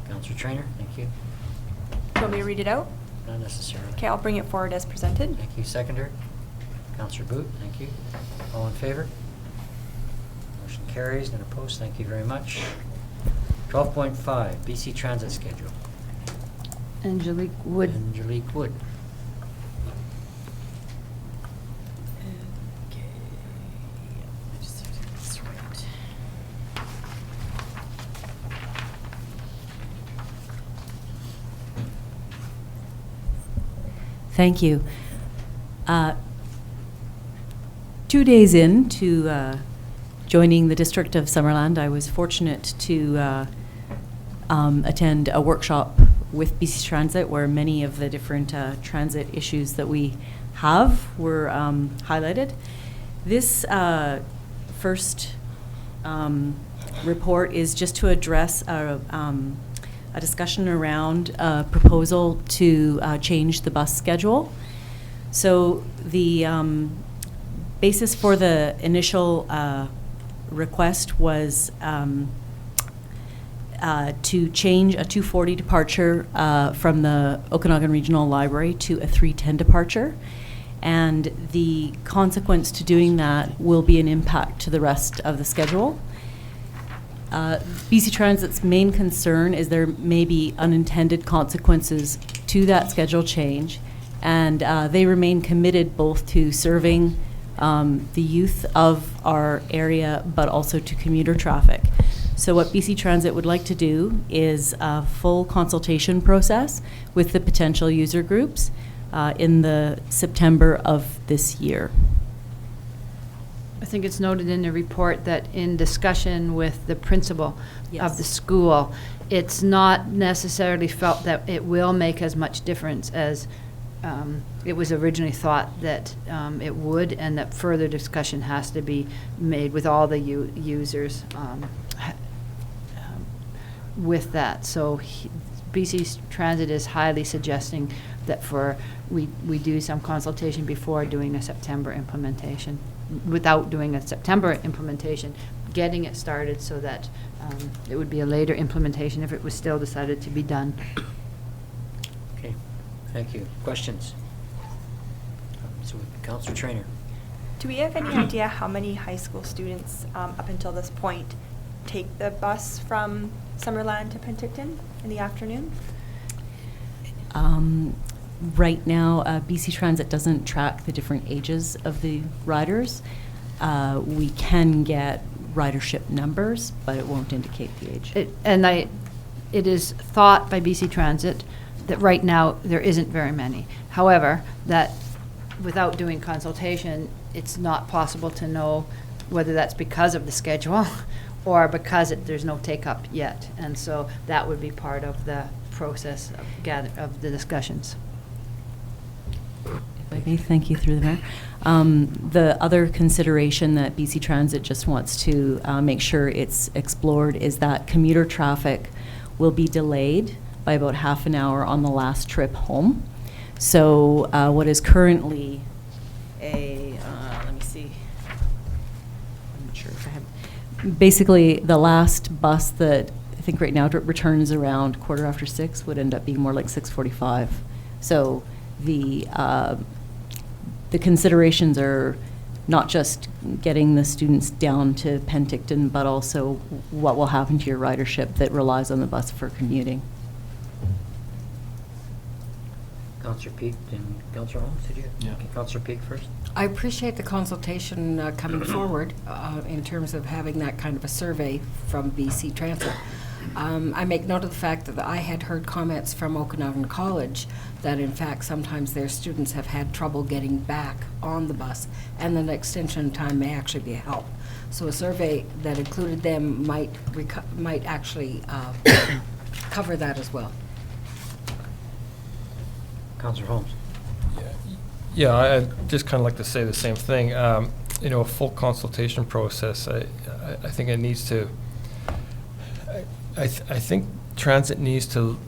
Councillor Trainer, thank you. Do you want me to read it out? Not necessarily. Okay, I'll bring it forward as presented. Thank you. Seconder. Councillor Boot, thank you. All in favor? Motion carries. None opposed. Thank you very much. 12.5, BC Transit Schedule. Angelique Wood. Angelique Wood. Thank you. 2 days into joining the District of Summerland, I was fortunate to attend a workshop with BC Transit where many of the different transit issues that we have were highlighted. This first report is just to address a discussion around a proposal to change the bus schedule. So the basis for the initial request was to change a 2:40 departure from the Okanagan Regional Library to a 3:10 departure. And the consequence to doing that will be an impact to the rest of the schedule. BC Transit's main concern is there may be unintended consequences to that schedule change, and they remain committed both to serving the youth of our area, but also to commuter traffic. So what BC Transit would like to do is a full consultation process with the potential user groups in the September of this year. I think it's noted in the report that in discussion with the principal of the school, it's not necessarily felt that it will make as much difference as it was originally thought that it would, and that further discussion has to be made with all the users with that. So BC Transit is highly suggesting that we do some consultation before doing a September implementation. Without doing a September implementation, getting it started so that it would be a later implementation if it was still decided to be done. Okay, thank you. Questions? So, Councillor Trainer. Do we have any idea how many high school students up until this point take the bus from Summerland to Penticton in the afternoon? Right now, BC Transit doesn't track the different ages of the riders. We can get ridership numbers, but it won't indicate the age. It is thought by BC Transit that right now there isn't very many. However, that without doing consultation, it's not possible to know whether that's because of the schedule or because there's no take-up yet. And so that would be part of the process of the discussions. If I may, thank you through the mayor. The other consideration that BC Transit just wants to make sure it's explored is that commuter traffic will be delayed by about half an hour on the last trip home. So what is currently let me see, I'm not sure if I have, basically the last bus that I think right now returns around 6:15 would end up being more like 6:45. So the considerations are not just getting the students down to Penticton, but also what will happen to your ridership that relies on the bus for commuting. Councillor Peak and Councillor Holmes, did you? Yeah. Okay, Councillor Peak first. I appreciate the consultation coming forward in terms of having that kind of a survey from BC Transit. I make note of the fact that I had heard comments from Okanagan College that in fact sometimes their students have had trouble getting back on the bus, and an extension time may actually be a help. So a survey that included them might actually cover that as well. Councillor Holmes. Yeah, I'd just kind of like to say the same thing. You know, a full consultation process, I think it needs to, I think Transit needs to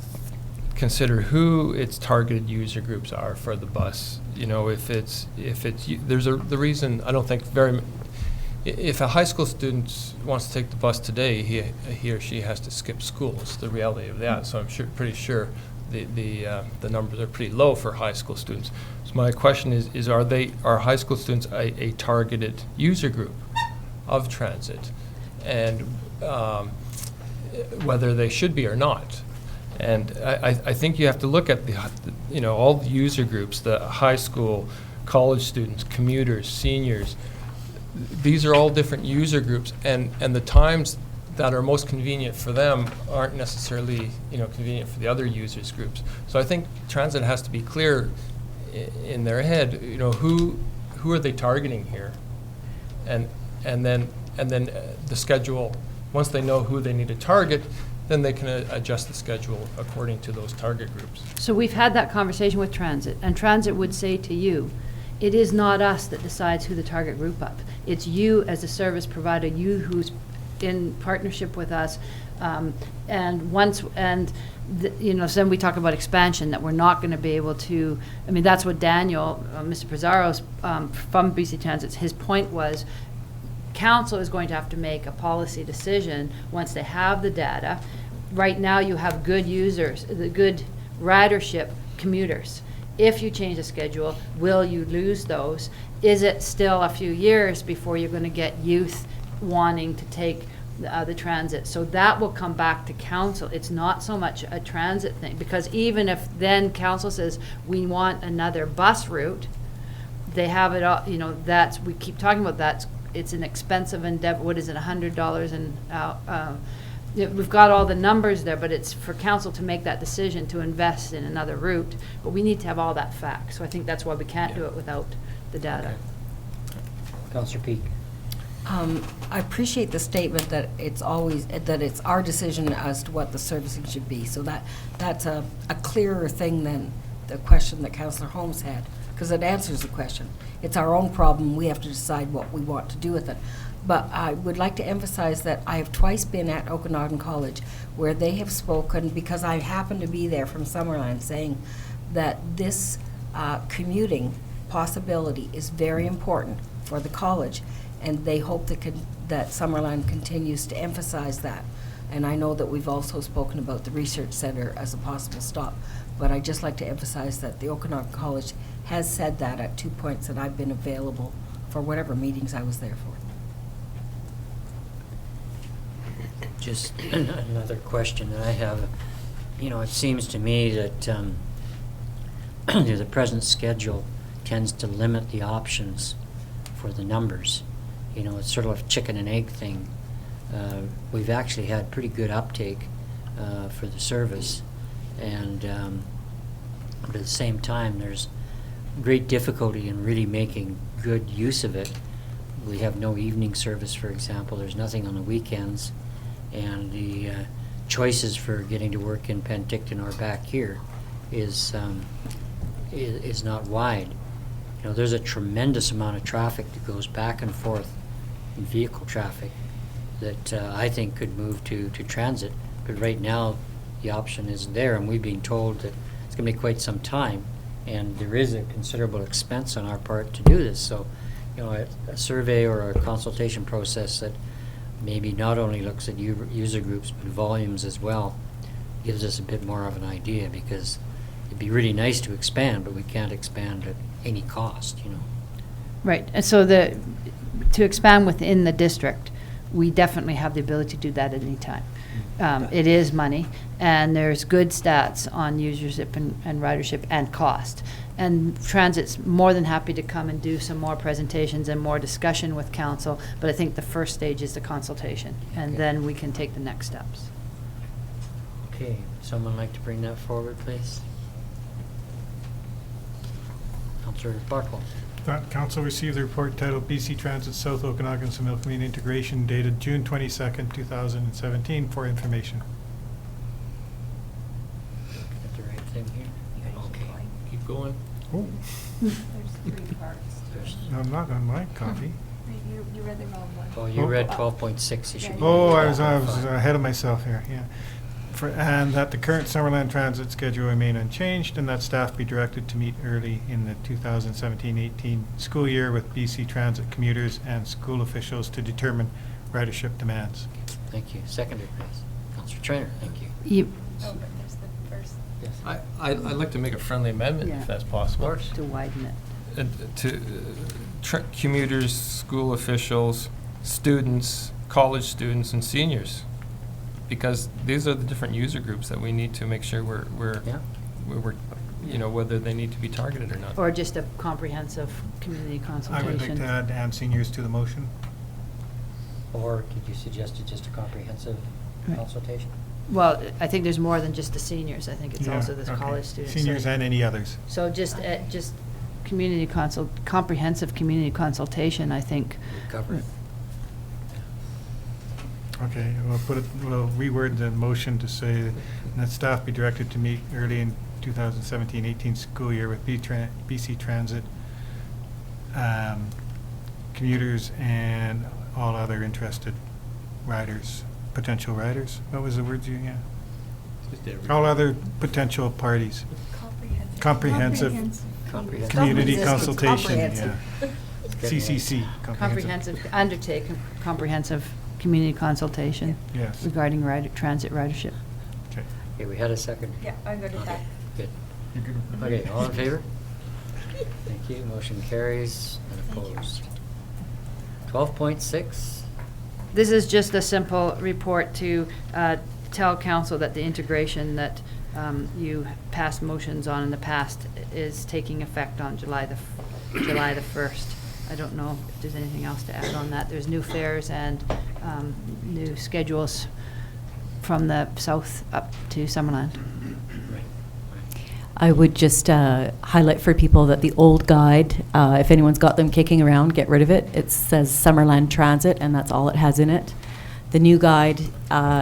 consider who its targeted user groups are for the bus. You know, the reason I don't think if a high school student wants to take the bus today, he or she has to skip school. It's the reality of that. So I'm pretty sure the numbers are pretty low for high school students. So my question is are high school students a targeted user group of transit, and whether they should be or not? And I think you have to look at all the user groups, the high school, college students, commuters, seniors. These are all different user groups, and the times that are most convenient for them aren't necessarily convenient for the other users groups. So I think transit has to be clear in their head, who are they targeting here, and then the schedule. Once they know who they need to target, then they can adjust the schedule according to those target groups. So we've had that conversation with Transit, and Transit would say to you, it is not us that decides who the target group up. It's you as a service provider, you who's in partnership with us, so then we talk about expansion, that we're not going to be able to. I mean, that's what Daniel, Mr. Pizarro's from BC Transit, his point was, council is going to have to make a policy decision once they have the data. Right now, you have good users, the good ridership commuters. If you change the schedule, will you lose those? Is it still a few years before you're going to get youth wanting to take the transit? So that will come back to council. It's not so much a transit thing, because even if then council says we want another bus route, they have it all, you know, that's, we keep talking about that, it's an expensive endeavor, what is it, $100 and, yeah, we've got all the numbers there, but it's for council to make that decision to invest in another route, but we need to have all that fact, so I think that's why we can't do it without the data. Councillor Peak. I appreciate the statement that it's always, that it's our decision as to what the servicing should be. So that's a clearer thing than the question that Councillor Holmes had, because it answers the question. It's our own problem. We have to decide what we want to do with it. But I would like to emphasize that I have twice been at Okanagan College where they have spoken, because I happen to be there from Summerland, saying that this commuting possibility is very important for the college. And they hope that Summerland continues to emphasize that. And I know that we've also spoken about the research center as a possible stop. But I'd just like to emphasize that the Okanagan College has said that at 2 points that I've been available for whatever meetings I was there for. Just another question that I have. You know, it seems to me that the present schedule tends to limit the options for the numbers. You know, it's sort of a chicken and egg thing. We've actually had pretty good uptake for the service, and but at the same time, there's great difficulty in really making good use of it. We have no evening service, for example. There's nothing on the weekends, and the choices for getting to work in Penticton or back here is not wide. You know, there's a tremendous amount of traffic that goes back and forth in vehicle traffic that I think could move to transit. But right now, the option isn't there, and we've been told that it's going to be quite some time, and there is a considerable expense on our part to do this. So, you know, a survey or a consultation process that maybe not only looks at user groups, but volumes as well, gives us a bit more of an idea, because it'd be really nice to expand, but we can't expand at any cost, you know. Right, and so to expand within the district, we definitely have the ability to do that at any time. It is money, and there's good stats on usership and ridership and cost. And Transit's more than happy to come and do some more presentations and more discussion with council, but I think the first stage is the consultation, and then we can take the next steps. Okay, someone like to bring that forward, please? Councillor Barkle. That council received the report titled BC Transit South Okanagan Samil Community Integration dated June 22nd, 2017 for information. Got the right thing here? Okay. Keep going. Oh, There's 3 parts. no, I'm not on my copy. You read the wrong one. Oh, you read 12.6, you should be. Oh, I was 12.5. ahead of myself here, yeah. And that the current Summerland transit schedule remain unchanged, and that staff be directed to meet early in the 2017-18 school year with BC Transit commuters and school officials to determine ridership demands. Thank you. Seconder, please. Councillor Trainer, thank you. Oh, but there's the first. I'd like to make a friendly amendment, Yeah. if that's possible. To widen it. To commuters, school officials, students, college students, and seniors, because these are the different user groups that we need to make sure we're you know, whether they need to be targeted or not. Or just a comprehensive community I consultation. would like to add seniors to the motion. Or could you suggest just a comprehensive Right. consultation? Well, I think there's more than just the seniors. I think it's Yeah, also the okay. college students. Seniors So- and any others. So just community comprehensive community consultation, I think. Cover it. Okay, we'll reword the motion to say that staff be directed to meet early in 2017-18 school year with BC Transit commuters and all other interested riders, potential riders. What was the word you, yeah? All other potential parties. Comprehensive community consultation, yeah. CCC. Comprehensive, undertake comprehensive community consultation. Yes. Regarding transit ridership. Okay. Okay, we had a second. Yeah, I'm good with that. Good. Okay, all in favor? Thank you. Motion carries and opposed. 12.6. This is just a simple report to tell council that the integration that you passed motions on in the past is taking effect on July the July the 1st. I don't know if there's anything else to add on that. There's new fares and new schedules from the south up to Summerland. I would just highlight for people that the old guide, if anyone's got them kicking around, get rid of it. It says Summerland Transit, and that's all it has in it. The new guide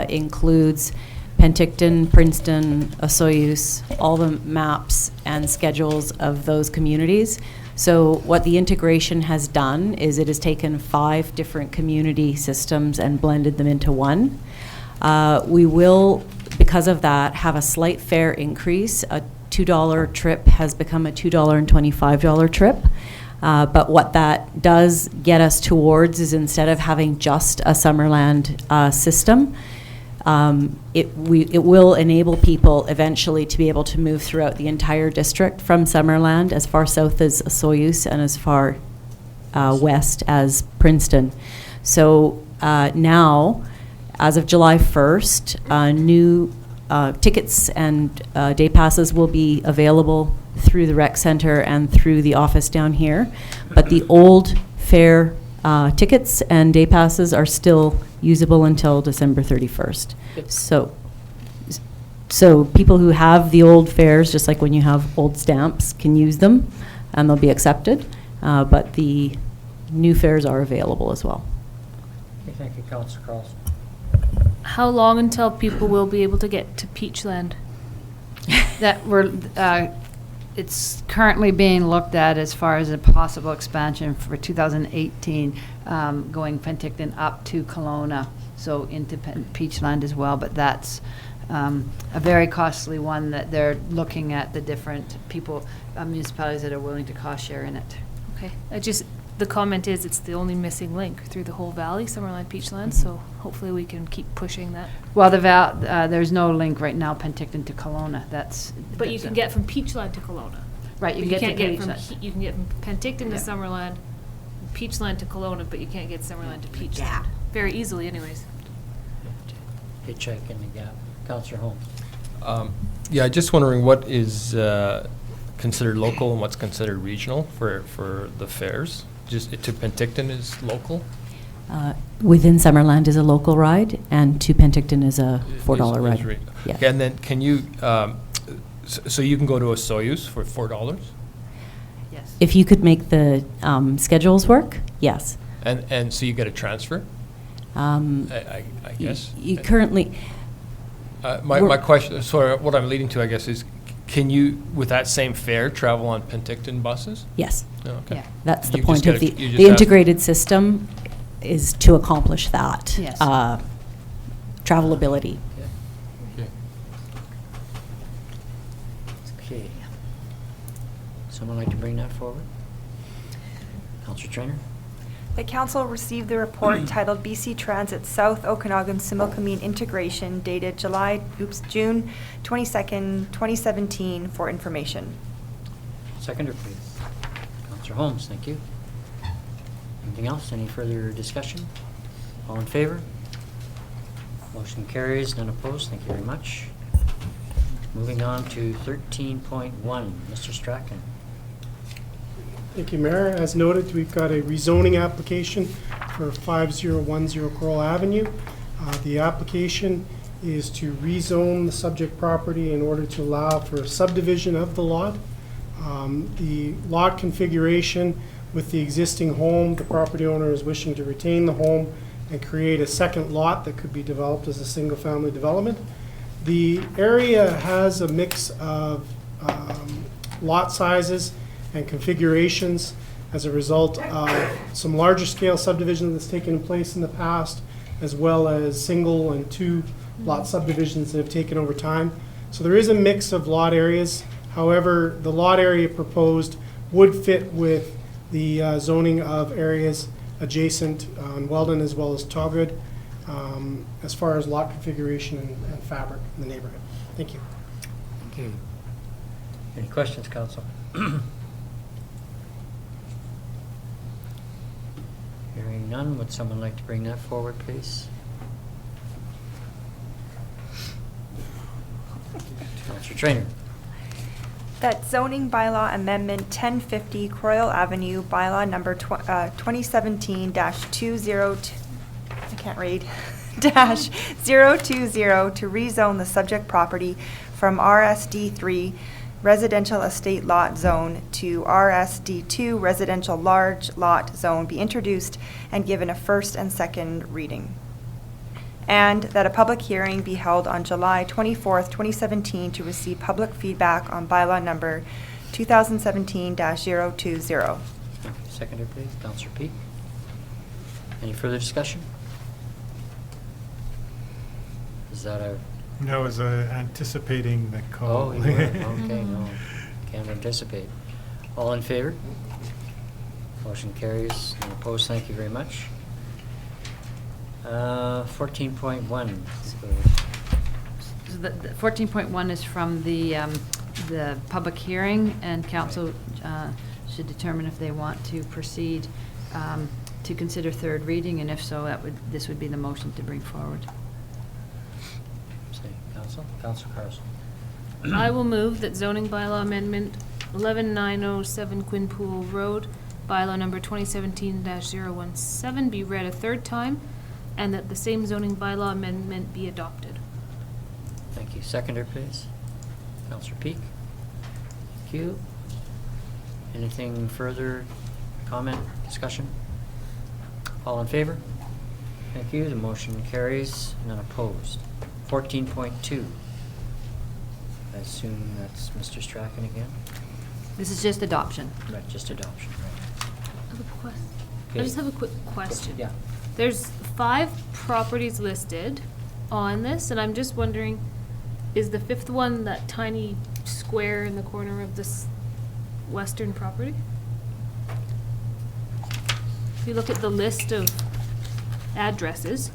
includes Penticton, Princeton, Osoyoos, all the maps and schedules of those communities. So what the integration has done is it has taken 5 different community systems and blended them into one. We will, because of that, have a slight fare increase. A $2 trip has become a $2.25 trip. But what that does get us towards is, instead of having just a Summerland system, it will enable people eventually to be able to move throughout the entire district from Summerland, as far south as Osoyoos and as far west as Princeton. So now, as of July 1st, new tickets and day passes will be available through the rec center and through the office down here. But the old fare tickets and day passes are still usable until December 31st. So people who have the old fares, just like when you have old stamps, can use them and they'll be accepted. But the new fares are available as well. Okay, thank you, Councillor Carlson. How long until people will be able to get to Peachland? It's currently being looked at as far as a possible expansion for 2018, going Penticton up to Kelowna, so into Peachland as well. But that's a very costly one that they're looking at the different municipalities that are willing to cost share in it. Okay, the comment is it's the only missing link through the whole valley, Summerland, Peachland, so hopefully we can keep pushing that. Well, there's no link right now, Penticton to Kelowna. But you can get from Peachland to Kelowna. Right, you But can get to from Peachland. you can get from Penticton to Summerland, Peachland to Kelowna, but you can't get Summerland to Peachland. Very easily, anyways. Hitchhike in the gap. Councillor Holmes. Yeah, just wondering what is considered local and what's considered regional for the fares? Just to Penticton is local? Within Summerland is a local ride, and to Penticton is a $4 ride. Yeah. Okay, and then can you, so you can go to Osoyoos for $4? Yes. If you could make the schedules work, yes. And so you get a transfer? I guess. You currently... My question, so what I'm leading to, I guess, is can you, with that same fare, travel on Penticton buses? yes. Oh, okay. Yeah. That's the You point just of gotta- the you just integrated system is to accomplish that. Yes. Travelability. Okay. Okay. Someone like to bring that forward? Councillor Trainer? The council received the report titled BC Transit South Okanagan-Similkameen Integration dated June 22nd, 2017 for information. Seconder, please. Councillor Holmes, thank you. Anything else? Any further discussion? All in favor? Motion carries, none opposed. Thank you very much. Moving on to 13.1, Mr. Strachan. Thank you, Mayor. As noted, we've got a rezoning application for 5010 Coral Avenue. The application is to rezone the subject property in order to allow for subdivision of the lot. The lot configuration with the existing home, the property owner is wishing to retain the home and create a second lot that could be developed as a single-family development. The area has a mix of lot sizes and configurations as a result of some larger scale subdivision that's taken place in the past, as well as single and two lot subdivisions that have taken over time. So there is a mix of lot areas. However, the lot area proposed would fit with the zoning of areas adjacent on Weldon as well as Tawgood, as far as lot configuration and fabric in the neighborhood. Thank you. Thank you. Any questions, Council? Hearing none, would someone like to bring that forward, please? Councillor Trainer. that zoning bylaw amendment 1050 Croyle Avenue, bylaw number 2017-202, I can't read, dash 020 to rezone the subject property from RSD3 residential estate lot zone to RSD2 residential large lot zone be introduced and given a first and second reading. And that a public hearing be held on July 24th, 2017 to receive public feedback on bylaw number 2017-020. Seconder, please. Councillor Peak. Any further discussion? Is that a... No, I was anticipating the call. Oh, you were? Okay, no, can't anticipate. All in favor? Motion carries. And opposed, thank you very much. 14.1. So the 14.1 is from the public hearing, and council should determine if they want to proceed to consider third reading, and if so, this would be the motion to bring forward. Say, Council Carson. I will move that zoning bylaw amendment 11907 Quinpool Road, bylaw number 2017-017 be read a third time, and that the same zoning bylaw amendment be adopted. Thank you. Seconder, please. Councillor Peak. Thank you. Anything further? Comment? Discussion? All in favor? Thank you. The motion carries. None opposed. 14.2. I assume that's Mr. Strachan again? This is just adoption. Right, just adoption, right. I just have a quick question. Yeah. There's 5 properties listed on this, and I'm just wondering, is the 5th one that tiny square in the corner of this western property? If you look at the list of addresses,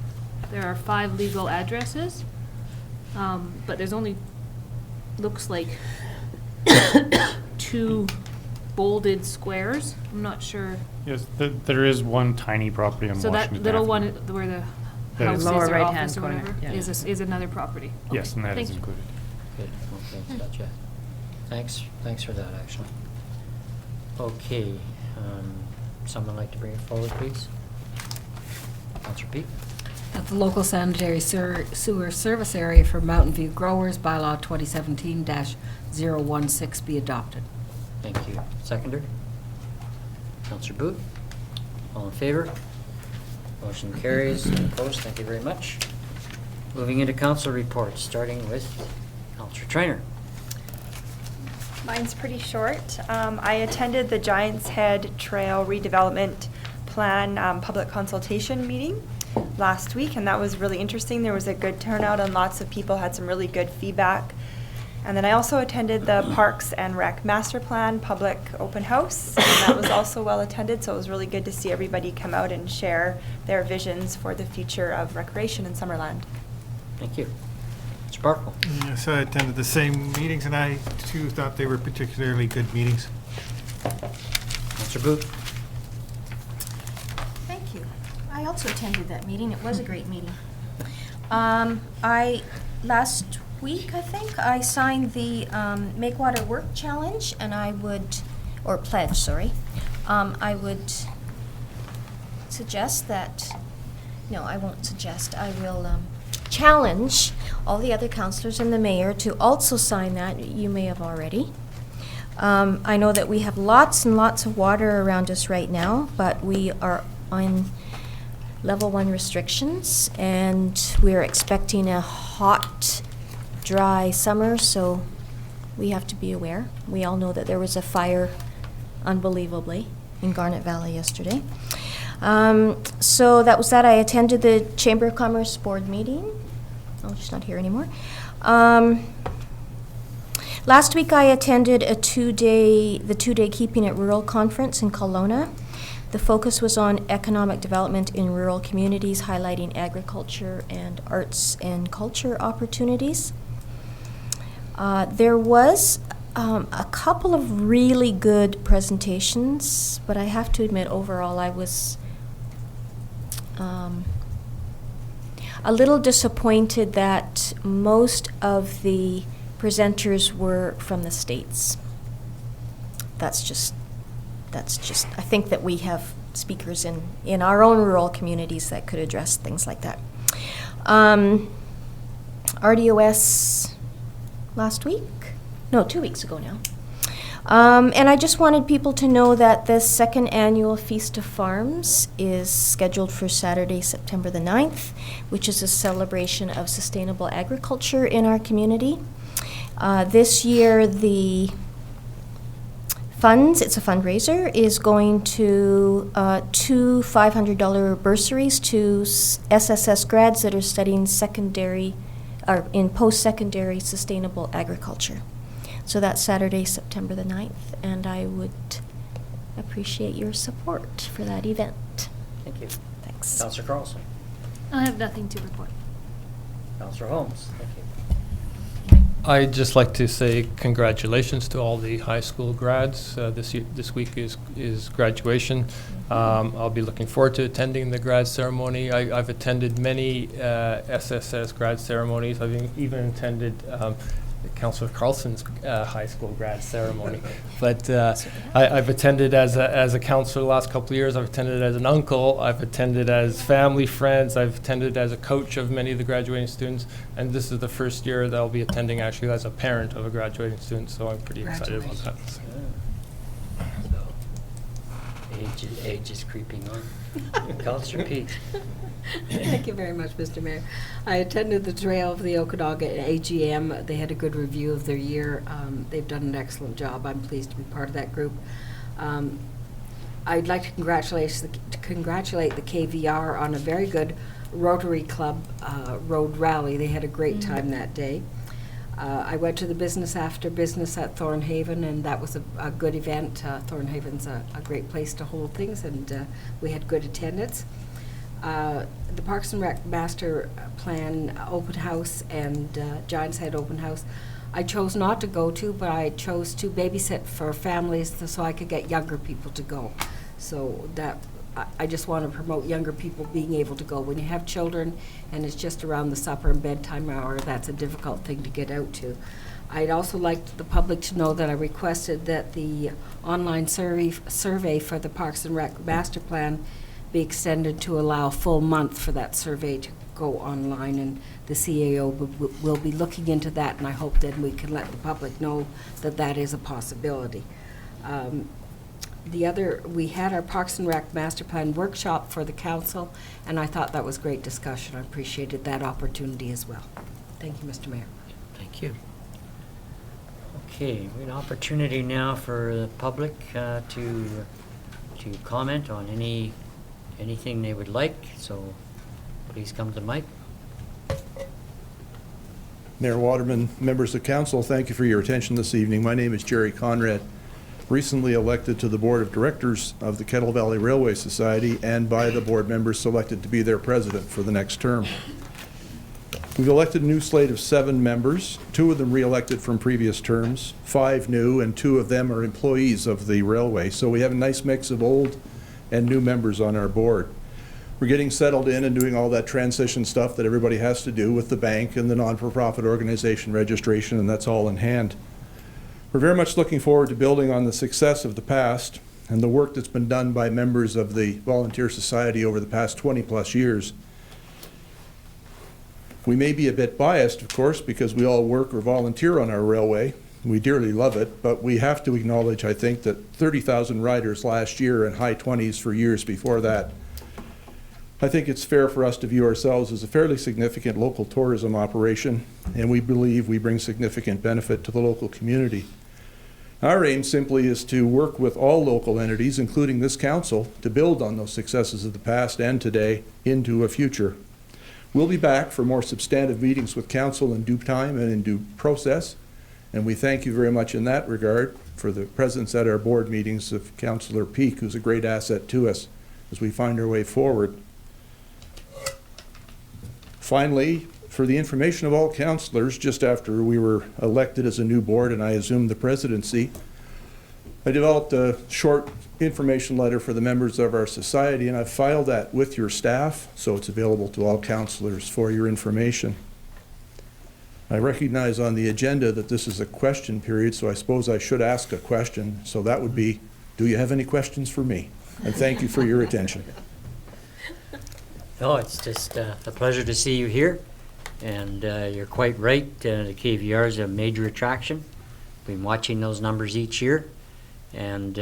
there are 5 legal addresses, but there's only, looks like, 2 bolded squares. I'm not sure. Yes, there is one tiny property on So Washington that little Avenue. one where the That house is- is Lower or right-hand office or corner, whatever yeah. is another property. Yes, and that Thank is you. included. Good. Okay, gotcha. Thanks for that, actually. Okay, someone like to bring it forward, please? Councillor Peak. That the local sanitary sewer service area for Mountain View Growers, bylaw 2017-016 be adopted. Thank you. Seconder? Councillor Booth? All in favor? Motion carries. None opposed. Thank you very much. Moving into council reports, starting with Councillor Trainer. Mine's pretty short. I attended the Giants Head Trail Redevelopment Plan public consultation meeting last week, and that was really interesting. There was a good turnout and lots of people had some really good feedback. And then I also attended the Parks and Rec Master Plan public open house, and that was also well attended, so it was really good to see everybody come out and share their visions for the future of recreation in Summerland. Thank you. Sparkle. Yes, I attended the same meetings, and I too thought they were particularly good meetings. Councillor Booth. Thank you. I also attended that meeting. It was a great meeting. Last week, I think, I signed the Make Water Work Challenge, and I would, or pledge, sorry. I would suggest that, no, I won't suggest, I will challenge all the other councillors and the mayor to also sign that. You may have already. I know that we have lots and lots of water around us right now, but we are on level 1 restrictions, and we're expecting a hot, dry summer, so we have to be aware. We all know that there was a fire, unbelievably, in Garnet Valley yesterday. So that was that. I attended the Chamber of Commerce board meeting. Oh, she's not here anymore. Last week I attended the 2-day Keeping It Rural conference in Kelowna. The focus was on economic development in rural communities, highlighting agriculture and arts and culture opportunities. There was a couple of really good presentations, but I have to admit, overall, I was a little disappointed that most of the presenters were from the States. that's just, I think that we have speakers in our own rural communities that could address things like that. RDOS last week? No, 2 weeks ago now. And I just wanted people to know that the second annual Feast of Farms is scheduled for Saturday, September the 9th, which is a celebration of sustainable agriculture in our community. This year, the funds, it's a fundraiser, is going to two $500 bursaries to SSS grads that are studying secondary, or in post-secondary sustainable agriculture. So that's Saturday, September the 9th, and I would appreciate your support for that event. Thank you. Thanks. Councillor Carlson. I have nothing to report. Councillor Holmes. Thank you. I'd just like to say congratulations to all the high school grads. This week is graduation. I'll be looking forward to attending the grad ceremony. I've attended many SSS grad ceremonies. I've even attended Councillor Carlson's high school grad ceremony. But I've attended as a councillor the last couple of years. I've attended as an uncle. I've attended as family, friends. I've attended as a coach of many of the graduating students. And this is the first year that I'll be attending actually as a parent of a graduating student. So I'm pretty excited about that. Age is creeping on. Councillor Pete. Thank you very much, Mr. Mayor. I attended the Trail of the Okanagan AGM. They had a good review of their year. They've done an excellent job. I'm pleased to be part of that group. I'd like to congratulate the KVR on a very good Rotary Club road rally. They had a great time that day. I went to the Business After Business at Thornhaven, and that was a good event. Thornhaven's a great place to hold things, and we had good attendance. The Parks and Rec Master Plan open house and Giants Head open house, I chose not to go to, but I chose to babysit for families so I could get younger people to go. So that I just want to promote younger people being able to go. When you have children and it's just around the supper and bedtime hour, that's a difficult thing to get out to. I'd also like the public to know that I requested that the online survey for the Parks and Rec Master Plan be extended to allow a full month for that survey to go online, and the CAO will be looking into that, and I hope that we can let the public know that that is a possibility. We had our Parks and Rec Master Plan workshop for the council, and I thought that was great discussion. I appreciated that opportunity as well. Thank you, Mr. Mayor. Thank you. Okay, we have an opportunity now for the public to comment on anything they would like, so please come to the mic. Mayor Waterman, members of council, thank you for your attention this evening. My name is Jerry Conrad, recently elected to the board of directors of the Kettle Valley Railway Society and by the board members selected to be their president for the next term. We've elected a new slate of 7 members, 2 of them re-elected from previous terms, 5 new, and 2 of them are employees of the railway. So we have a nice mix of old and new members on our board. We're getting settled in and doing all that transition stuff that everybody has to do with the bank and the non-for-profit organization registration, and that's all in hand. We're very much looking forward to building on the success of the past and the work that's been done by members of the Volunteer Society over the past 20+ years. We may be a bit biased, of course, because we all work or volunteer on our railway. We dearly love it, but we have to acknowledge, I think, that 30,000 riders last year and high 20s for years before that. I think it's fair for us to view ourselves as a fairly significant local tourism operation, and we believe we bring significant benefit to the local community. Our aim simply is to work with all local entities, including this council, to build on those successes of the past and today into a future. We'll be back for more substantive meetings with council in due time and in due process, and we thank you very much in that regard for the presence at our board meetings of Councillor Peake, who's a great asset to us as we find our way forward. Finally, for the information of all councillors, just after we were elected as a new board and I assumed the presidency, I developed a short information letter for the members of our society, and I've filed that with your staff, so it's available to all councillors for your information. I recognize on the agenda that this is a question period, so I suppose I should ask a question. So that would be, do you have any questions for me? And thank you for your attention. No, it's just a pleasure to see you here. And you're quite right, the KVR is a major attraction. Been watching those numbers each year. And,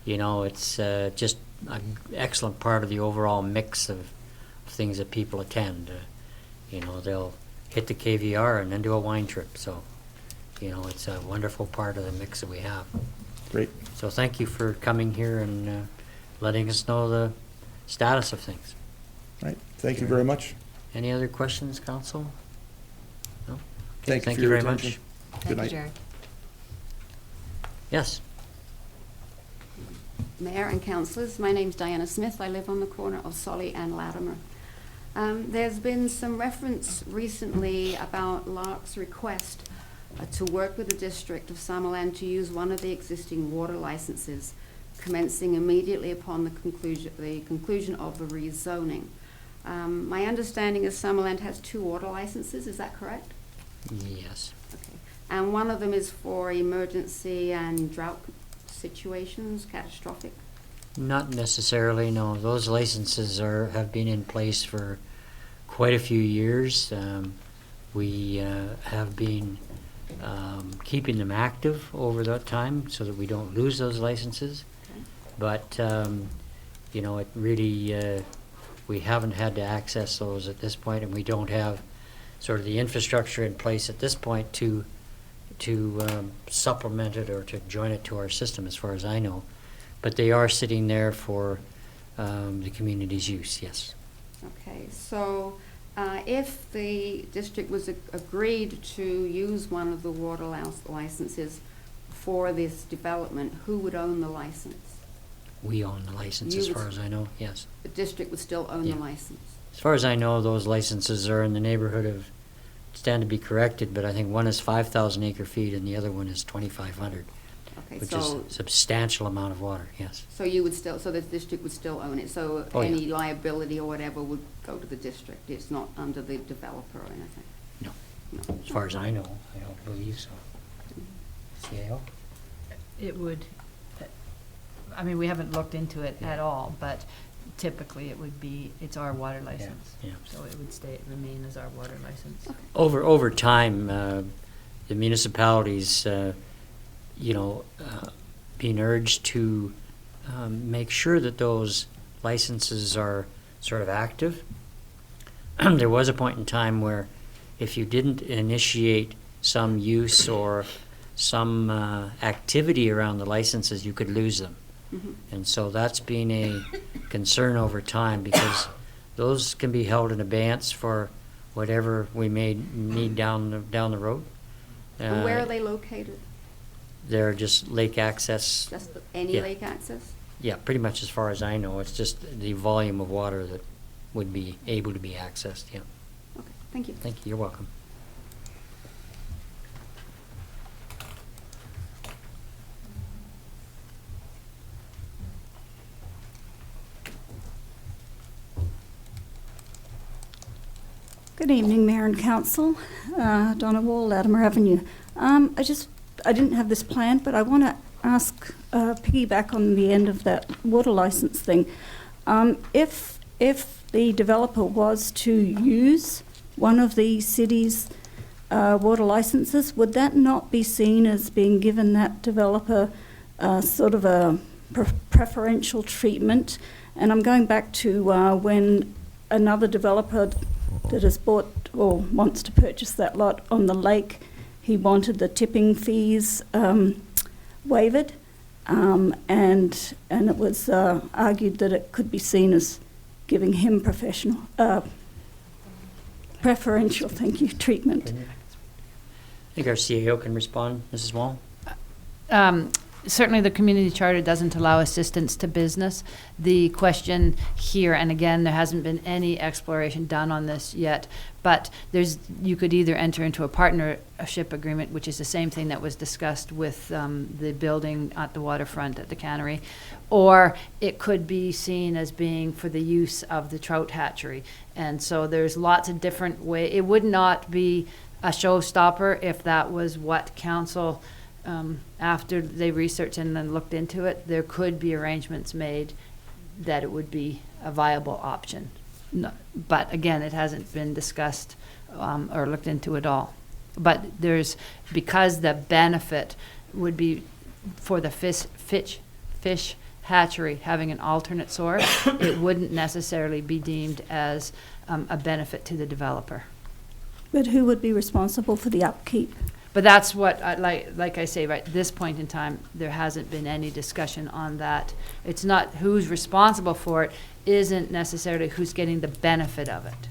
you know, it's just an excellent part of the overall mix of things that people attend. You know, they'll hit the KVR and then do a wine trip. So, you know, it's a wonderful part of the mix that we have. Great. So thank you for coming here and letting us know the status of things. Right. Thank you very much. Any other questions, Council? No? Okay, Thank you thank for you your very attention. much. Good night. Jerry. Yes. Mayor and councillors, my name's Diana Smith. I live on the corner of Solly and Latimer. There's been some reference recently about Lark's request to work with the District of Summerland to use one of the existing water licenses, commencing immediately upon the conclusion of the rezoning. My understanding is Summerland has 2 water licenses, is that correct? Yes. Okay. And one of them is for emergency and drought situations, catastrophic? Not necessarily, no. Those licenses have been in place for quite a few years. We have been keeping them active over that time so that we don't lose those licenses. Okay. But, you know, it really, we haven't had to access those at this point, and we don't have sort of the infrastructure in place at this point to supplement it or to join it to our system, as far as I know. But they are sitting there for the community's use, yes. Okay, so if the district was agreed to use one of the water licenses for this development, who would own the license? We own the license, as far as I know, yes. The district would still own Yeah. the license? As far as I know, those licenses are in the neighborhood of, stand to be corrected, but I think one is 5,000 acre feet and the other one is 2,500, Okay, which so is a substantial amount of water, yes. so you would still, so the district would still own it, so Oh, yeah. any liability or whatever would go to the district, it's not under the developer or anything? No. No. As far as I know, I don't believe so. CAO? It would, I mean, we haven't looked into it at all, but typically it would be, it's our water license. yeah. So it would remain as our water license. Over time, the municipalities, you know, being urged to make sure that those licenses are sort of active. There was a point in time where if you didn't initiate some use or some activity around the licenses, you could lose them. Mhm. And so that's been a concern over time, because those can be held in abeyance for whatever we may need down the road. And where are they located? They're just lake access. Just any Yeah. lake access? Yeah, pretty much as far as I know. It's just the volume of water that would be able to be accessed, yeah. Okay, thank you. Thank you, you're welcome. Good evening, Mayor and Council. Donna Wall, Latimer Avenue. I didn't have this planned, but I want to ask, piggyback on the end of that water license thing. If the developer was to use one of the city's water licenses, would that not be seen as being given that developer sort of a preferential treatment? And I'm going back to when another developer that has bought or wants to purchase that lot on the lake, he wanted the tipping fees waived, and it was argued that it could be seen as giving him preferential, treatment. I think our CAO can respond, Mrs. Wall. Certainly, the community charter doesn't allow assistance to business. The question here, and again, there hasn't been any exploration done on this yet, but you could either enter into a partnership agreement, which is the same thing that was discussed with the building at the waterfront at the cannery, or it could be seen as being for the use of the trout hatchery. And so there's lots of different ways. It would not be a showstopper if that was what council, after they researched and then looked into it, there could be arrangements made that it would be a viable option. No, but again, it hasn't been discussed or looked into at all. But because the benefit would be for the fish hatchery having an alternate source, it wouldn't necessarily be deemed as a benefit to the developer. But who would be responsible for the upkeep? But that's what, like I say, right, this point in time, there hasn't been any discussion on that. It's not who's responsible for it, isn't necessarily who's getting the benefit of it.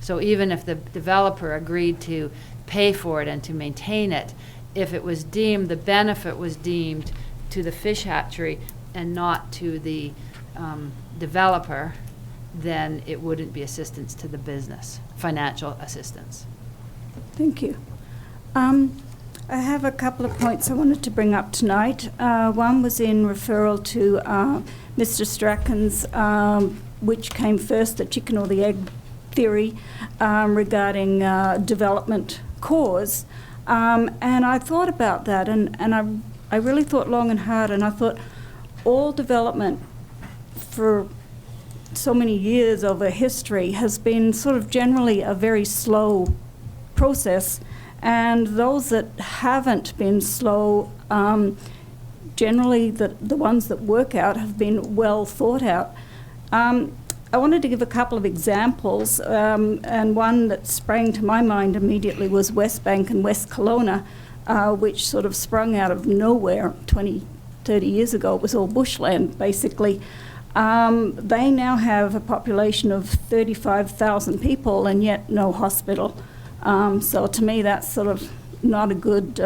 So even if the developer agreed to pay for it and to maintain it, if it was deemed, the benefit was deemed to the fish hatchery and not to the developer, then it wouldn't be assistance to the business, financial assistance. Thank you. I have a couple of points I wanted to bring up tonight. One was in referral to Mr. Strachan's, which came first, the chicken or the egg theory, regarding development cause. And I thought about that, and I really thought long and hard, and I thought all development for so many years over history has been sort of generally a very slow process. And those that haven't been slow, generally the ones that work out have been well thought out. I wanted to give a couple of examples, and one that sprang to my mind immediately was West Bank and West Kelowna, which sort of sprung out of nowhere 20, 30 years ago. It was all bushland, basically. They now have a population of 35,000 people and yet no hospital. So to me, that's sort of not a good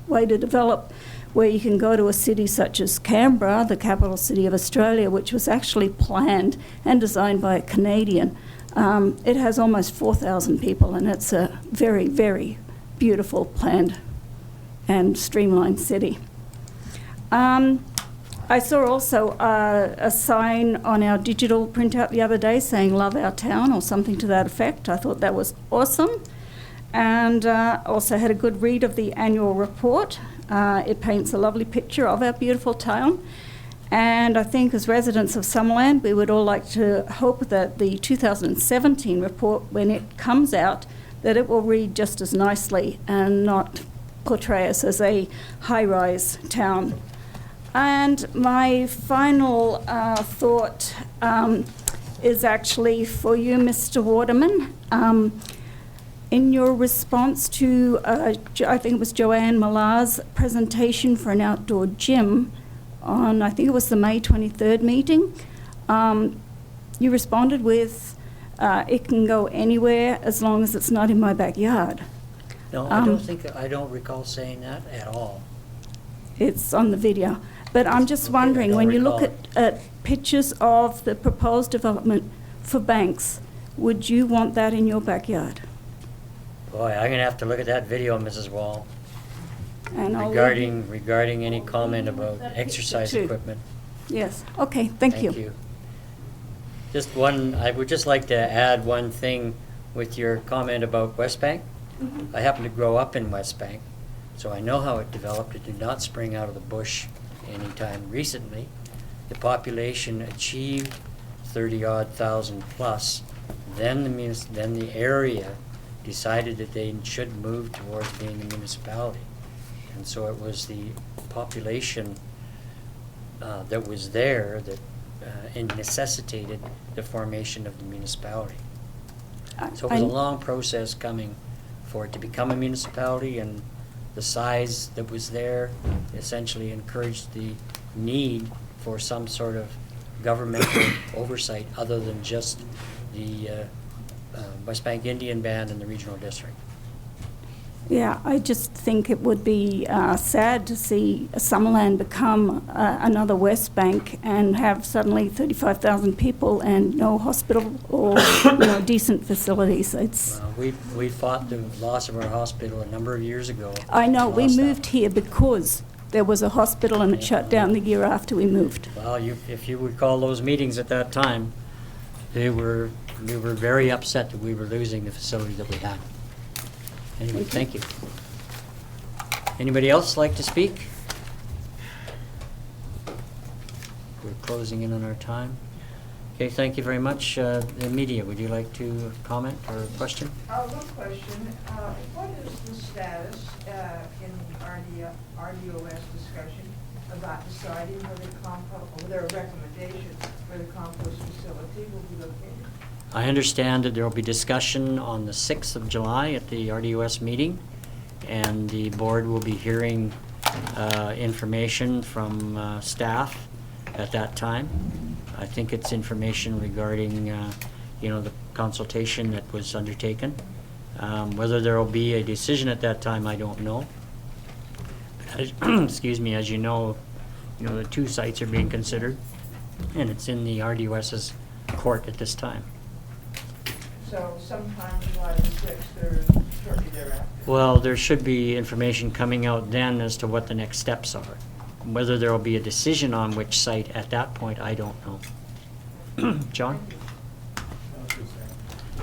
way to develop, where you can go to a city such as Canberra, the capital city of Australia, which was actually planned and designed by a Canadian. It has almost 4,000 people, and it's a very, very beautiful, planned and streamlined city. I saw also a sign on our digital printout the other day saying "Love our town" or something to that effect. I thought that was awesome. And also had a good read of the annual report. It paints a lovely picture of our beautiful town. And I think as residents of Summerland, we would all like to hope that the 2017 report, when it comes out, that it will read just as nicely and not portray us as a high-rise town. And my final thought is actually for you, Mr. Waterman. In your response to, I think it was Joanne Millar's presentation for an outdoor gym on, I think it was the May 23rd meeting, you responded with, it can go anywhere as long as it's not in my backyard. No, I don't recall saying that at all. It's on the video. But I'm just wondering, when you look at pictures of the proposed development for banks, would you want that in your backyard? Boy, I'm gonna have to look at that video, Mrs. Wall. And Regarding any comment about exercise too. equipment. Yes, okay, thank you. Thank you. Just one, I would just like to add one thing with your comment about West Bank. Mhm. I happen to grow up in West Bank, so I know how it developed. It did not spring out of the bush anytime recently. The population achieved 30-odd thousand plus. Then the area decided that they should move towards being a municipality. And so it was the population that was there that and necessitated the formation of the municipality. So it was a long process coming for it to become a municipality, and the size that was there essentially encouraged the need for some sort of governmental oversight other than just the West Bank Indian Band and the regional district. Yeah, I just think it would be sad to see Summerland become another West Bank and have suddenly 35,000 people and no hospital or decent facilities. It's. We fought the loss of our hospital a number of years ago. I know, we moved here because there was a hospital and it shut down the year after we moved. Well, if you recall those meetings at that time, we were very upset that we were losing the facility that we had. Anyway, thank you. Anybody else like to speak? We're closing in on our time. Okay, thank you very much. The media, would you like to comment or question? One question. What is the status in the RDOS discussion about deciding where the compost, or their recommendations where the compost facility will be located? I understand that there will be discussion on the 6th of July at the RDOS meeting, and the board will be hearing information from staff at that time. I think it's information regarding, the consultation that was undertaken. Whether there will be a decision at that time, I don't know. Excuse me, as you know, the two sites are being considered, and it's in the RDOS's court at this time. So sometime July the 6th or shortly thereafter? Well, there should be information coming out then as to what the next steps are. Whether there will be a decision on which site at that point, I don't know. John?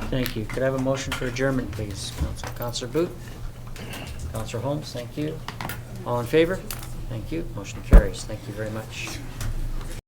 Thank you. Could I have a motion for adjournment, please? Councillor Booth? Councillor Holmes, thank you. All in favor? Thank you. Motion carries. Thank you very much.